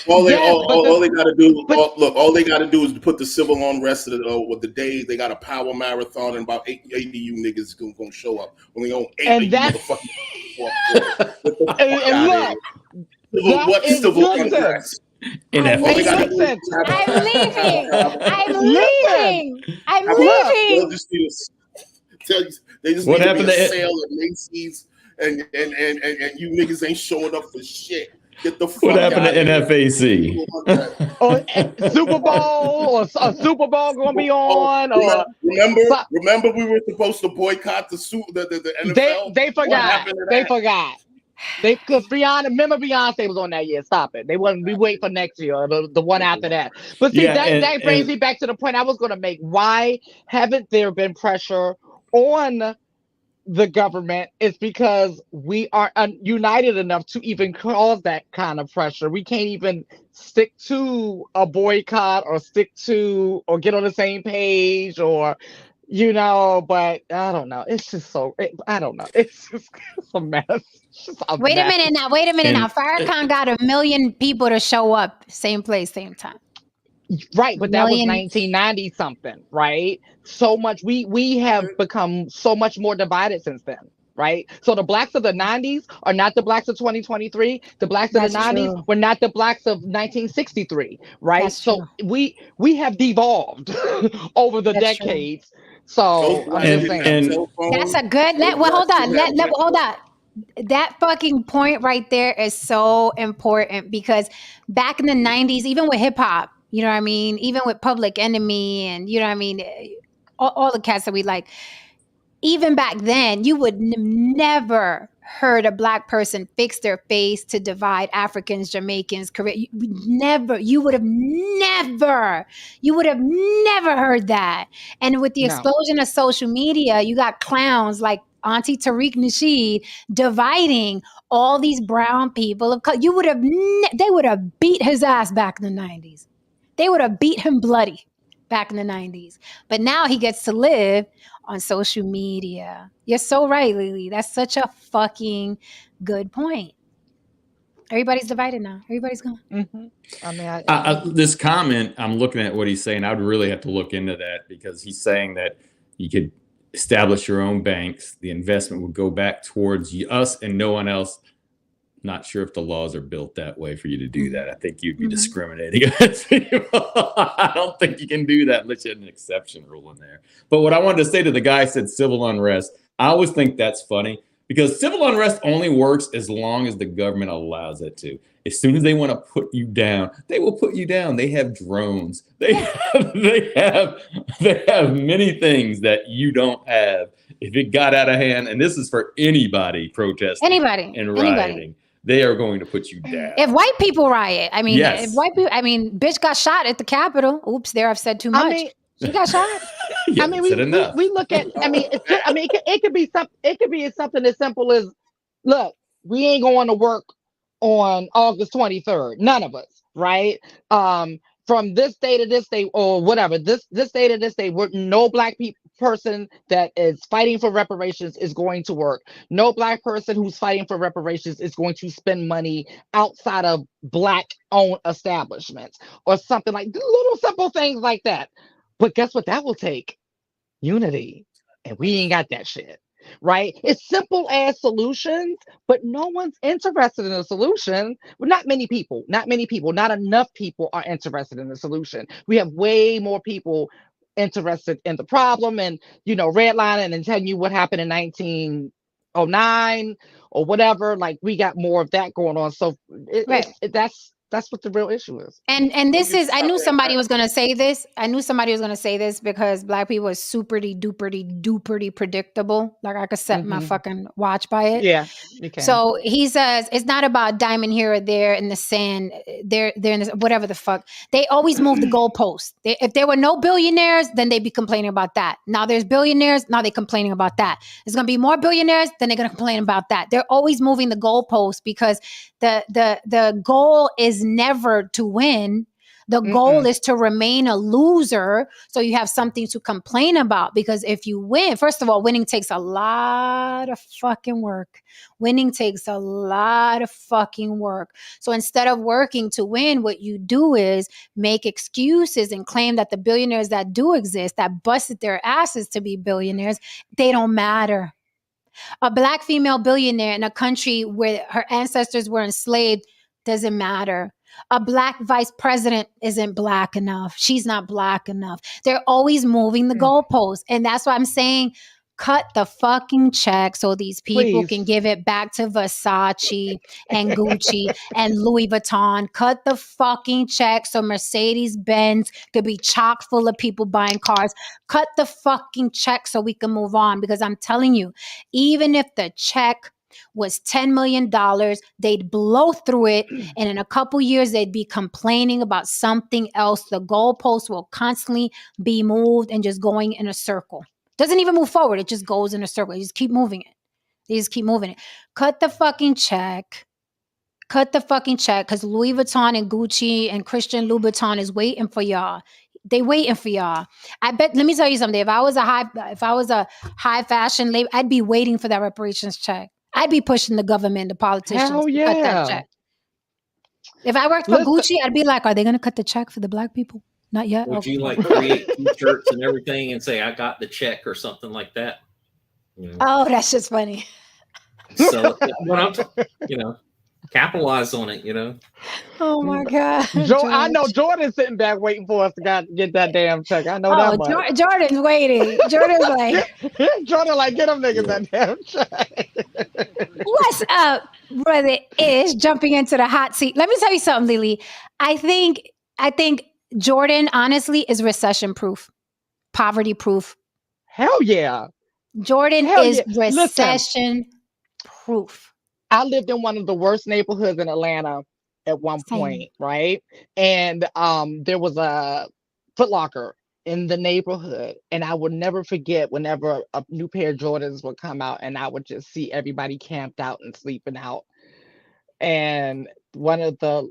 All they Yes, but all they got to do, but- all they got to do is put the civil unrest with the day they got a power marathon and about 80 of you niggas gonna show up. Only on 8 And of you that's- motherfucking. and look, that What is civil good unrest? NFL. All they gotta do Listen, is have a- I'm leaving. I'm Listen. leaving. I'm have a- leaving. they'll just need to- They just What need happened to be a to- sale at Macy's, and you niggas ain't showing up for shit. Get the fuck What happened out to of here. NFAC? or Super Bowl or a Super Bowl gonna be on, or Remember we were supposed to boycott the NFL. they What forgot. happened to They that? forgot. Because remember Beyonce was on that year. Stop it. They wasn't. We wait for next year, or the one after that. But see, Yeah, that brings me back to the point I was going to make. Why haven't there been pressure on the government? It's because we aren't united enough to even cause that kind of pressure. We can't even stick to a boycott or get on the same page, or but I don't know. It's just I don't know. It's just a mess. It's just a Wait a mess. minute now. Wait a minute now. And- Farrakhan got 1 million people to show up, same place, same time. Right, but that was Million- 1990 something, right? So much we have become so much more divided since then, right? So the blacks of the 90s are not the blacks of 2023. The blacks of That's the 90s true. were not the blacks of 1963, right? That's So true. we have devolved over the That's true. decades. So I'm just saying. That's a good. Hold on. That fucking point right there is so important, because back in the 90s, even with hip hop, you know what I mean? Even with Public Enemy and, you know what I mean? All the cats that we like, even back then, you would never heard a black person fix their face to divide Africans, Jamaicans, Korean. You would have never heard that. And with the No. explosion of social media, you got clowns like Auntie Tariq Nasheed dividing all these brown people of color. You would have, they would have beat his ass back in the 90s. They would have beat him bloody back in the 90s. But now he gets to live on social media. You're so right, Lily. That's such a fucking good point. Everybody's divided now. Everybody's gone. Mm-hmm. I mean, This comment, I'm looking at what he's saying. I would really have to look into that, because he's saying that you could establish your own banks. The investment would go back towards us and no one else. Not sure if the laws are built that way for you to do that. I think you'd be discriminating against people. I don't think you can do that unless you had an exception rule in there. But what I wanted to say to the guy who said civil unrest, I always think that's funny, because civil unrest only works as long as the government allows it to. As soon as they want to put you down, they will put you down. They have drones. They have many things that you don't have. If it got out of hand, and this is for anybody protesting and rioting, they are going to put you down. If white people riot, I mean, Yes. if white people, I mean, bitch got shot at the Capitol. Oops, there I've said too much. She got shot. Yeah, I mean, enough. we look at. I mean, it could be something. It could be something as simple as, look, we ain't going to work on August 23rd. None of us, right? From this day to this day, or whatever, this day to this day, no black person that is fighting for reparations is going to work. No black person who's fighting for reparations is going to spend money outside of black-owned establishments, or something like little simple things like that. But guess what? That will take unity, and we ain't got that shit. right? It's simple as solutions, but no one's interested in a solution. Well, not many people, not enough people are interested in the solution. We have way more people interested in the problem and, redlining and telling you what happened in 1909 or whatever. Like, we got more of that going on. So Right. that's what the real issue is. And this is, I knew Okay, somebody was gonna say this. I knew somebody was gonna say this because black people are superty duperty predictable. Like I could set my Mhm. fucking watch by it. Yeah, you can. So he says it's not about diamond here or there in the sand. They're in this, whatever the fuck. They always move the goalposts. If there were no billionaires, then they'd be complaining about that. Now there's billionaires. Now they're complaining about that. There's gonna be more billionaires. Then they're gonna complain about that. They're always moving the goalposts because the goal is never to win. The goal is to remain a loser so you have something to complain about. Because if you win, first of all, winning takes a lot of fucking work. Winning takes a lot of fucking work. So instead of working to win, what you do is make excuses and claim that the billionaires that do exist, that busted their asses to be billionaires, they don't matter. A black female billionaire in a country where her ancestors were enslaved doesn't matter. A black vice president isn't black enough. She's not black enough. They're always moving the goalposts. And that's why I'm saying cut the fucking check so these people can Please. give it back to Versace and Gucci and Louis Vuitton. Cut the fucking check so Mercedes-Benz could be chock full of people buying cars. Cut the fucking check so we can move on. Because I'm telling you, even if the check was $10 million, they'd blow through it. And in a couple years, they'd be complaining about something else. The goalposts will constantly be moved and just going in a circle. Doesn't even move forward. It just goes in a circle. You just keep moving it. They just keep moving it. Cut the fucking check. Cut the fucking check because Louis Vuitton and Gucci and Christian Louboutin is waiting for y'all. They waiting for y'all. I bet. Let me tell you something. If I was a high fashion label, I'd be waiting for that reparations check. I'd be pushing the government, the politicians Hell to cut that yeah. check. If I worked for Listen- Gucci, I'd be like, are they going to cut the check for the black people? Not yet. Would Okay. you like create t-shirts and everything and say I got the check or something like that? You know, Oh, that's just funny. sell it. Capitalize on it. Oh my God. I know Jordan's sitting back waiting for us to get that damn check. I know that much. Jordan's waiting. Jordan's like, Jordan, like, get them niggas that damn check. what's up, brother Ish, jumping into the hot seat. Let me tell you something, Lily. I think Jordan, honestly, is recession proof, poverty proof. Hell yeah. Jordan Hell is yeah. Listen. recession proof. I lived in one of the worst neighborhoods in Atlanta at one Same. point, right? And there was a Foot Locker in the neighborhood, and I would never forget whenever a new pair of Jordans would come out, and I would just see everybody camped out and sleeping out. And one of the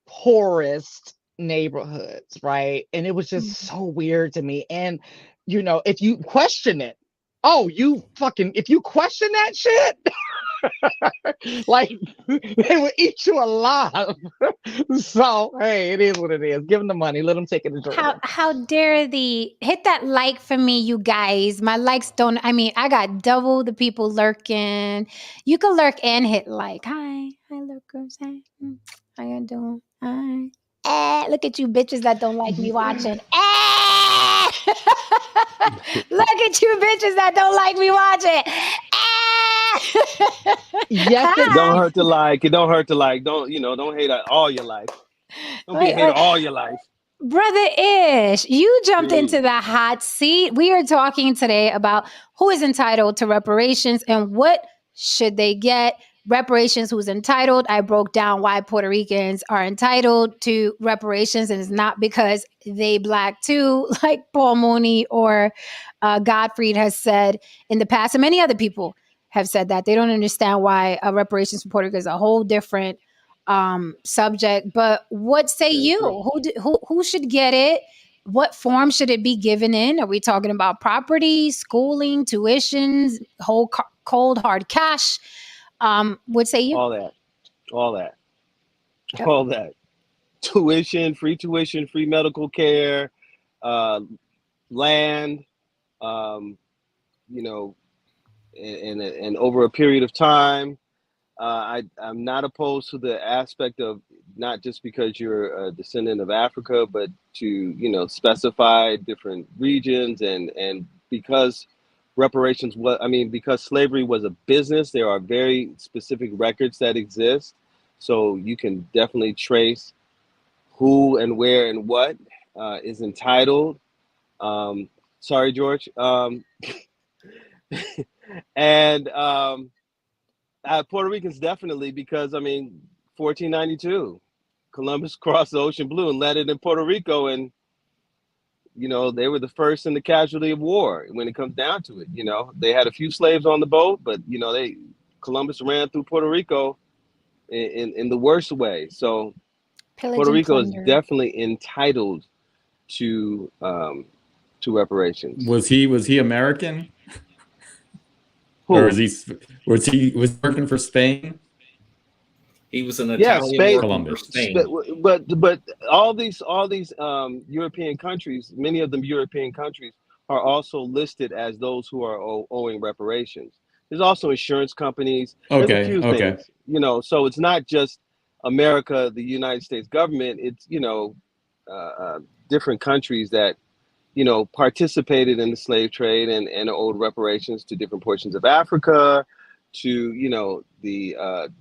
poorest neighborhoods, right? And it was just so weird to me. And if you question it, if you question that shit, like they will eat you alive. So hey, it is what it is. Give them the money. Let them take it to Jordan. How dare the hit that like for me, you guys. My likes don't. I mean, I got double the people lurking. You can lurk and hit like. Hi lurkers. Hey, how you doing? Hi. Look at you bitches that don't like me watching. Look at you bitches that don't like me watching. Yes, It don't hurt to like. It don't hurt to like. Don't hate all your life. Don't be a hater all your life. Brother Ish, you jumped Please. into the hot seat. We are talking today about who is entitled to reparations and what should they get. Reparations, who's entitled. I broke down why Puerto Ricans are entitled to reparations, and it's not because they black too, like Paul Mooney or Gottfried has said in the past, and many other people have said that. They don't understand why reparations for Puerto Rico is a whole different subject. But what say you? Who should get it? What form should it be given in? Are we talking about property, schooling, tuitions, whole cold hard cash? What say you? All that. Yep. All that. Tuition, free medical care, land, and over a period of time, I'm not opposed to the aspect of not just because you're a descendant of Africa, but to specify different regions and because because slavery was a business, there are very specific records that exist, so you can definitely trace who and where and what is entitled. Sorry, George. And Puerto Ricans definitely, because 1492, Columbus crossed the ocean blue and landed in Puerto Rico, and they were the first in the casualty of war when it comes down to it. They had a few slaves on the boat, but Columbus ran through Puerto Rico in the worst way. So Pillage Puerto and Rico is plunder. definitely entitled to reparations. Was he American? Who? Or was he working for Spain? He was an Yeah, Italian Spain. working for Columbus. Spain. But all these European countries, many of them European countries, are also listed as those who are owing reparations. There's also insurance companies. There's a few things, so it's not just America, the United States government. It's different countries that participated in the slave trade and owed reparations to different portions of Africa, to the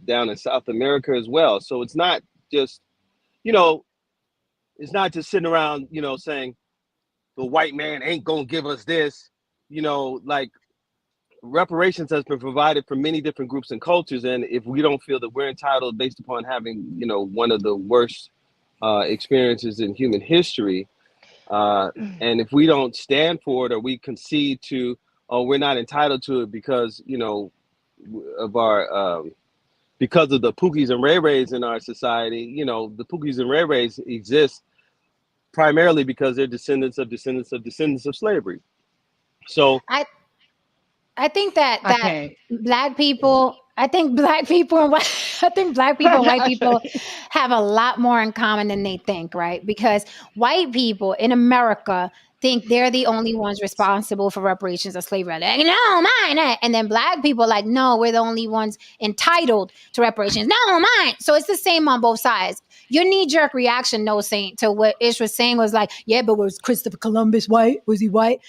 down in South America as well. So it's not just sitting around saying the white man ain't gonna give us this. Like, reparations has been provided for many different groups and cultures, and if we don't feel that we're entitled based upon having one of the worst experiences in human history, and if we don't stand for it, or we concede to, we're not entitled to it because of our because of the Pookies and Ray Rays in our society. The Pookies and Ray Rays exist primarily because they're descendants of slavery. So I think that Okay. black people, I think black people and white people have a lot more in common than they think, right? Because white people in America think they're the only ones responsible for reparations of slavery. Like, no, mine. And then black people like, no, we're the only ones entitled to reparations. No, mine. So it's the same on both sides. Your knee-jerk reaction, No Saint, to what Ish was saying was like, yeah, but was Christopher Columbus white? Was he white?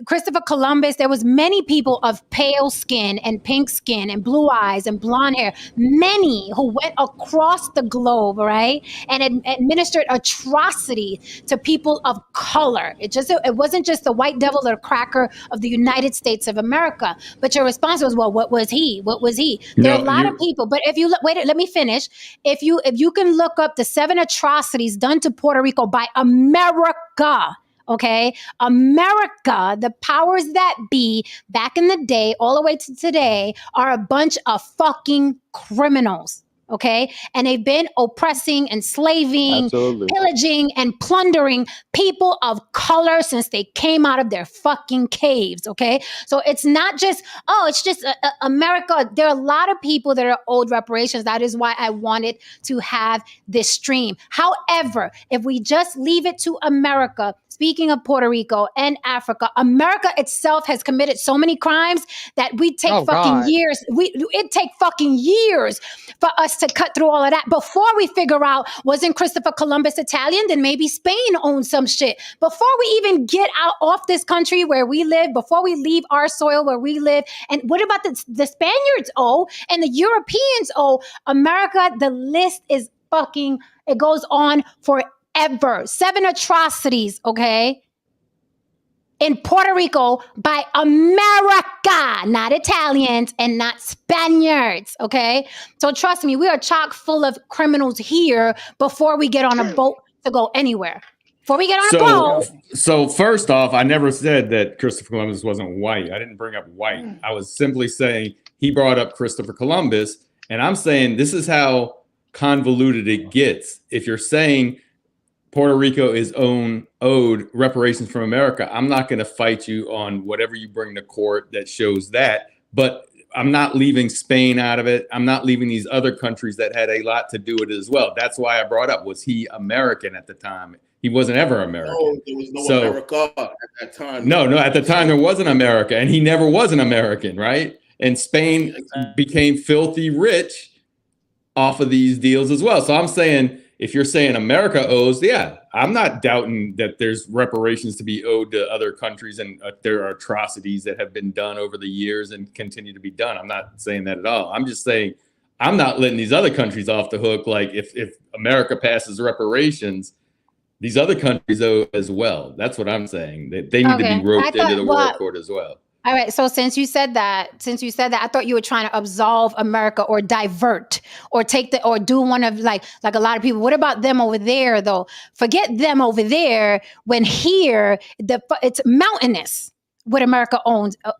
Christopher Columbus, there was many people of pale skin and pink skin and blue eyes and blonde hair, many who went across the globe, right, and administered atrocity to people of color. It wasn't just the white devil or cracker of the United States of America. But your response was, well, what was he? What was he? There are a lot of people. But if you wait, let me finish. If you can look up the 7 atrocities done to Puerto Rico by America. Okay, America, the powers that be back in the day, all the way to today, are a bunch of fucking criminals. Okay, and they've been oppressing, enslaving, absolutely, pillaging, and plundering people of color since they came out of their fucking caves. Okay, so it's not just America. There are a lot of people that are owed reparations. That is why I wanted to have this stream. However, if we just leave it to America, speaking of Puerto Rico and Africa, America itself has committed so many crimes that we take years. It take fucking years for us to cut through all of that before we figure out, wasn't Christopher Columbus Italian? Then maybe Spain owns some shit. Before we even get out off this country where we live, before we leave our soil where we live, and what about the Spaniards owe and the Europeans owe America? The list is fucking, it goes on forever. 7 atrocities, okay? In Puerto Rico by America, not Italians and not Spaniards, okay? So trust me, we are chock full of criminals here before we get on a boat to go anywhere. Before we get on a boat. So first off, I never said that Christopher Columbus wasn't white. I didn't bring up white. I was simply saying he brought up Christopher Columbus, and I'm saying this is how convoluted it gets. If you're saying Puerto Rico is owed reparations from America, I'm not going to fight you on whatever you bring to court that shows that. But I'm not leaving Spain out of it. I'm not leaving these other countries that had a lot to do with it as well. That's why I brought up, was he American at the time? He wasn't ever American. No, there was no America at that time. No, at the time there wasn't America, and he never was an American, right? And Spain became filthy rich off of these deals as well. So I'm saying, if you're saying America owes, yeah, I'm not doubting that there's reparations to be owed to other countries, and there are atrocities that have been done over the years and continue to be done. I'm not saying that at all. I'm just saying I'm not letting these other countries off the hook. Like if America passes reparations, these other countries owe as well. That's what I'm saying. They need to be roped into the World Court as well. All right. So since you said that, I thought you were trying to absolve America or divert or or do one of like a lot of people. What about them over there though? Forget them over there. When here, it's mountainous what America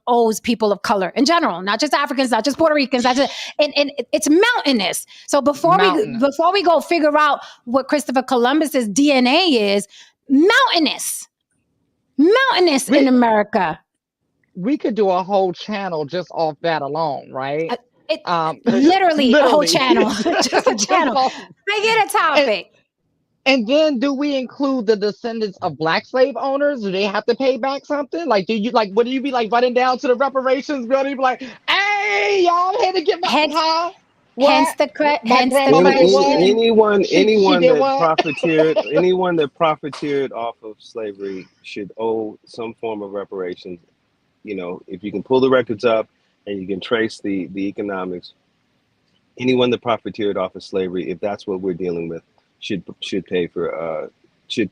owes people of color in general, not just Africans, not just Puerto Ricans, and it's mountainous. So before we go figure out what Christopher Columbus's DNA is, mountainous in America. We could do a whole channel just off that alone, right? Literally a whole channel, just a channel. Make it a topic. And then, do we include the descendants of Black slave owners? Do they have to pay back something? Like, would you be like running down to the reparations building, be like, "Hey, y'all, I'm here to get my huh?" Hence the question. Anyone that profiteered off of slavery should owe some form of reparations. You know, if you can pull the records up and you can trace the economics, anyone that profiteered off of slavery, if that's what we're dealing with, should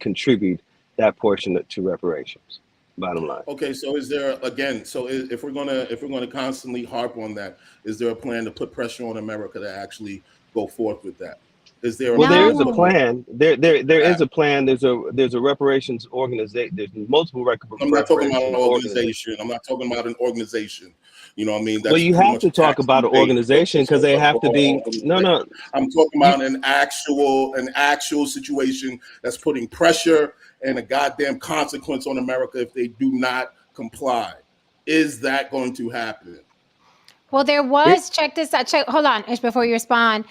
contribute that portion to reparations. Bottom line. Okay, so is there if we're gonna constantly harp on that, is there a plan to put pressure on America to actually go forth with that? Is there? There is a plan. There is a plan. There's a reparations organization. There's multiple reparations. I'm not talking about an organization. I'm not talking about an organization. You know what I mean? Well, you have to talk about an organization because they have to be. No. I'm talking about an actual situation that's putting pressure and a goddamn consequence on America if they do not comply. Is that going to happen? Well, there was. Check this out. Hold on, Ish, before you respond.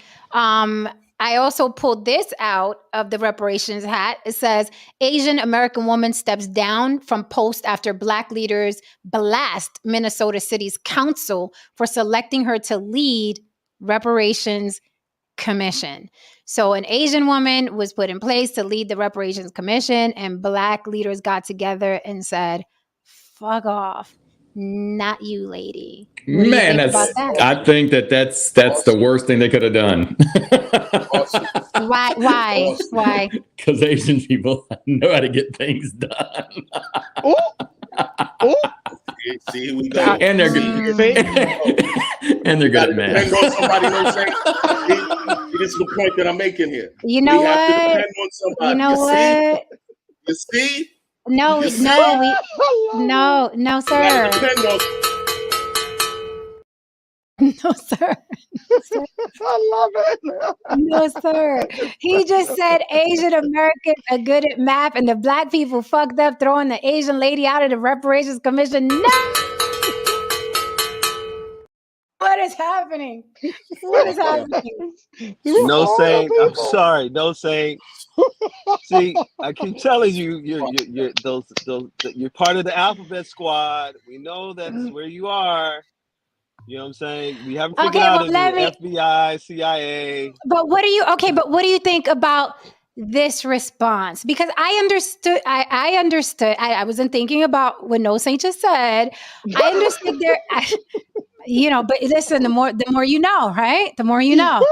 I also pulled this out of the reparations hat. It says, Asian American woman steps down from post after Black leaders blast Minnesota City's council for selecting her to lead reparations commission. So an Asian woman was put in place to lead the reparations commission, and Black leaders got together and said, fuck off. Not you, lady. Man, I think that's the worst thing they could have done. Why? Because Asian people know how to get things done. See, here we go. And they're good. And they're good at math. This is the point that I'm making here. You know what? Have to depend on somebody. You know what? You see? No, sir. No, sir. I love it. No, sir. He just said Asian Americans are good at math and the Black people fucked up throwing the Asian lady out of the reparations commission. No! What is happening? What is happening? No saying. I'm sorry. No saying. See, I keep telling you, you're part of the alphabet squad. We know that's where you are. You know what I'm saying? We haven't figured out if you're FBI, CIA. But what do you think about this response? Because I understood. I wasn't thinking about what No Saint just said. I understood there. But listen, the more you know, right? The more you know.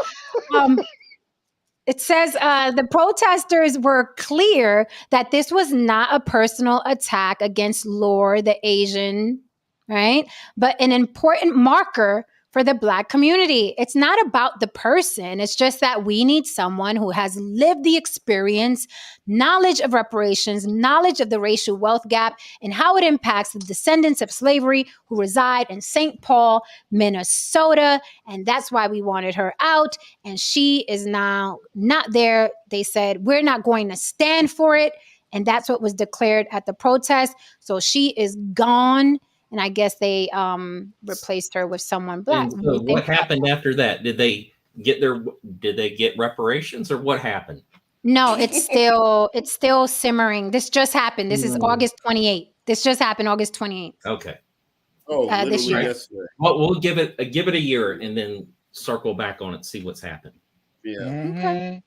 It says the protesters were clear that this was not a personal attack against Lore, the Asian, right? But an important marker for the Black community. It's not about the person. It's just that we need someone who has lived the experience, knowledge of reparations, knowledge of the racial wealth gap, and how it impacts the descendants of slavery who reside in St. Paul, Minnesota. And that's why we wanted her out. And she is now not there. They said, we're not going to stand for it. And that's what was declared at the protest. So she is gone. And I guess they replaced her with someone Black. So what happened after that? Did they get reparations or what happened? No, it's still simmering. This just happened. This is August 28th. This just happened August 28th. Okay. Oh, this literally year. yesterday. Well, we'll give it a year and then circle back on it, see what's happened. Yeah. Okay.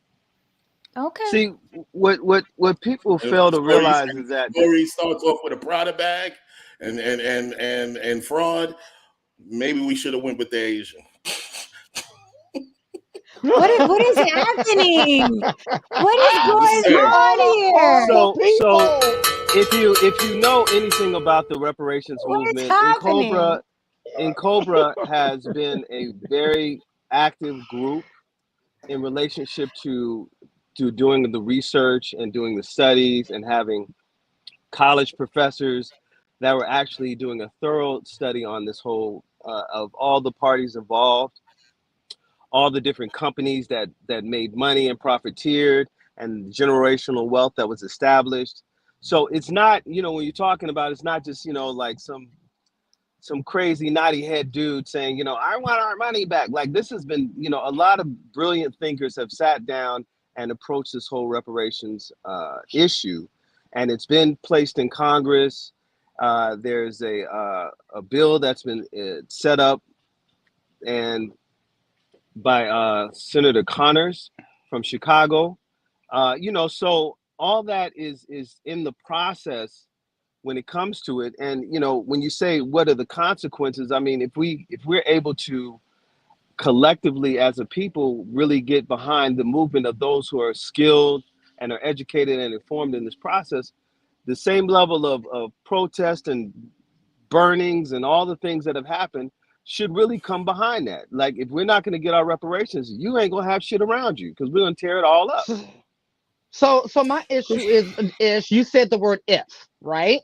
Okay. See, what people fail to realize is that Story starts off with a Prada bag and fraud. Maybe we should have went with the Asian. What is happening? What is going saying. on here? So if you know anything about the reparations What is movement, happening? Cobra has been a very active group in relationship to doing the research and doing the studies and having college professors that were actually doing a thorough study on this whole of all the parties involved, all the different companies that made money and profiteered, and generational wealth that was established. So it's not, when you're talking about, it's not just, like some crazy naughty head dude saying, I want our money back. Like, this has been, a lot of brilliant thinkers have sat down and approached this whole reparations issue, and it's been placed in Congress. There's a bill that's been set up and by Senator Connors from Chicago. So all that is in the process when it comes to it. And when you say what are the consequences, I mean, if we're able to collectively as a people really get behind the movement of those who are skilled and are educated and informed in this process, the same level of protest and burnings and all the things that have happened should really come behind that. Like, if we're not going to get our reparations, you ain't gonna have shit around you, because we're gonna tear it all up. So my issue is you said the word if, right?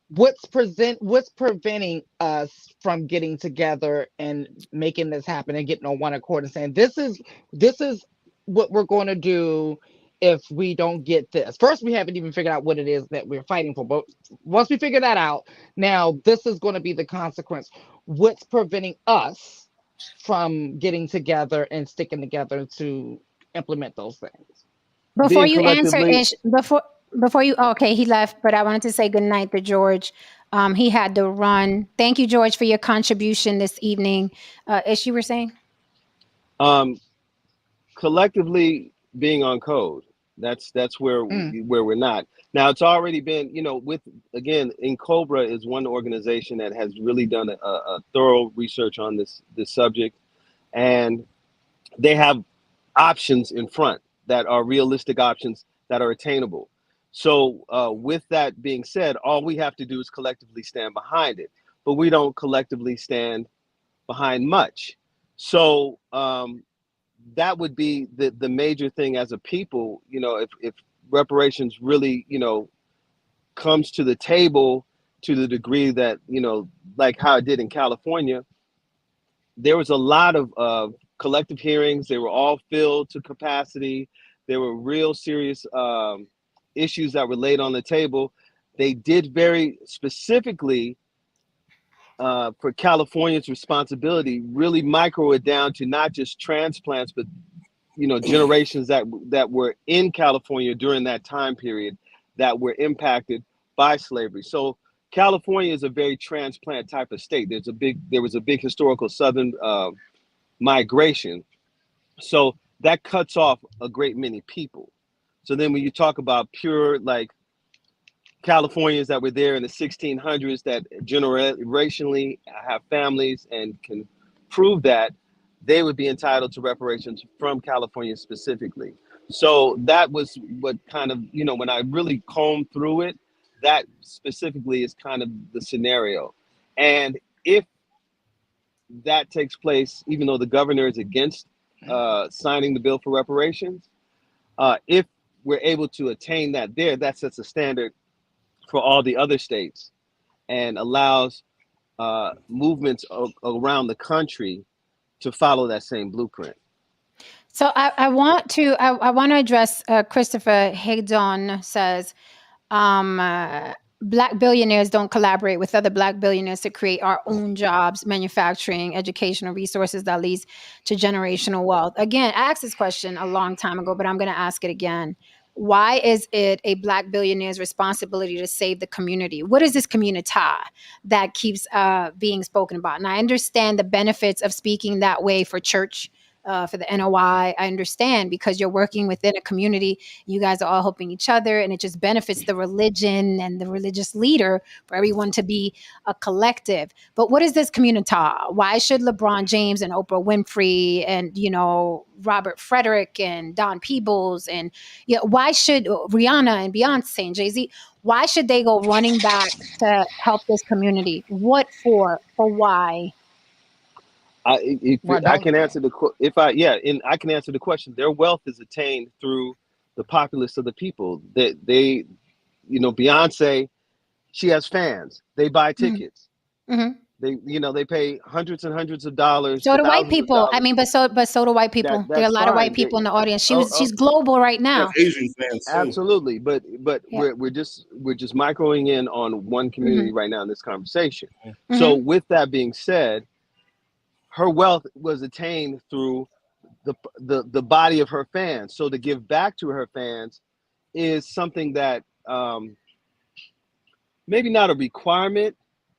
What's preventing us from getting together and making this happen and getting on one accord and saying this is what we're going to do if we don't get this? First, we haven't even figured out what it is that we're fighting for, but once we figure that out, now this is going to be the consequence. What's preventing us from getting together and sticking together to implement those things? Before Being you answer, collectively, Ish, before you, okay, he left, but I wanted to say good night to George. He had to run. Thank you, George, for your contribution this evening. Ish, you were saying? collectively being on code. That's where we're not. Now, it's already been, with, again, in Cobra is one organization that has really done a thorough research on this subject, and they have options in front that are realistic options that are attainable. So with that being said, all we have to do is collectively stand behind it, but we don't collectively stand behind much. So that would be the major thing as a people. If reparations really comes to the table to the degree that like how it did in California, there was a lot of collective hearings. They were all filled to capacity. There were real serious issues that were laid on the table. They did very specifically for California's responsibility, really micro it down to not just transplants, but generations that were in California during that time period that were impacted by slavery. So California is a very transplant type of state. There was a big historical Southern migration. So that cuts off a great many people. So then when you talk about pure, like, Californians that were there in the 1600s that generationally have families and can prove that, they would be entitled to reparations from California specifically. So that was what kind of, when I really combed through it, that specifically is kind of the scenario. And if that takes place, even though the governor is against signing the bill for reparations, if we're able to attain that there, that sets a standard for all the other states and allows movements around the country to follow that same blueprint. So I want to address Christopher Haydon says, Black billionaires don't collaborate with other Black billionaires to create our own jobs, manufacturing, educational resources that leads to generational wealth. Again, I asked this question a long time ago, but I'm going to ask it again. why is it a Black billionaire's responsibility to save the community? What is this community that keeps being spoken about? And I understand the benefits of speaking that way for church, for the NOI. I understand, because you're working within a community. You guys are all helping each other, and it just benefits the religion and the religious leader for everyone to be a collective. But what is this community? Why should LeBron James and Oprah Winfrey and, Robert Frederick and Don Peebles and why should Rihanna and Beyonce and Jay-Z, why should they go running back to help this community? What for? For why? I can answer I can answer the question. Their wealth is attained through the populace of the people. They Beyonce, she has fans. They buy tickets. Mm-hmm. They pay hundreds and hundreds of dollars. So do white people. I mean, but so do white people. There are a lot of white people in the audience. She's global right now. Asian fans too. Absolutely, but we're just microing in on one community right now in this conversation. Mm-hmm. So with that being said, her wealth was attained through the body of her fans. So to give back to her fans is something that maybe not a requirement,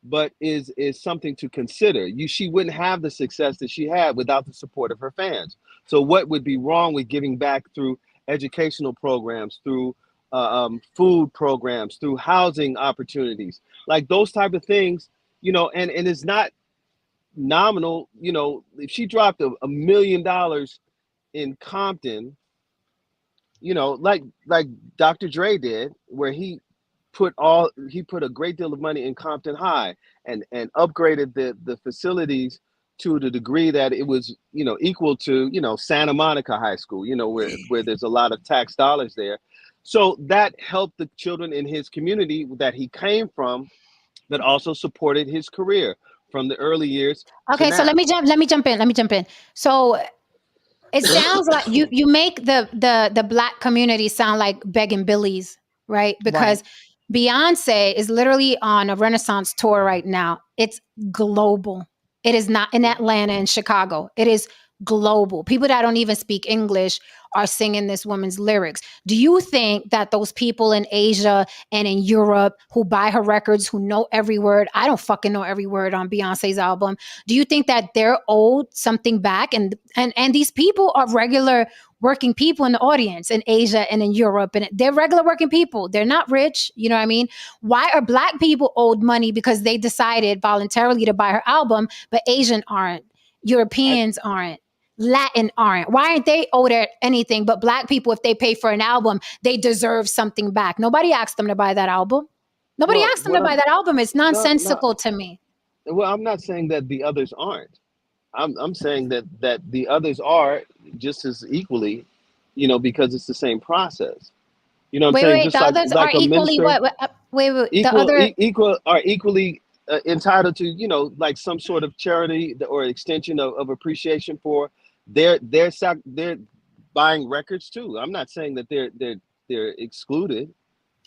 but is something to consider. She wouldn't have the success that she had without the support of her fans. So what would be wrong with giving back through educational programs, through food programs, through housing opportunities, like those type of things, and it's not nominal. If she dropped $1 million in Compton, like Dr. Dre did, where he put a great deal of money in Compton High and upgraded the facilities to the degree that it was equal to Santa Monica High School, where there's a lot of tax dollars there. So that helped the children in his community that he came from, but also supported his career from the early years. Okay, so let me jump in. So it sounds like you make the Black community sound like begging Billies, right? Because Beyonce is literally on a Renaissance tour right now. It's global. It is not in Atlanta and Chicago. It is global. People that don't even speak English are singing this woman's lyrics. Do you think that those people in Asia and in Europe who buy her records, who know every word, I don't fucking know every word on Beyonce's album, do you think that they're owed something back? And these people are regular working people in the audience in Asia and in Europe, and they're regular working people. They're not rich. You know what I mean? Why are Black people owed money because they decided voluntarily to buy her album, but Asian aren't, Europeans aren't, Latin aren't? Why aren't they owed anything? But Black people, if they pay for an album, they deserve something back. Nobody asked them to buy that album. Nobody asked them to buy that album. It's nonsensical to me. Well, I'm not saying that the others aren't. I'm saying that the others are just as equally, because it's the same process. You know what I'm saying? Wait, just the others are equally are equally entitled to, like some sort of charity or extension of appreciation for they're buying records too. I'm not saying that they're excluded.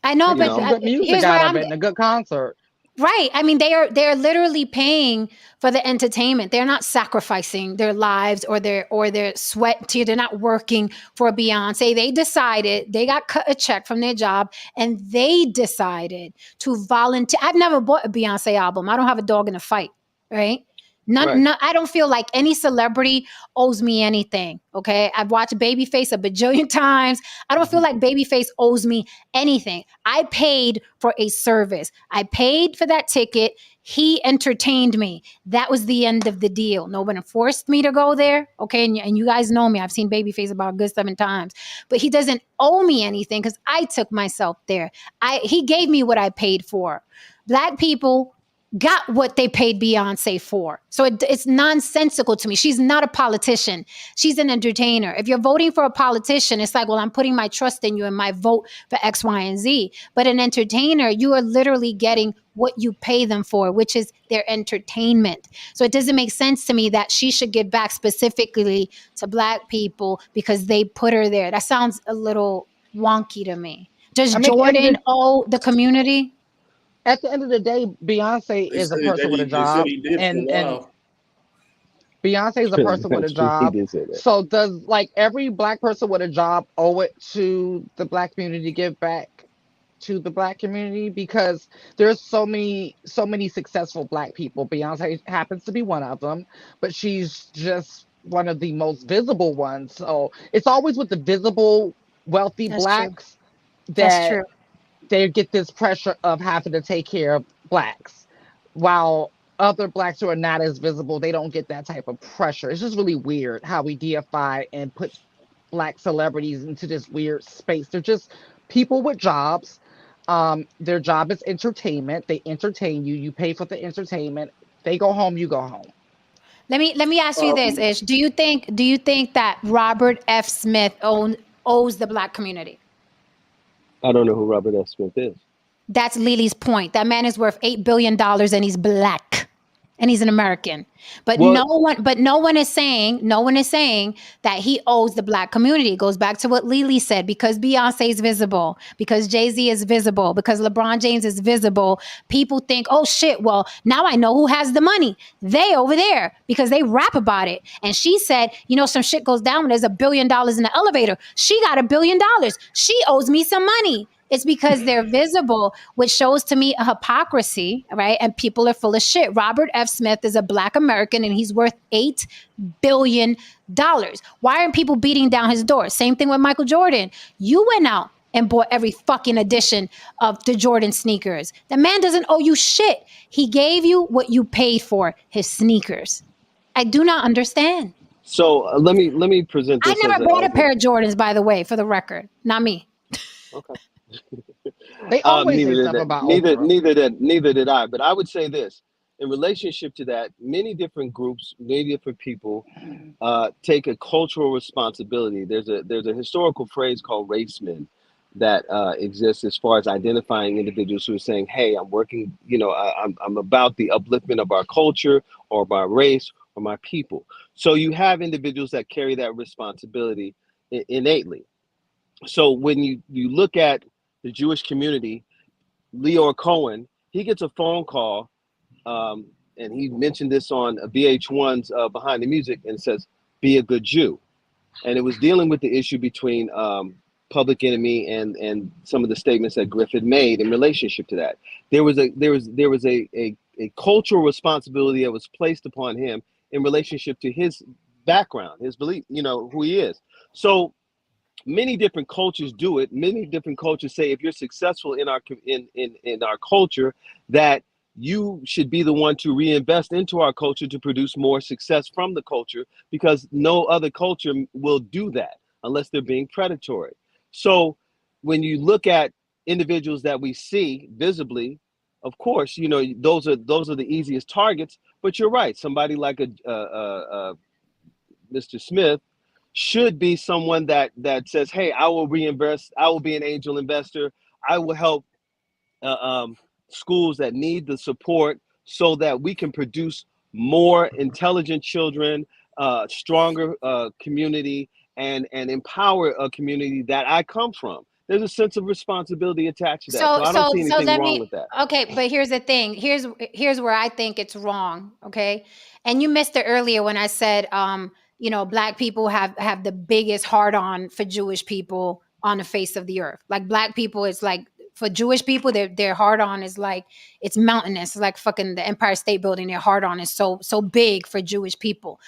I know, but some good music out of it and a good concert. Right. I mean, they're literally paying for the entertainment. They're not sacrificing their lives or their sweat. They're not working for Beyonce. They decided, they got cut a check from their job and they decided to volunteer. I've never bought a Beyonce album. I don't have a dog in a fight. Right. None, I don't feel like any celebrity owes me anything. Okay. I've watched Babyface a bajillion times. I don't feel like Babyface owes me anything. I paid for a service. I paid for that ticket. He entertained me. That was the end of the deal. No one forced me to go there. Okay. And you guys know me. I've seen Babyface about a good 7 times, but he doesn't owe me anything because I took myself there. He gave me what I paid for. Black people got what they paid Beyonce for. So it's nonsensical to me. She's not a politician. She's an entertainer. If you're voting for a politician, it's like, well, I'm putting my trust in you and my vote for X, Y, and Z. But an entertainer, you are literally getting what you pay them for, which is their entertainment. So it doesn't make sense to me that she should give back specifically to Black people because they put her there. That sounds a little wonky to me. Does Jordan owe the community? At the end of the day, Beyonce is a person with a job, and Beyonce is a person with a That's true. He job. did say that. So does like every black person with a job owe it to the black community to give back to the black community? Because there's so many successful black people. Beyonce happens to be one of them, but she's just one of the most visible ones. So it's always with the visible wealthy That's true. blacks That's that true. they get this pressure of having to take care of blacks, while other blacks who are not as visible, they don't get that type of pressure. It's just really weird how we deify and put black celebrities into this weird space. They're just people with jobs. Their job is entertainment. They entertain you. You pay for the entertainment. They go home. You go home. Let me ask you this, Um, Ish. Do you think that Robert F. Smith owes the black community? I don't know who Robert F. Smith is. That's Lily's point. That man is worth $8 billion and he's black and he's an American. But Well, no one is saying that he owes the black community. It goes back to what Lily said, because Beyonce is visible, because Jay-Z is visible, because LeBron James is visible. People think, oh shit, well, now I know who has the money. They over there, because they rap about it. And she said, some shit goes down when there's $1 billion in the elevator. She got $1 billion. She owes me some money. It's because they're visible, which shows to me a hypocrisy, right? And people are full of shit. Robert F. Smith is a black American and he's worth $8 billion. Why aren't people beating down his door? Same thing with Michael Jordan. You went out and bought every fucking edition of the Jordan sneakers. The man doesn't owe you shit. He gave you what you paid for, his sneakers. I do not understand. so let me present I this never as bought a pair of Jordans, by the way, for the record. Not me. okay. They always say Neither did stuff that. about Neither Oprah. neither did I. But I would say this in relationship to that: many different groups, many different people take a cultural responsibility. There's a historical phrase called racemen that exists as far as identifying individuals who are saying, "Hey, I'm working. I'm about the upliftment of our culture or my race or my people." So you have individuals that carry that responsibility innately. So when you look at the Jewish community, Leor Cohen, he gets a phone call, and he mentioned this on VH1's Behind the Music, and says, "Be a good Jew," and it was dealing with the issue between Public Enemy and some of the statements that Griffin made in relationship to that. There was a cultural responsibility that was placed upon him in relationship to his background, his belief, who he is. So many different cultures do it. Many different cultures say if you're successful in our culture, that you should be the one to reinvest into our culture to produce more success from the culture, because no other culture will do that unless they're being predatory. So when you look at individuals that we see visibly, of course, those are the easiest targets. But you're right. Somebody like a Mr. Smith should be someone that says, "Hey, I will reinvest. I will be an angel investor. I will help uh, um, schools that need the support so that we can produce more intelligent children, stronger community, and empower a community that I come from." There's a sense of responsibility attached to that, So so I don't so see so anything let wrong me with that. okay, but here's the thing. Here's where I think it's wrong, okay? And you missed it earlier when I said black people have the biggest hard on for Jewish people on the face of the earth. Like black people, it's like for Jewish people, their hard on is like it's mountainous. It's like fucking the Empire State Building. Their hard on is so big for Jewish people.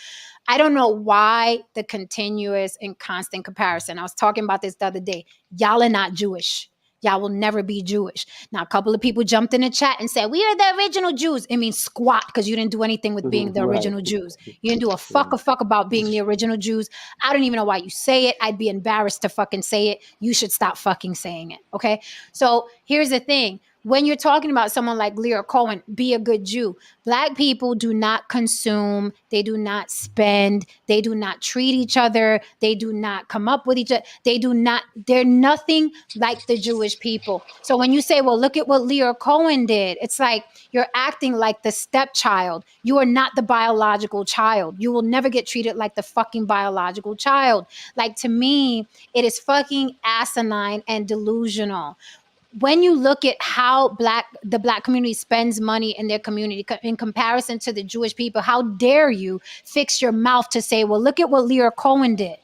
I don't know why the continuous and constant comparison. I was talking about this the other day. Y'all are not Jewish. Y'all will never be Jewish. Now, a couple of people jumped in the chat and said, we are the original Jews. It means squat because you didn't do anything with being the Right. original Jews. You didn't do a fuck about being the original Jews. I don't even know why you say it. I'd be embarrassed to fucking say it. You should stop fucking saying it. Okay. So here's the thing. When you're talking about someone like Lear Cohen, be a good Jew. Black people do not consume. They do not spend. They do not treat each other. They do not come up with each other. They're nothing like the Jewish people. So when you say, well, look at what Lear Cohen did, it's like you're acting like the stepchild. You are not the biological child. You will never get treated like the fucking biological child. Like, to me, it is fucking asinine and delusional. when you look at how the black community spends money in their community in comparison to the Jewish people, how dare you fix your mouth to say, well, look at what Lear Cohen did.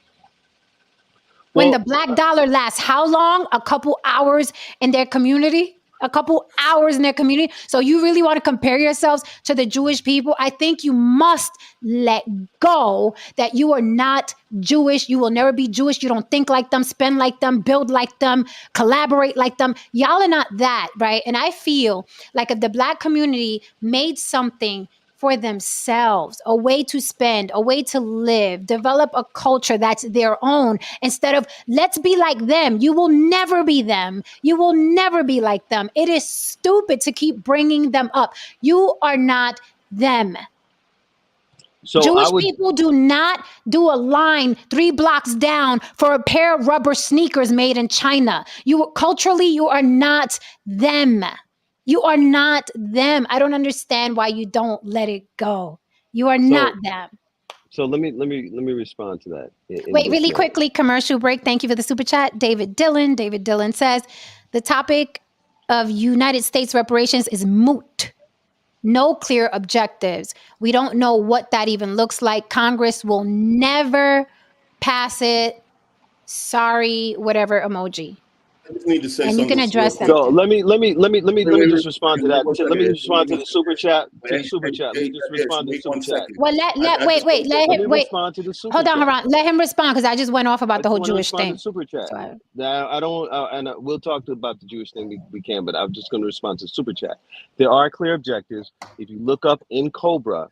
When the black dollar lasts how long? A couple hours in their community? A couple hours in their community. So you really want to compare yourselves to the Jewish people? I think you must let go that you are not Jewish. You will never be Jewish. You don't think like them, spend like them, build like them, collaborate like them. Y'all are not that, right? And I feel like if the black community made something for themselves, a way to spend, a way to live, develop a culture that's their own, instead of let's be like them. You will never be them. You will never be like them. It is stupid to keep bringing them up. You are not them. So Jewish people do not do a line 3 blocks down for a pair of rubber sneakers made in China. Culturally, you are not them. You are not them. I don't understand why you don't let it go. You are not them. So let me respond to that. Wait, really quickly, commercial break. Thank you for the super chat. David Dillon says, the topic of United States reparations is moot. No clear objectives. We don't know what that even looks like. Congress will never pass it. Sorry, whatever emoji. I just need to say And you something. can address that. So let me just respond to that. Let me respond to the super chat. To the super chat. Let me just respond to the super chat. Well, wait. Let him respond to the super Hold on, chat. Haran. Let him respond because I just went off about the whole Jewish thing. To super chat. Now I don't, and we'll talk about the Jewish thing we can, but I'm just going to respond to the super chat. There are clear objectives. If you look up in Cobra,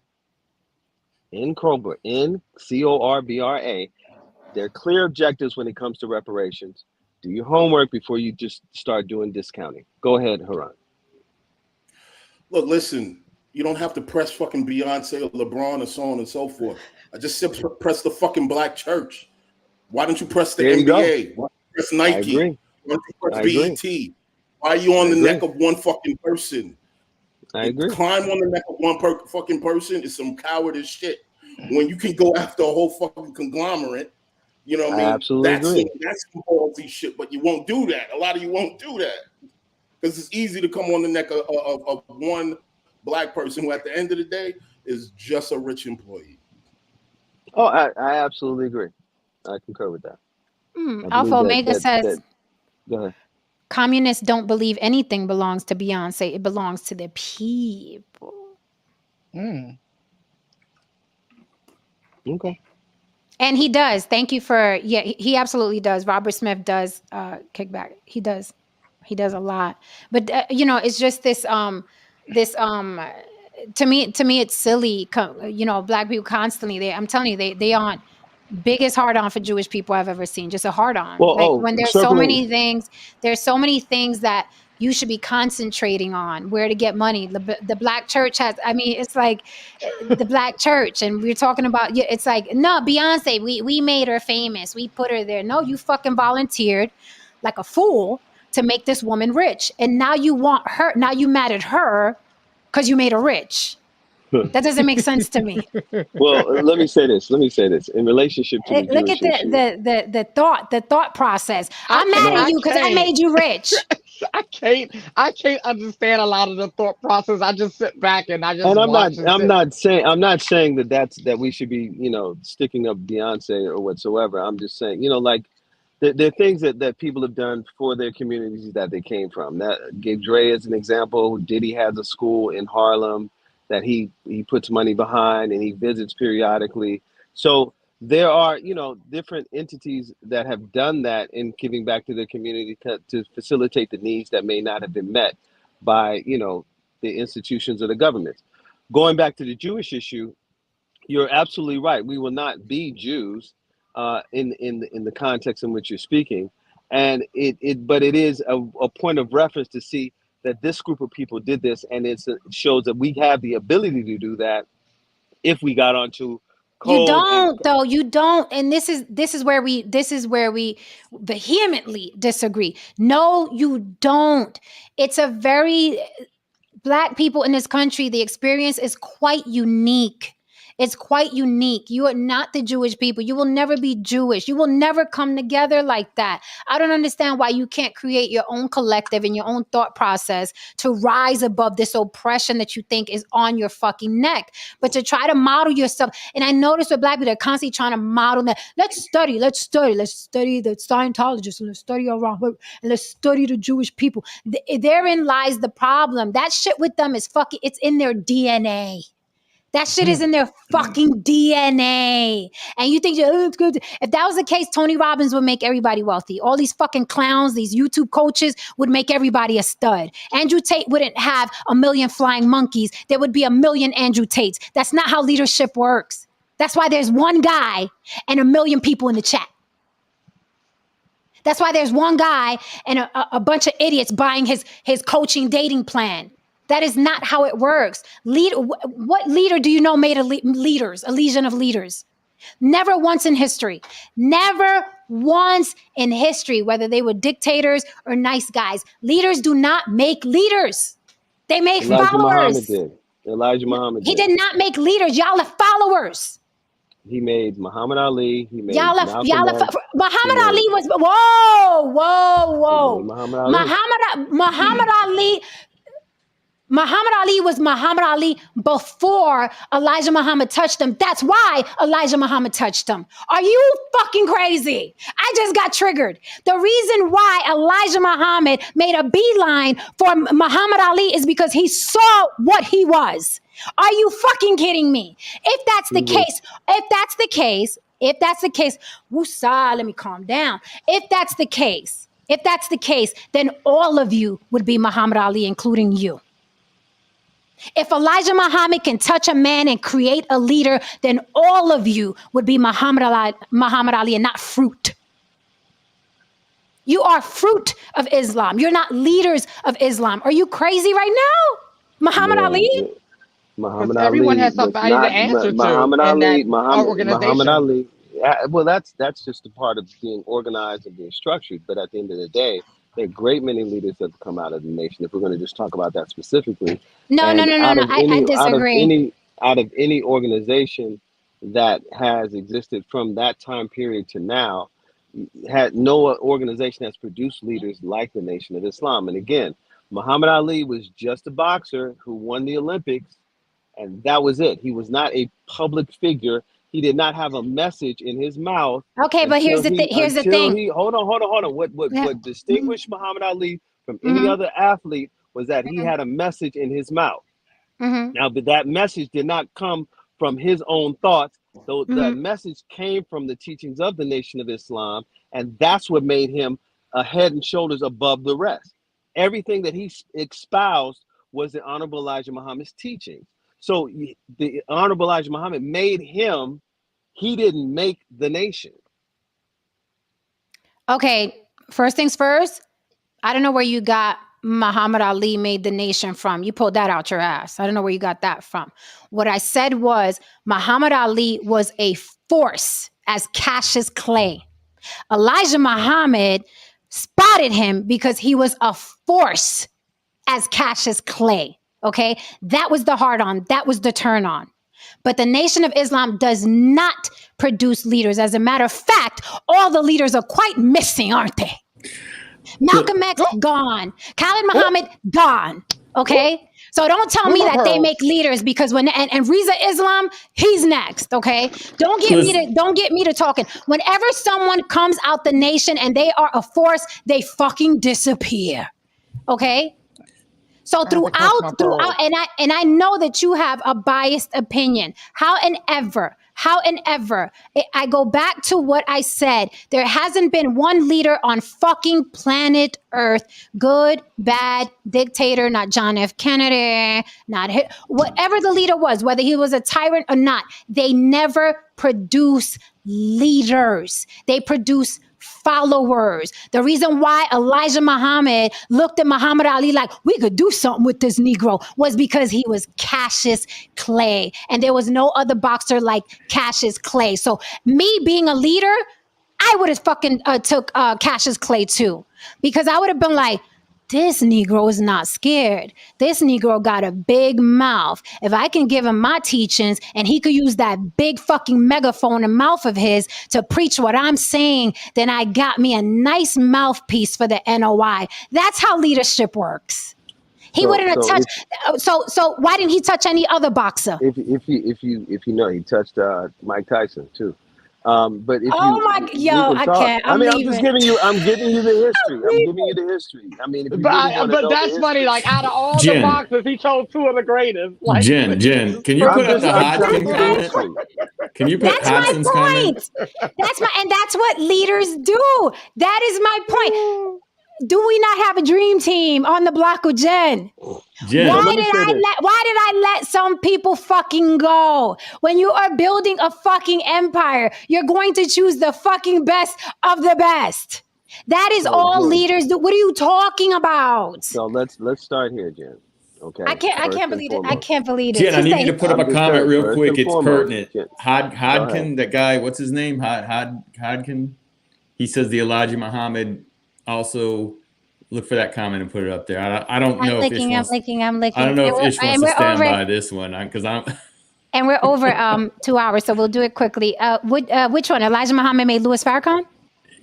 CORBRA, there are clear objectives when it comes to reparations. Do your homework before you just start doing discounting. Go ahead, Haran. Look, listen, you don't have to press fucking Beyonce or LeBron or so on and so forth. I just said press the fucking black church. Why don't you press the NBA? Why don't you press Nike? Why don't you press BET? Why are you on the neck of one fucking person? I agree. Climb on the neck of one fucking person is some cowardice shit. When you can go after a whole fucking conglomerate, you know what I mean? Absolutely agree. That's some ballsy shit, but you won't do that. A lot of you won't do that because it's easy to come on the neck of one black person who, at the end of the day, is just a rich employee. Oh, I absolutely agree. I concur with that. Alpha Omega says, go ahead. Communists don't believe anything belongs to Beyonce. It belongs to the people. Okay. And he does. Thank you for, he absolutely does. Robert Smith does kickback. He does a lot. But, it's just this, to me, it's silly. Black people constantly, I'm telling you, they aren't biggest hard on for Jewish people I've ever seen. Just a hard on. Well, when there's so many things that you should be concentrating on where to get money. The black church has, it's like the black church, and we're talking about, it's like, no, Beyonce, we made her famous. We put her there. No, you fucking volunteered like a fool to make this woman rich. And now you want her, now you mad at her because you made her rich. That doesn't make sense to me. Well, let me say this. In relationship to the look at the thought process. I'm mad at you because I made you rich. I can't understand a lot of the thought process. I just sit back and I just. And I'm not saying that we should be, sticking up Beyonce or whatsoever. I'm just saying, like there are things that people have done for their communities that they came from. That gave Dre as an example. Diddy has a school in Harlem that he puts money behind and he visits periodically. So there are, different entities that have done that in giving back to their community to facilitate the needs that may not have been met by, the institutions of the government. Going back to the Jewish issue, you're absolutely right. We will not be Jews in the context in which you're speaking. And but it is a point of reference to see that this group of people did this, and it shows that we have the ability to do that if we got onto code. You don't. And this is where we vehemently disagree. No, you don't. It's a very Black people in this country, the experience is quite unique. It's quite unique. You are not the Jewish people. You will never be Jewish. You will never come together like that. I don't understand why you can't create your own collective and your own thought process to rise above this oppression that you think is on your fucking neck. But to try to model yourself, and I notice with Black people, they're constantly trying to model that. Let's study the Scientologists, and let's study around, and let's study the Jewish people. Therein lies the problem. That shit with them is fucking, it's in their DNA. That shit is in their fucking DNA. And you think, oh, it's good. If that was the case, Tony Robbins would make everybody wealthy. All these fucking clowns, these YouTube coaches would make everybody a stud. Andrew Tate wouldn't have a million flying monkeys. There would be a million Andrew Tates. That's not how leadership works. That's why there's one guy and a million people in the chat. That's why there's one guy and a bunch of idiots buying his coaching dating plan. That is not how it works. What leader do you know made a legion of leaders? Never once in history. Never once in history, whether they were dictators or nice guys. Leaders do not make leaders. They make followers. Elijah Muhammad did. He did not make leaders. Y'all are followers. He made Muhammad Ali. He made Muhammad Ali was Muhammad Ali was Muhammad Ali before Elijah Muhammad touched him. That's why Elijah Muhammad touched him. Are you fucking crazy? I just got triggered. The reason why Elijah Muhammad made a beeline for Muhammad Ali is because he saw what he was. Are you fucking kidding me? If that's the case, woosah, let me calm down. If that's the case, then all of you would be Muhammad Ali, including you. If Elijah Muhammad can touch a man and create a leader, then all of you would be Muhammad Ali and not fruit. You are fruit of Islam. You're not leaders of Islam. Are you crazy right now? Muhammad Ali? Muhammad Ali. Everyone has somebody to answer to. Muhammad Ali. Muhammad Ali. Yeah, well, that's just a part of being organized and being structured. But at the end of the day, there are a great many leaders that have come out of the nation. If we're going to just talk about that specifically. No. I disagree. Out of any organization that has existed from that time period to now, had no organization that's produced leaders like the Nation of Islam. And again, Muhammad Ali was just a boxer who won the Olympics, and that was it. He was not a public figure. He did not have a message in his mouth. Okay, but here's the thing. Hold on. What distinguished Muhammad Ali from any other athlete was that he had a message in his mouth. Now, but that message did not come from his own thoughts. So that message came from the teachings of the Nation of Islam, and that's what made him a head and shoulders above the rest. Everything that he espoused was the Honorable Elijah Muhammad's teachings. So the Honorable Elijah Muhammad made him. He didn't make the nation. Okay, first things first, I don't know where you got Muhammad Ali made the nation from. You pulled that out your ass. I don't know where you got that from. What I said was Muhammad Ali was a force as Cassius Clay. Elijah Muhammad spotted him because he was a force as Cassius Clay. Okay, that was the hard on. That was the turn on. But the Nation of Islam does not produce leaders. As a matter of fact, all the leaders are quite missing, aren't they? Malcolm X, gone. Khalid Muhammad, gone. Okay? So don't tell me that they make leaders because and Reza Islam, he's next, okay? Don't get me to talking. Whenever someone comes out the nation and they are a force, they fucking disappear. Okay? So throughout, and I know that you have a biased opinion. How and ever, I go back to what I said. There hasn't been one leader on fucking planet Earth, good, bad, dictator, not John F. Kennedy, whatever the leader was, whether he was a tyrant or not, they never produce leaders. They produce followers. The reason why Elijah Muhammad looked at Muhammad Ali like we could do something with this Negro was because he was Cassius Clay, and there was no other boxer like Cassius Clay. So me being a leader, I would have fucking took Cassius Clay too, because I would have been like, this Negro is not scared. This Negro got a big mouth. If I can give him my teachings and he could use that big fucking megaphone and mouth of his to preach what I'm saying, then I got me a nice mouthpiece for the NOI. That's how leadership works. He wouldn't have touched. So why didn't he touch any other boxer? If you know, he touched Mike Tyson too. But if I can't. I'm just giving you. I'm giving you the history. I'm giving you the history. I mean, if you really but that's funny. Like out of all Jen. the boxers, he chose 2 of the greatest. Like, Jen, can you put up the Hodgkins comment? Can you put Hodgkins comment? That's what leaders do. That is my point. Do we not have a dream team on the block with Jen? Jen. Why did I let some people fucking go? When you are building a fucking empire, you're going to choose the fucking best of the best. That is all leaders do. What are you talking about? So let's start here, Jen. Okay. I can't believe it. I can't believe it. Jen, I need you to put up a comment real quick. It's pertinent. Hodgkin, that guy, what's his name? Hodgkin. He says the Elijah Muhammad. Also, look for that comment and put it up there. I don't know if Ish wants to stand by this one because I'm. And we're over 2 hours, so we'll do it quickly. Which one? Elijah Muhammad made Louis Farrakhan?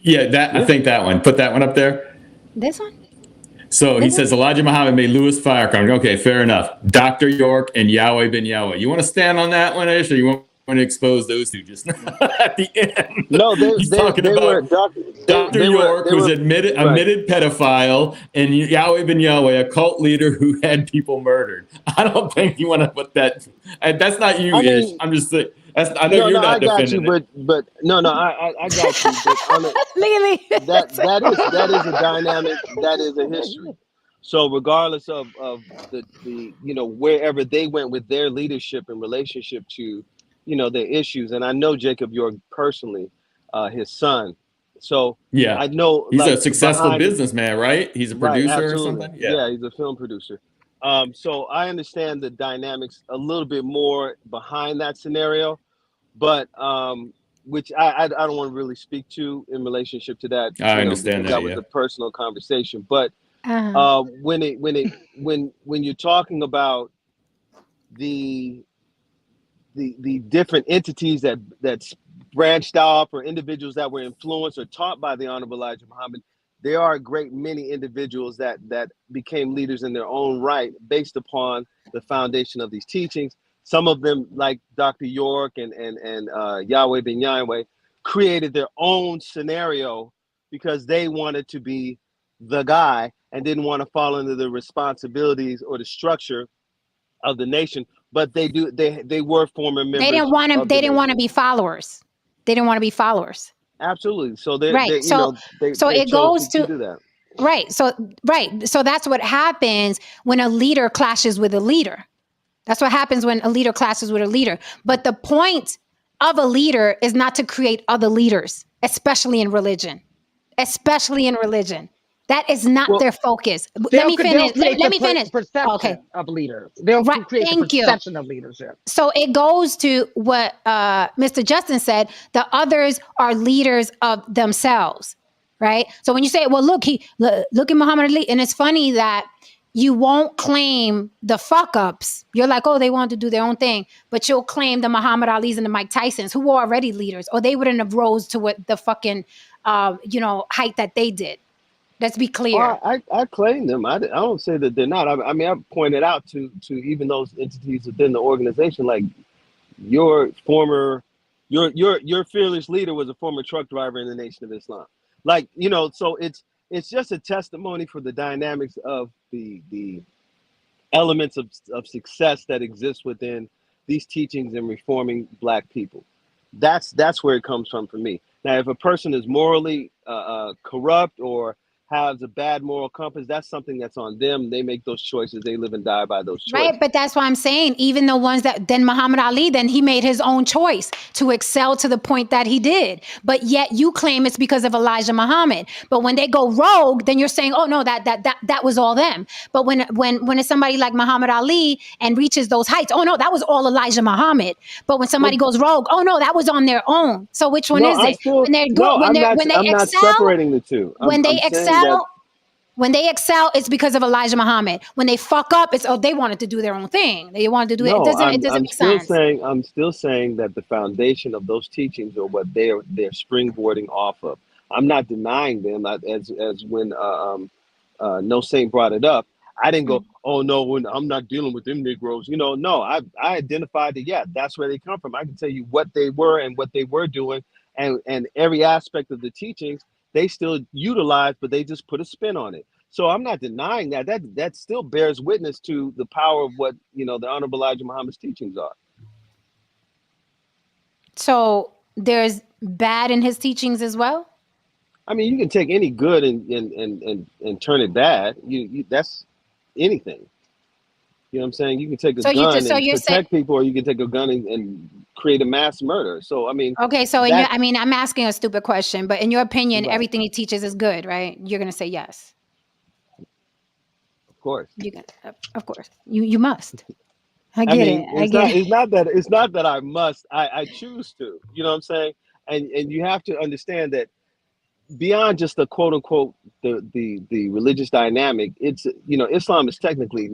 Yeah, I think that one. Put that one up there. This one? So he says Elijah Muhammad made Louis Farrakhan. Okay, fair enough. Dr. York and Yahweh bin Yahweh. You want to stand on that one, Ish, or you want to expose those two just at the end? No, he's talking about Dr. York was admitted pedophile, and Yahweh bin Yahweh, a cult leader who had people murdered. I don't think you want to put that. That's not you, Ish. I'm just saying. I know you're not defending it. But I got you. But that is a dynamic. That is a history. So regardless of the wherever they went with their leadership in relationship to their issues, and I know Jacob York personally, his son. So yeah, I know he's a successful businessman, right? He's a producer or something. Yeah, he's a film producer. So I understand the dynamics a little bit more behind that scenario, but which I don't want to really speak to in relationship to that. I understand that was a personal conversation, but when you're talking about the different entities that's branched off, or individuals that were influenced or taught by the Honorable Elijah Muhammad, there are a great many individuals that became leaders in their own right based upon the foundation of these teachings. Some of them, like Dr. York and Yahweh bin Yahweh, created their own scenario because they wanted to be the guy and didn't want to fall into the responsibilities or the structure of the nation. But they were former members. They didn't want to be followers. They didn't want to be followers. Absolutely. So it goes to do that. Right. So that's what happens when a leader clashes with a leader. That's what happens when a leader clashes with a leader. But the point of a leader is not to create other leaders, especially in religion. That is not their focus. Let me finish. Perception of leaders. They'll create the perception of leadership. So it goes to what Mr. Justin said. The others are leaders of themselves, right? So when you say, well, look at Muhammad Ali, and it's funny that you won't claim the fuck ups. You're like, oh, they want to do their own thing, but you'll claim the Muhammad Ali's and the Mike Tysons, who were already leaders, or they wouldn't have rose to what the fucking height that they did. Let's be clear. Well, I claim them. I don't say that they're not. I mean, I've pointed out to even those entities within the organization, like your fearless leader was a former truck driver in the Nation of Islam. Like, so it's just a testimony for the dynamics of the elements of success that exist within these teachings in reforming Black people. That's where it comes from for me. Now, if a person is morally corrupt or has a bad moral compass, that's something that's on them. They make those choices. They live and die by those choices. Right, but that's why I'm saying, even the ones that, then Muhammad Ali, then he made his own choice to excel to the point that he did. But yet you claim it's because of Elijah Muhammad. But when they go rogue, then you're saying, oh no, that was all them. But when it's somebody like Muhammad Ali and reaches those heights, oh no, that was all Elijah Muhammad. But when somebody goes rogue, oh no, that was on their own. So which one is it? I'm not separating the two. When they excel, it's because of Elijah Muhammad. When they fuck up, it's they wanted to do their own thing. They wanted to do it. No, It doesn't I'm make still sense. saying that the foundation of those teachings are what they're springboarding off of. I'm not denying them. As when No Saint brought it up, I didn't go, oh no, I'm not dealing with them Negroes. No, I identified that that's where they come from. I can tell you what they were and what they were doing, and every aspect of the teachings they still utilize, but they just put a spin on it. So I'm not denying that. That still bears witness to the power of what the Honorable Elijah Muhammad's teachings are. So there's bad in his teachings as well. I mean, you can take any good and turn it bad. You that's anything. You know what I'm saying? You can take a gun and protect people, or you can take a gun and create a mass murder. So I mean, okay. So I'm asking a stupid question, but in your opinion, everything he teaches is good, right? You're gonna say yes. Of course. Of course. You must. I get it. It's not that I must. I choose to. You know what I'm saying? And you have to understand that beyond just the quote unquote the religious dynamic, it's Islam is technically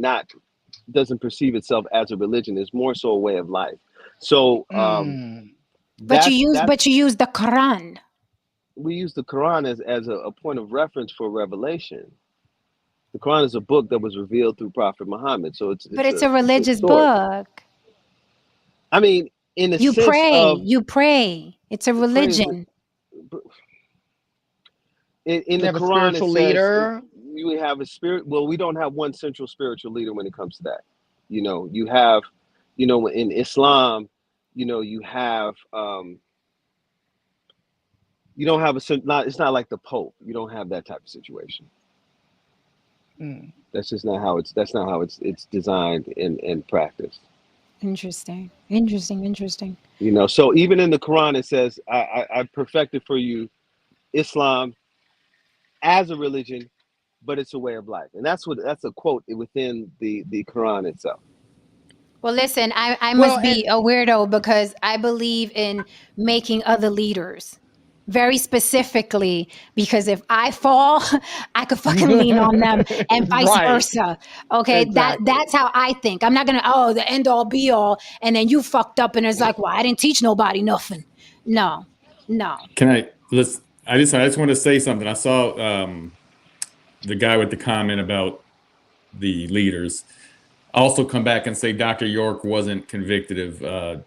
doesn't perceive itself as a religion. It's more so a way of life. So but you use the Quran. We use the Quran as a point of reference for revelation. The Quran is a book that was revealed through Prophet Muhammad. So it's a religious book. I mean, in the sense of you pray. It's a religion. In the Quran, it says leader. You have a spirit. Well, we don't have one central spiritual leader when it comes to that. You have, in Islam, you have, you don't have it's not like the Pope. You don't have that type of situation. That's just not how it's designed and practiced. Interesting. So even in the Quran, it says, I perfected for you Islam as a religion, but it's a way of life. And that's a quote within the Quran itself. Well, listen, I must be a weirdo because I believe in making other leaders. Very specifically, because if I fall, I could fucking lean on them and vice versa. Okay, exactly. That's how I think. I'm not gonna the end all be all, and then you fucked up and it's like, well, I didn't teach nobody nothing. No. Can I just want to say something. I saw the guy with the comment about the leaders also come back and say Dr. York wasn't convicted of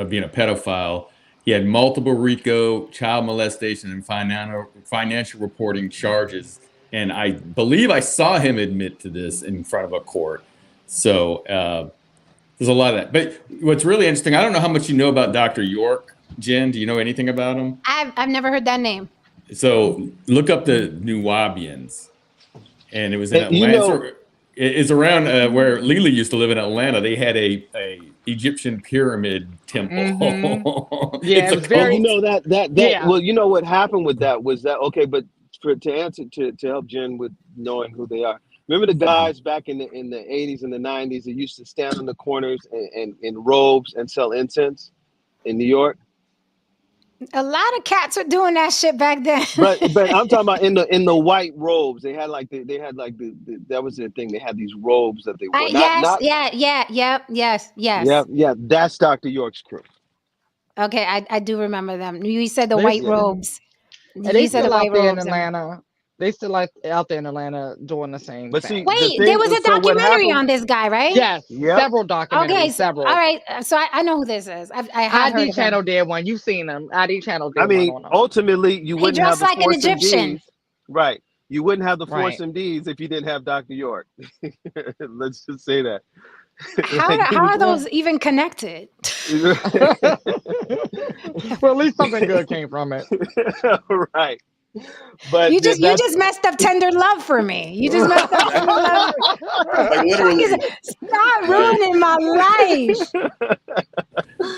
being a pedophile. He had multiple RICO, child molestation, and financial reporting charges. And I believe I saw him admit to this in front of a court. So there's a lot of that. But what's really interesting, I don't know how much you know about Dr. York. Jen, do you know anything about him? I've never heard that name. So look up the Nuwaubians. And it was in Atlanta. It's around where Lily used to live in Atlanta. They had a Egyptian pyramid temple. Mm-hmm. Yeah, it's very. Well, you know what happened with that was that okay, but to answer to help Jen with knowing who they are. Remember the guys back in the 80s and the 90s that used to stand on the corners and in robes and sell incense in New York? A lot of cats were doing that shit back then. but I'm talking about in the white robes. They had that was their thing. They had these robes that they wore. Yes. That's Dr. York's crew. Okay, I do remember them. You said the white robes. They still out there in Atlanta. They still out there in Atlanta doing the same thing. Wait, there was a documentary on this guy, right? Yes, several documentaries. Okay, several. All right, so I know who this is. ID Channel did one. You've seen them. ID Channel did one. I mean, ultimately, you wouldn't have the like an Egyptian, right? You wouldn't have the Force MDs if you didn't have Dr. York. Let's just say that. How are those even connected? Well, at least something good came from it. Right. But you just messed up tender love for me. You just messed up tender love. Stop ruining my life.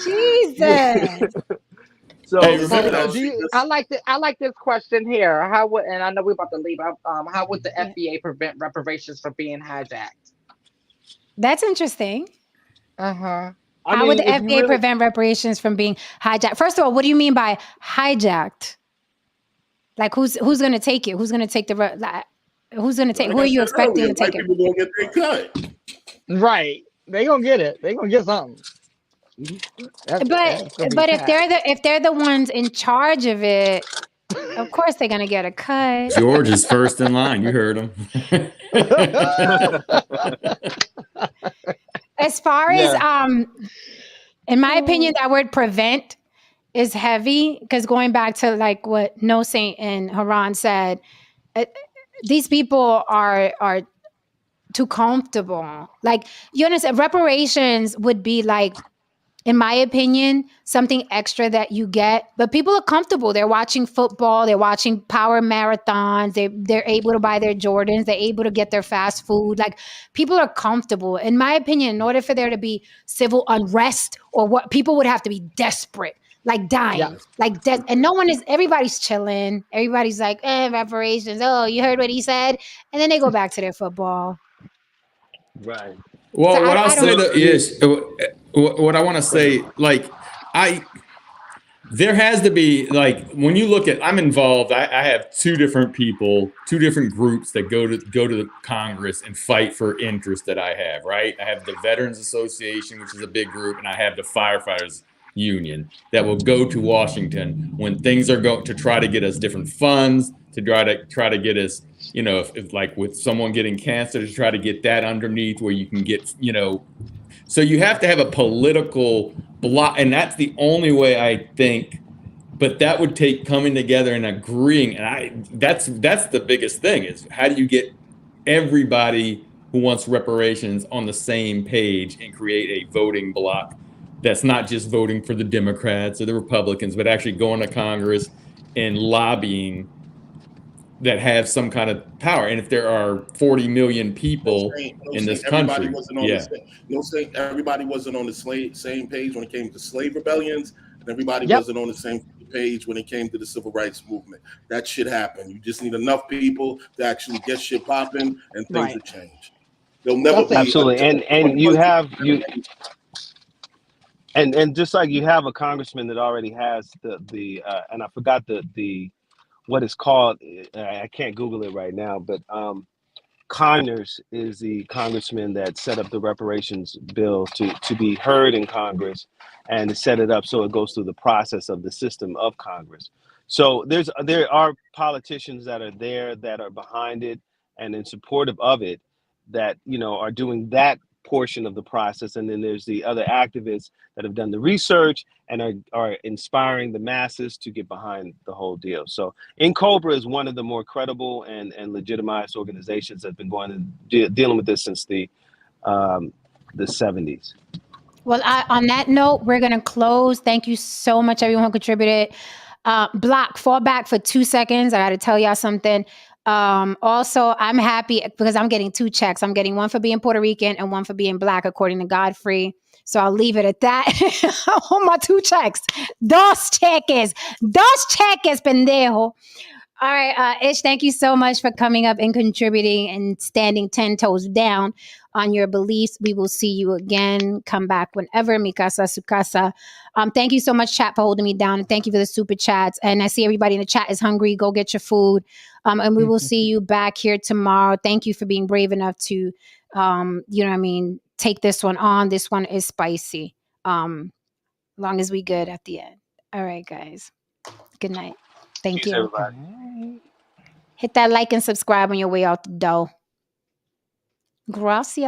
Jesus. So I like this question here. And I know we're about to leave. How would the FBA prevent reparations from being hijacked? That's interesting. Uh-huh. How would the FBA prevent reparations from being hijacked? First of all, what do you mean by hijacked? Like who's going to take it? Who's going to take the Who's going to take? Like Who I are you said expecting earlier, to take white it? people gonna get their cut. Right. They gonna get it. They gonna get something. That's gonna be But taxed. if they're the ones in charge of it, of course they're going to get a cut. George is first in line. You heard him. As far as Yeah. in my opinion, that word prevent is heavy because going back to like what No Saint and Haran said, uh, these people are too comfortable. Like, you understand, reparations would be like, in my opinion, something extra that you get. But people are comfortable. They're watching football. They're watching power marathons. They're able to buy their Jordans. They're able to get their fast food. Like, people are comfortable. In my opinion, in order for there to be civil unrest or what, people would have to be desperate, like dying, and no one is. Everybody's chilling. Everybody's like, reparations. Oh, you heard what he said, and then they go back to their football. Right. So Well, what I'll I don't. say though is what I want to say, like there has to be, like, when you look at, I'm involved. I have two different people, two different groups that go to the Congress and fight for interests that I have. Right, I have the Veterans Association, which is a big group, and I have the Firefighters Union that will go to Washington when things are going to try to get us different funds, to try to get us, if like with someone getting cancer, to try to get that underneath where you can get, so you have to have a political block, and that's the only way I think. But that would take coming together and agreeing, and that's the biggest thing, is how do you get everybody who wants reparations on the same page and create a voting block that's not just voting for the Democrats or the Republicans, but actually going to Congress and lobbying that have some kind of power. And if there are 40 million people in this Everybody country, wasn't on the same. Everybody wasn't on the same page when it came to slave rebellions, and everybody wasn't on the same page when it came to the civil rights movement. That shit happened. You just need enough people to actually get shit popping, and things will change. There'll never be absolutely, and you have and just like you have a congressman that already has the and I forgot the what it's called. I can't Google it right now, but Conyers is the congressman that set up the reparations bill to be heard in Congress and to set it up so it goes through the process of the system of Congress. So there are politicians that are there that are behind it and in supportive of it, that are doing that portion of the process, and then there's the other activists that have done the research and are inspiring the masses to get behind the whole deal. So INCOBRA is one of the more credible and legitimized organizations that have been going and dealing with this since the 70s. Well, on that note, we're going to close. Thank you so much, everyone who contributed. Block, fall back for 2 seconds. I got to tell y'all something. Also, I'm happy because I'm getting 2 checks. I'm getting one for being Puerto Rican and one for being Black, according to Godfrey. So I'll leave it at that. On my 2 checks. Dos cheques, pendejo. All right, Ish, thank you so much for coming up and contributing and standing 10 toes down on your beliefs. We will see you again. Come back whenever. Mi casa, su casa. Thank you so much, chat, for holding me down. And thank you for the super chats. And I see everybody in the chat is hungry. Go get your food. And we will see you back here tomorrow. Thank you for being brave enough to, take this one on. This one is spicy. Long as we good at the end. All right, guys. Good night. Thank Peace, you. everybody. Hit that like and subscribe on your way out the door. Gracias.